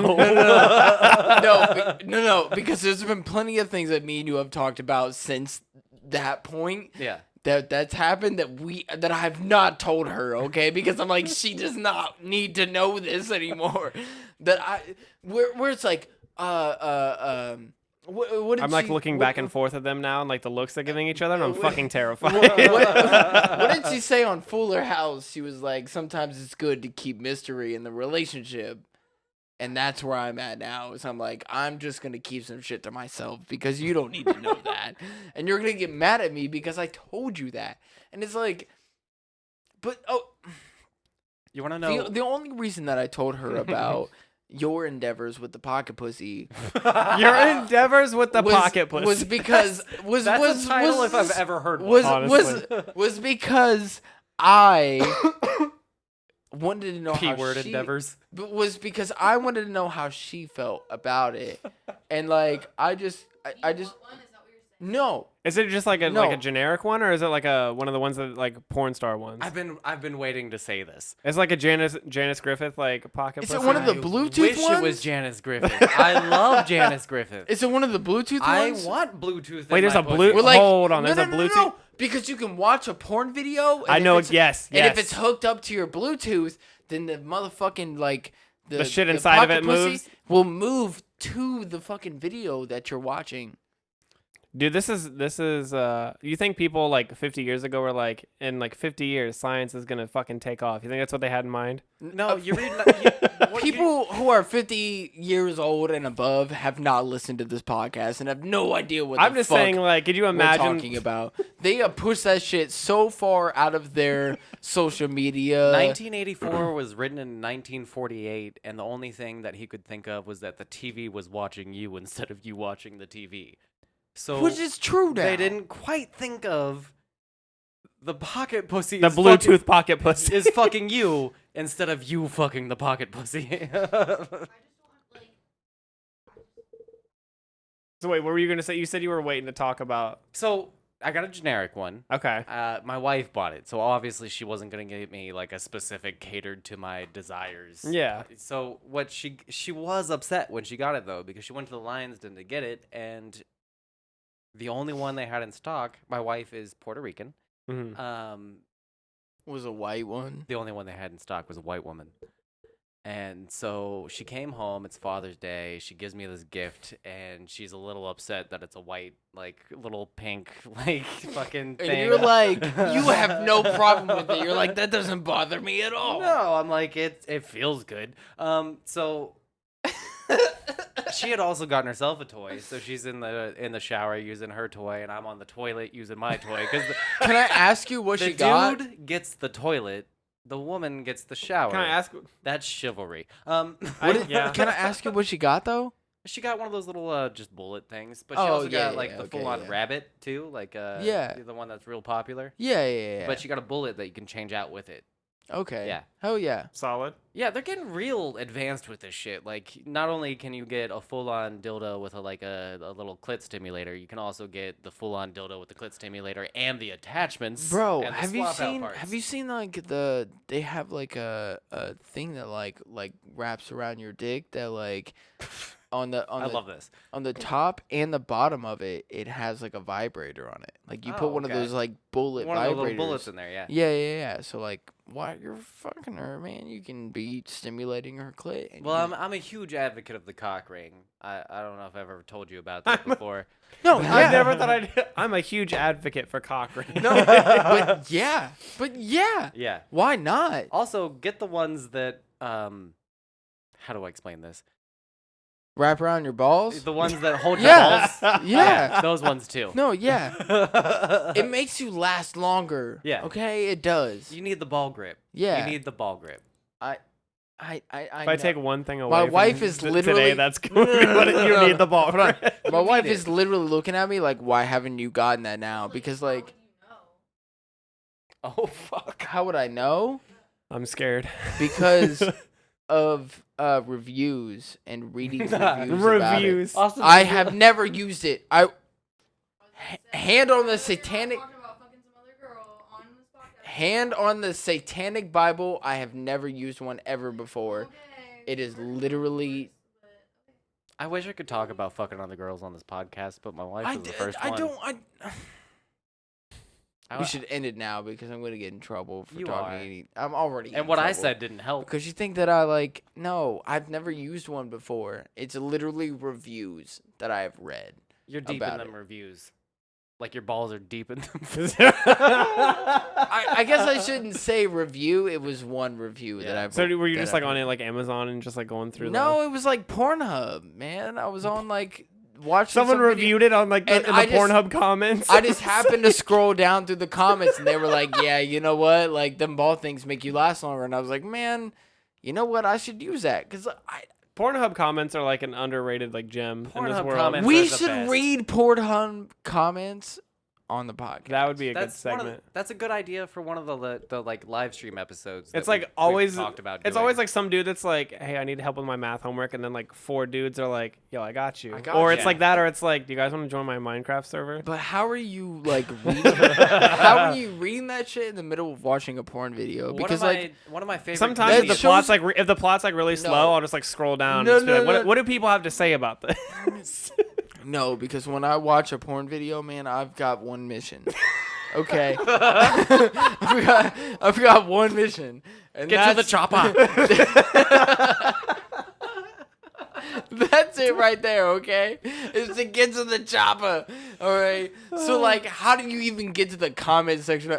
No, because there's been plenty of things that me and you have talked about since that point. Yeah. That's happened that I have not told her, okay? Because I'm like, she does not need to know this anymore. Where it's like, what did I'm like she, looking back and forth at them now, and like the looks they're giving each other, and I'm fucking terrified. What did she say on Fuller House? She was like, sometimes it's good to keep mystery in the relationship. And that's where I'm at now. So I'm like, I'm just going to keep some shit to myself because you don't need to know that. And you're going to get mad at me because I told you that. And it's like, you want to know? The only reason that I told her about your endeavors with the pocket pussy. Your endeavors with the pocket pussy. Was because That's a title if I've ever heard one. Was because I wanted to know how P-word she endeavors. But was because I wanted to know how she felt about it, and like I just no. Is it just like a generic one, or is it like one of the ones that like porn star ones? I've been waiting to say this. It's like a Janice Griffith like pocket. Is it one of the Bluetooth wish ones? It was Janice Griffith. I love Janice Griffith. Is it one of the Bluetooth ones? I want Bluetooth. Wait, there's a Bluetooth. Bluetooth. Hold on, there's a Bluetooth. No, because you can watch a porn video. I know. Yes. And if it's hooked up to your Bluetooth, then the motherfucking like the shit inside of it moves. Will move to the fucking video that you're watching. Dude, this is you think people like 50 years ago were like, in like 50 years science is gonna fucking take off? You think that's what they had in mind? No, you read people who are 50 years old and above have not listened to this podcast and have no idea what I'm just saying, like, could you imagine we're talking about? They have pushed that shit so far out of their social media. 1984 was written in 1948, and the only thing that he could think of was that the TV was watching you instead of you watching the TV. So which is true now. They didn't quite think of the pocket pussy. The Bluetooth pocket pussy is fucking you instead of you fucking the pocket pussy. So wait, what were you gonna say? You said you were waiting to talk about. So I got a generic one. Okay. My wife bought it, so obviously she wasn't gonna give me like a specific catered to my desires. Yeah. So what she was upset when she got it though, because she went to the Lions Den to get it, and the only one they had in stock. My wife is Puerto Rican. Mm-hmm. Was a white one. The only one they had in stock was a white woman. And so she came home. It's Father's Day. She gives me this gift, and she's a little upset that it's a white, like little pink, like fucking thing. And you're like, you have no problem with it. You're like, that doesn't bother me at all. No, I'm like, it feels good. So she had also gotten herself a toy, so she's in the shower using her toy, and I'm on the toilet using my toy. Can I ask you what she got? The dude gets the toilet. The woman gets the shower. Can I ask? That's chivalry. Can I ask you what she got though? She got one of those little just bullet things, but she Oh, also yeah, got like yeah, the okay, full-on yeah. rabbit too, like Yeah. the one that's real popular. Yeah. But she got a bullet that you can change out with it. Okay. Yeah. Hell yeah. Solid. Yeah, they're getting real advanced with this shit. Like, not only can you get a full-on dildo with a little clit stimulator, you can also get the full-on dildo with the clit stimulator and the attachments. Bro, and the have you swap-out seen parts. like they have like a thing that like wraps around your dick that like I love this. on the top and the bottom of it, it has like a vibrator on it. Like you put one of okay. those like bullet One of vibrators. the little bullets in there, yeah. Yeah. So like, while you're fucking her, man, you can be stimulating her clit. And Well, I'm a huge advocate of the cock ring. I don't know if I've ever told you about that before. No, I never thought I'd. I'm a huge advocate for cock ring. No, but yeah. Yeah. Why not? Also, get the ones that how do I explain this? Wrap around your balls? The ones that hold Yeah. your balls? Yeah. Those ones too. No, yeah. It makes you last longer. Yeah. Okay, it does. You need the ball grip. Yeah. You need the ball grip. If I take one thing away my from wife is literally today, that's going to be what you need the ball. Hold on. grip. My wife is literally looking at me like, why haven't you gotten that now? Because like, oh fuck, how would I know? I'm scared. Because of reviews and reading reviews. About it. Austin, I have never used it. Hand on the satanic. Hand on the satanic Bible. I have never used one ever before. It is literally. I wish I could talk about fucking other girls on this podcast, but my wife was the first one. We should end it now because I'm gonna get in trouble for You talking. are. I'm already. And in what I trouble. said didn't help. Because you think that I like. No, I've never used one before. It's literally reviews that I have read. You're deep about in them it. reviews. Like your balls are deep in them. I guess I shouldn't say review. It was one review that I've. So were you that just I've like on read. it like Amazon and just like going through? No, it was like Pornhub, man. I was on like watching. Someone some reviewed it on like the, and in the I just- Pornhub comments. I just happened to scroll down through the comments and they were like, "Yeah, you know what? Like them ball things make you last longer." And I was like, "Man, you know what? I should use that because Pornhub comments are like an underrated like gem in this Pornhub world. comments we are the should best. read Pornhub comments on the podcast." That would be a good That's one of segment. that's a good idea for one of the like live stream episodes. It's that like we've always talked about. It's doing. always like some dude that's like, "Hey, I need help with my math homework," and then like 4 dudes are like, "Yo, I got you." got or you. it's like that, or it's like, "Do you guys want to join my Minecraft server?" But how are you like reading? How are you reading that shit in the middle of watching a porn video? Because like one of my favorite. Sometimes if the plot's like if the plot's like really slow, I'll just like scroll down. No, and just be no, like, no. what do people have to say about this? no, because when I watch a porn video, man, I've got one mission. Okay, I've got one mission, and Get to the chopper. That's it right there, okay? Is to get to the chopper, all right? So, like, how do you even get to the comment section?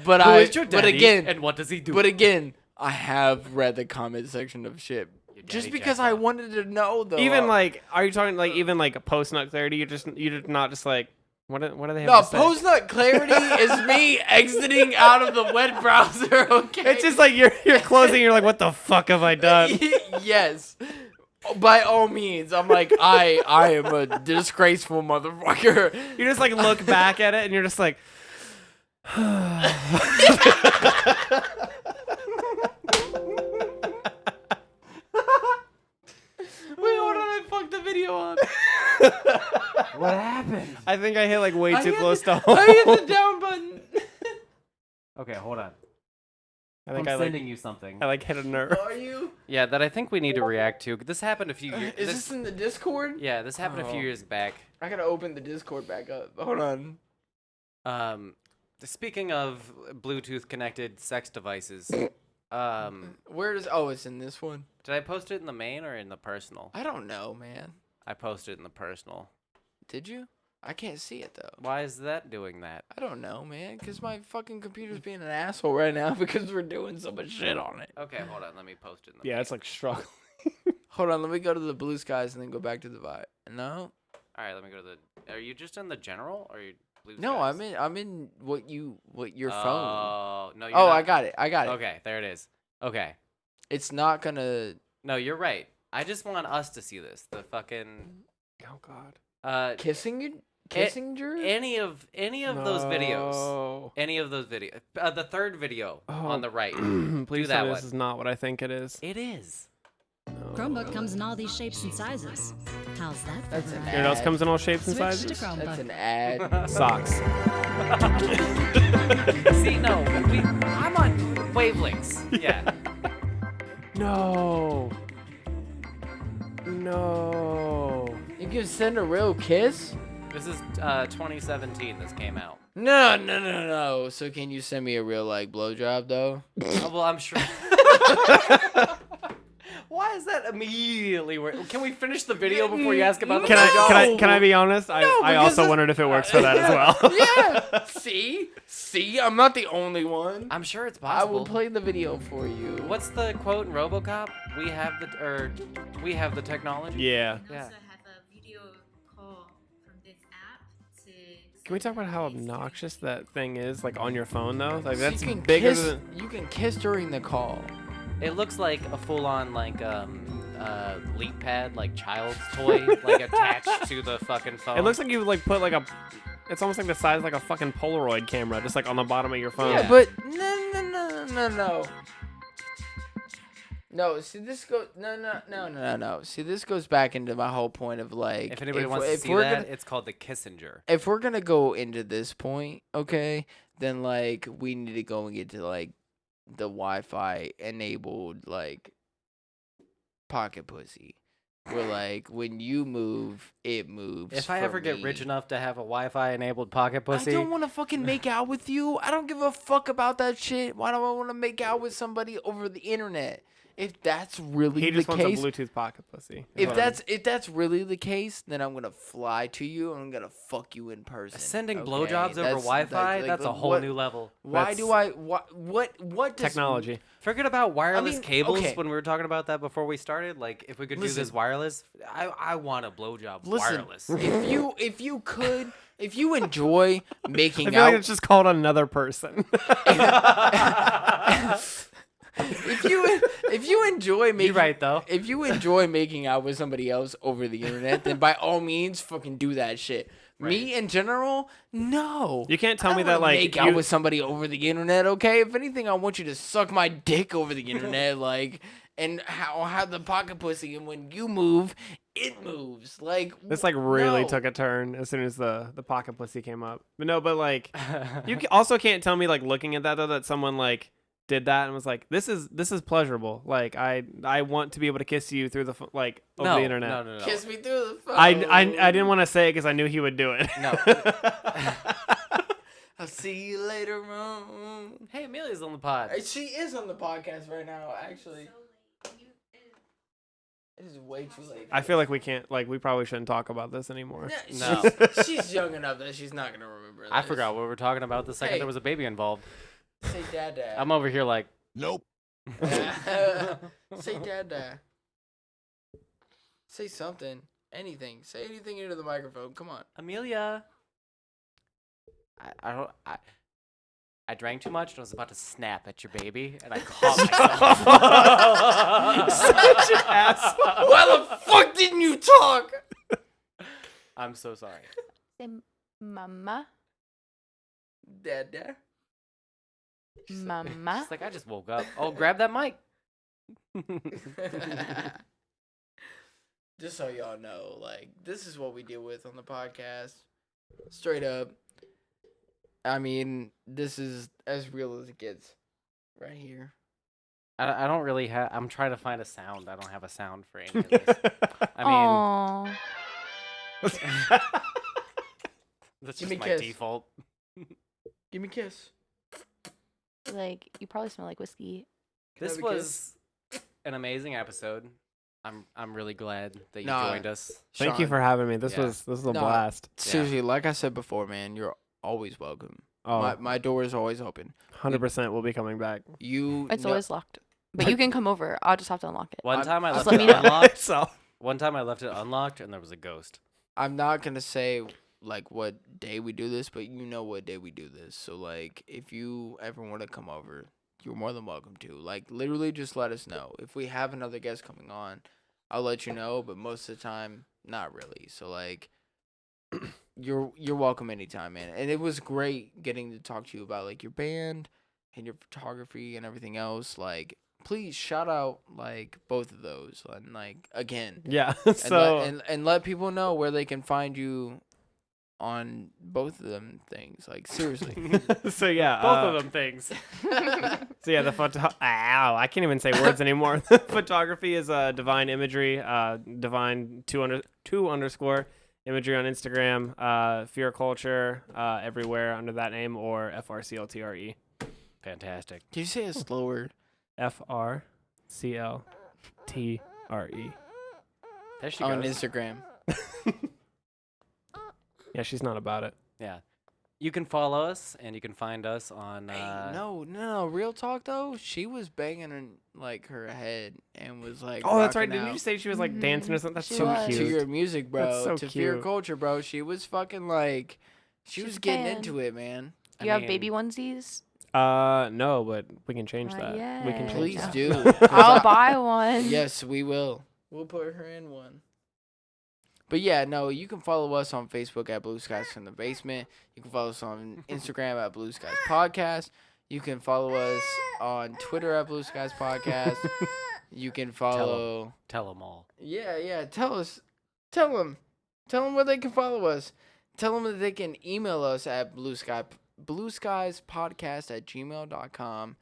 But Who is your but daddy, again, and what does he do? But again, I have read the comment section of shit just because I wanted to know, though. Even like, are you talking like even like a post nut clarity? You're not just like what do they have no, to say? post nut clarity is me exiting out of the web browser. Okay, It's just like you're closing. You're like, what the fuck have I done? Yes. By all means, I'm like, I am a disgraceful motherfucker. You just like look back at it and you're just like, Wait, hold on, I fucked the video up. What happened? I think I hit like way I too hit close the- to home. I hit the down button. Okay, hold on. I think I'm I sending you something. I like hit a nerve. Are you? Yeah, that I think we need to react to. This happened a few years. Is this in the Discord? Yeah, this happened a few Oh. years back. I gotta open the Discord back up. Hold on. Speaking of Bluetooth connected sex devices, Where does? Oh, it's in this one. did I post it in the main or in the personal? I don't know, man. I posted it in the personal. Did you? I can't see it though. Why is that doing that? I don't know, man. Cause my fucking computer's being an asshole right now because we're doing so much shit on it. Okay, hold on. Let me post it in the Yeah, it's like struggle. Hold on, let me go to the blue skies and then go back to the vibe. No. All right, let me go to the. Are you just in the general or are you blue? No, skies? I'm in what your phone. Oh no. You're Oh, not- I got it. I got it. Okay, there it is. Okay. It's not gonna. No, you're right. I just want us to see this. The fucking. Oh God. Kissing any of those videos. Any of those videos. The third video on the right. Please Do that tell me one. this is not what I think it is. It is. Chromebook comes in all these shapes and sizes. How's that for That's an variety? Your notes comes in all shapes and Switch sizes? to Chromebook. That's an ad. Socks. See, no, I'm on wavelengths. Yeah. No. You can send a real kiss? This is 2017. This came out. No. So can you send me a real like blowjob though? Oh, well, I'm sure. Why is that immediately? Can we finish the video before you ask about the blowjob? Can I be honest? I also wondered if it works for that as well. Yeah. See, I'm not the only one. I'm sure it's I possible. will play the video for you. What's the quote in RoboCop? We have the technology. Yeah. Yeah. have a video call from this app to. Can we talk about how obnoxious that thing is, like on your phone though? Like that's you can bigger kiss, than. You can kiss during the call. It looks like a full-on leap pad, like child's toy, like attached to the fucking phone. It looks like you like put like a. It's almost like the size of like a fucking Polaroid camera, just like on the bottom of your phone. Yeah, but no. No, see this goes no. See this goes back into my whole point of like If anybody wants to see that, it's called the Kissinger. If we're gonna go into this point, okay, then like we need to go and get to like the Wi-Fi enabled like pocket pussy. Where like when you move, it moves. If I for ever get me. rich enough to have a Wi-Fi enabled pocket pussy, I don't want to fucking make out with you. I don't give a fuck about that shit. Why do I want to make out with somebody over the internet? If that's really He the just wants case, a Bluetooth pocket pussy. if that's really the case, then I'm gonna fly to you and I'm gonna fuck you in person. sending okay? blowjobs over Wi-Fi, that's a whole new level. Why do I? What does Technology. Forget about wireless cables. okay. When we were talking about that before we started, like if we could do this Listen. wireless, I want a blowjob Listen, wireless. if you enjoy making I feel out, like it's just called another person. if you enjoy making, You're right though. If you enjoy making out with somebody else over the internet, then by all means, fucking do that shit. Right. Me in general, no. You can't tell I me don't that wanna like make out with somebody over the internet. Okay, if anything, I want you to suck my dick over the internet, like, and have the pocket pussy, and when you move, it moves. Like this like really no. took a turn as soon as the pocket pussy came up. But like you also can't tell me like looking at that though that someone like did that and was like this is pleasurable. Like I want to be able to kiss you through the over the internet. No. Kiss me through the phone. I didn't want to say it because I knew he would do it. No. I'll see you later on. Hey, Amelia's on the pod. She is on the podcast right now, actually. It is way too late. I feel like we can't we probably shouldn't talk about this anymore. No. She's young enough that she's not gonna remember this. I forgot what we were talking about the second Hey. there was a baby involved. Say dad. I'm over here like, Nope. Say dad. Say something. Anything. Say anything into the microphone. Come on. Amelia. I drank too much and I was about to snap at your baby and I caught myself. Such an asshole. Why the fuck didn't you talk? I'm so sorry. Say mama. Dad. Mama. She's like, I just woke up. Oh, grab that mic. Just so y'all know, like, this is what we deal with on the podcast. Straight up. I mean, this is as real as it gets. Right here. I don't really have. I'm trying to find a sound. I don't have a sound for any of this. I mean, that's Give just me my kiss. default. Give me a kiss. Like you probably smell like whiskey. This have a was an amazing episode. I'm really glad that you joined us. Thank you for having me. This was a blast. Seriously, like I said before, man, you're always welcome. Oh. My door is always open. 100% we'll be coming back. It's always locked. But you can come over. I'll just have to unlock it. One time I Just left let it me know. unlocked. One time I left it unlocked and there was a ghost. I'm not gonna say like what day we do this, but you know what day we do this. So like, if you ever want to come over, you're more than welcome to. Like, literally, just let us know. If we have another guest coming on, I'll let you know. But most of the time, not really. So like, you're welcome anytime, man. And it was great getting to talk to you about like your band and your photography and everything else. Like, please shout out like both of those and like again. Yeah. And let people know where they can find you on both of them things. Like seriously. So yeah, Both of them things. So yeah, I can't even say words anymore. The photography is Divine Imagery, Divine 2__ Imagery on Instagram, Fear Culture everywhere under that name, or FRCLTRE. Fantastic. Can you say it slower? FRCLTRE. There she on goes. Instagram. Yeah, she's not about it. Yeah. You can follow us, and you can find us on... Hey, no, real talk though. She was banging in, like her head and was like. Oh, that's right. rocking Didn't out you say she was like dancing or something? That's to, so cute. to your music, bro. That's so to cute. Fear Culture, bro. She was fucking like, she was getting into it, man. Do you have baby onesies? No, but we can change Not that. We can yet. change Please that. do. I'll buy one. Yes, we will. We'll put her in one. But yeah, no, you can follow us on Facebook at Blue Skies from the Basement. You can follow us on Instagram at Blue Skies Podcast. You can follow us on Twitter at Blue Skies Podcast. You can follow. Tell them all. Yeah. Tell them where they can follow us. Tell them that they can email us at blueskiespodcast@gmail.com,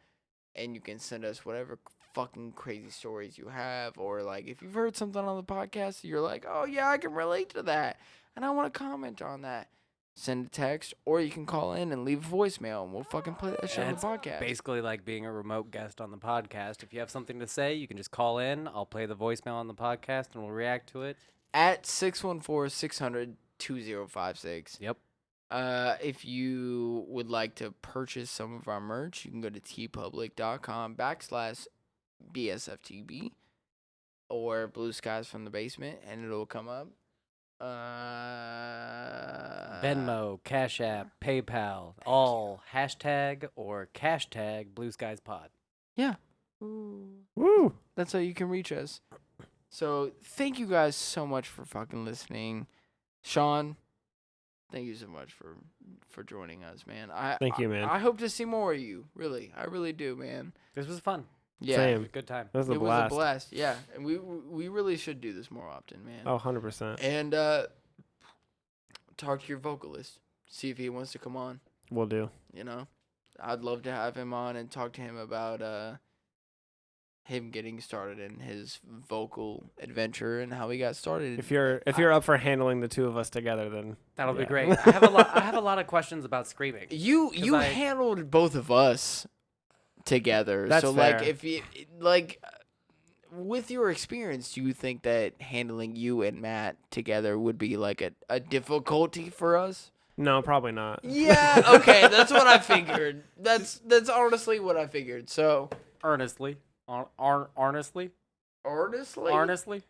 and you can send us whatever fucking crazy stories you have, or like if you've heard something on the podcast, you're like, oh yeah, I can relate to that, and I want to comment on that. Send a text, or you can call in and leave a voicemail, and we'll fucking play that shit on the podcast. Basically like being a remote guest on the podcast. If you have something to say, you can just call in. I'll play the voicemail on the podcast, and we'll react to it. At 614-600-2056. Yep. If you would like to purchase some of our merch, you can go to tpublic.com/BSFTB or Blue Skies from the Basement, and it'll come up. Venmo, Cash App, PayPal, all hashtag or hashtag Blue Skies Pod. Yeah. Woo! That's how you can reach us. So thank you guys so much for fucking listening. Sean, thank you so much for joining us, man. Thank you, man. I hope to see more of you. Really, I really do, man. This was fun. Yeah, Same. Good time. That was a it blast. was a blast. Yeah, and we really should do this more often, man. Oh, 100%. And talk to your vocalist. See if he wants to come on. We'll do. You know, I'd love to have him on and talk to him about him getting started in his vocal adventure and how he got started. If you're up for handling the two of us together, then That'll be yeah. great. I have a lot of questions about screaming. You handled both of us together. That's so fair. like if you with your experience, do you think that handling you and Matt together would be like a difficulty for us? No, probably not. Yeah, okay, that's what I figured. That's honestly what I figured. So Earnestly. Honestly? Honestly?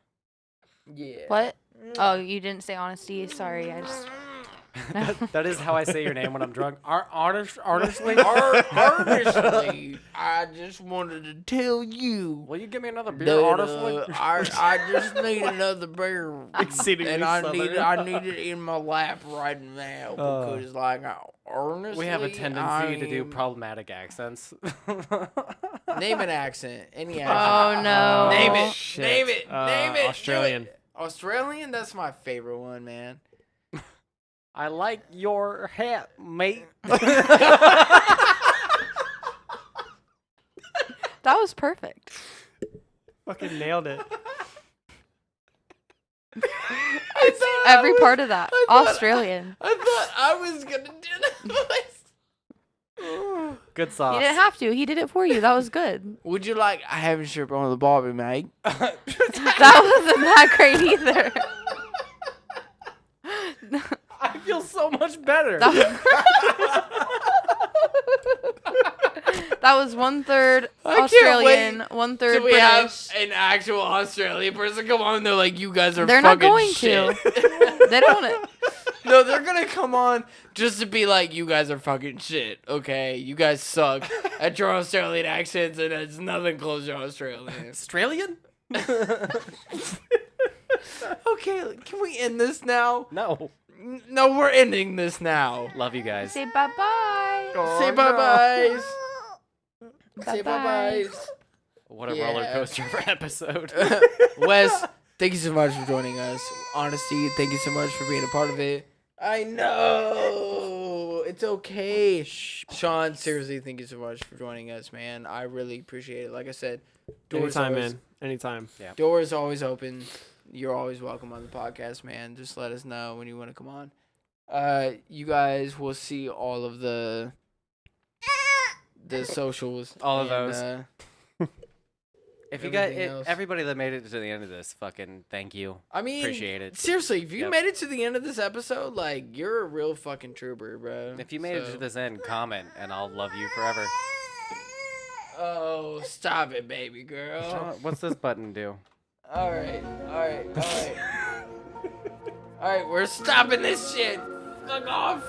Yeah. What? Oh, you didn't say honesty. Sorry, I just. that is how I say your name when I'm drunk. Honestly? Honestly, I just wanted to tell you. Will you give me another beer, that, honestly? I just need another beer. Exceedingly and I southern. need it in my lap right now because, like, honestly, We have a tendency to do I'm- problematic accents. Name an accent. Any accent. Oh no. Name it. Shit. Name it. Name it. Australian. Do it. Australian? That's my favorite one, man. I like your hat, mate. That was perfect. Fucking nailed it. Every part of that. Australian. I thought I was going to do that voice. Good sauce. You didn't have to. He did it for you. That was good. Would you like I haven't shipped on the Barbie, mate? That wasn't that great either. I feel so much better. That was 1/3 I can't Australian, wait 1/3 till we British. have an actual Australian person come on. They're like, you guys are They're not fucking going shit. to. They don't want it. No, they're gonna come on just to be like, you guys are fucking shit. Okay, you guys suck at your Australian accents, and it's nothing close to Australian. Australian? Okay, can we end this now? No. No, we're ending this now. Love you guys. Say bye-bye. Say bye-byes. Say Bye-bye. bye-byes. What a roller coaster of an episode. Wes, thank you so much for joining us. Honesty, thank you so much for being a part of it. I know. It's okay. Sean, seriously, thank you so much for joining us, man. I really appreciate it. Like I said, Anytime, man. Anytime. Yeah. Door is always open. You're always welcome on the podcast, man. Just let us know when you want to come on. You guys will see all of the socials. All of and, those. If you got everything else. everybody that made it to the end of this, fucking thank you. I mean, appreciate it. Seriously, if you Yep. made it to the end of this episode, like, you're a real fucking trooper, bro. If you made it to this end, comment, and I'll love you forever. Oh, stop it, baby girl. What's this button do? All right. All right, we're stopping this shit. Fuck off.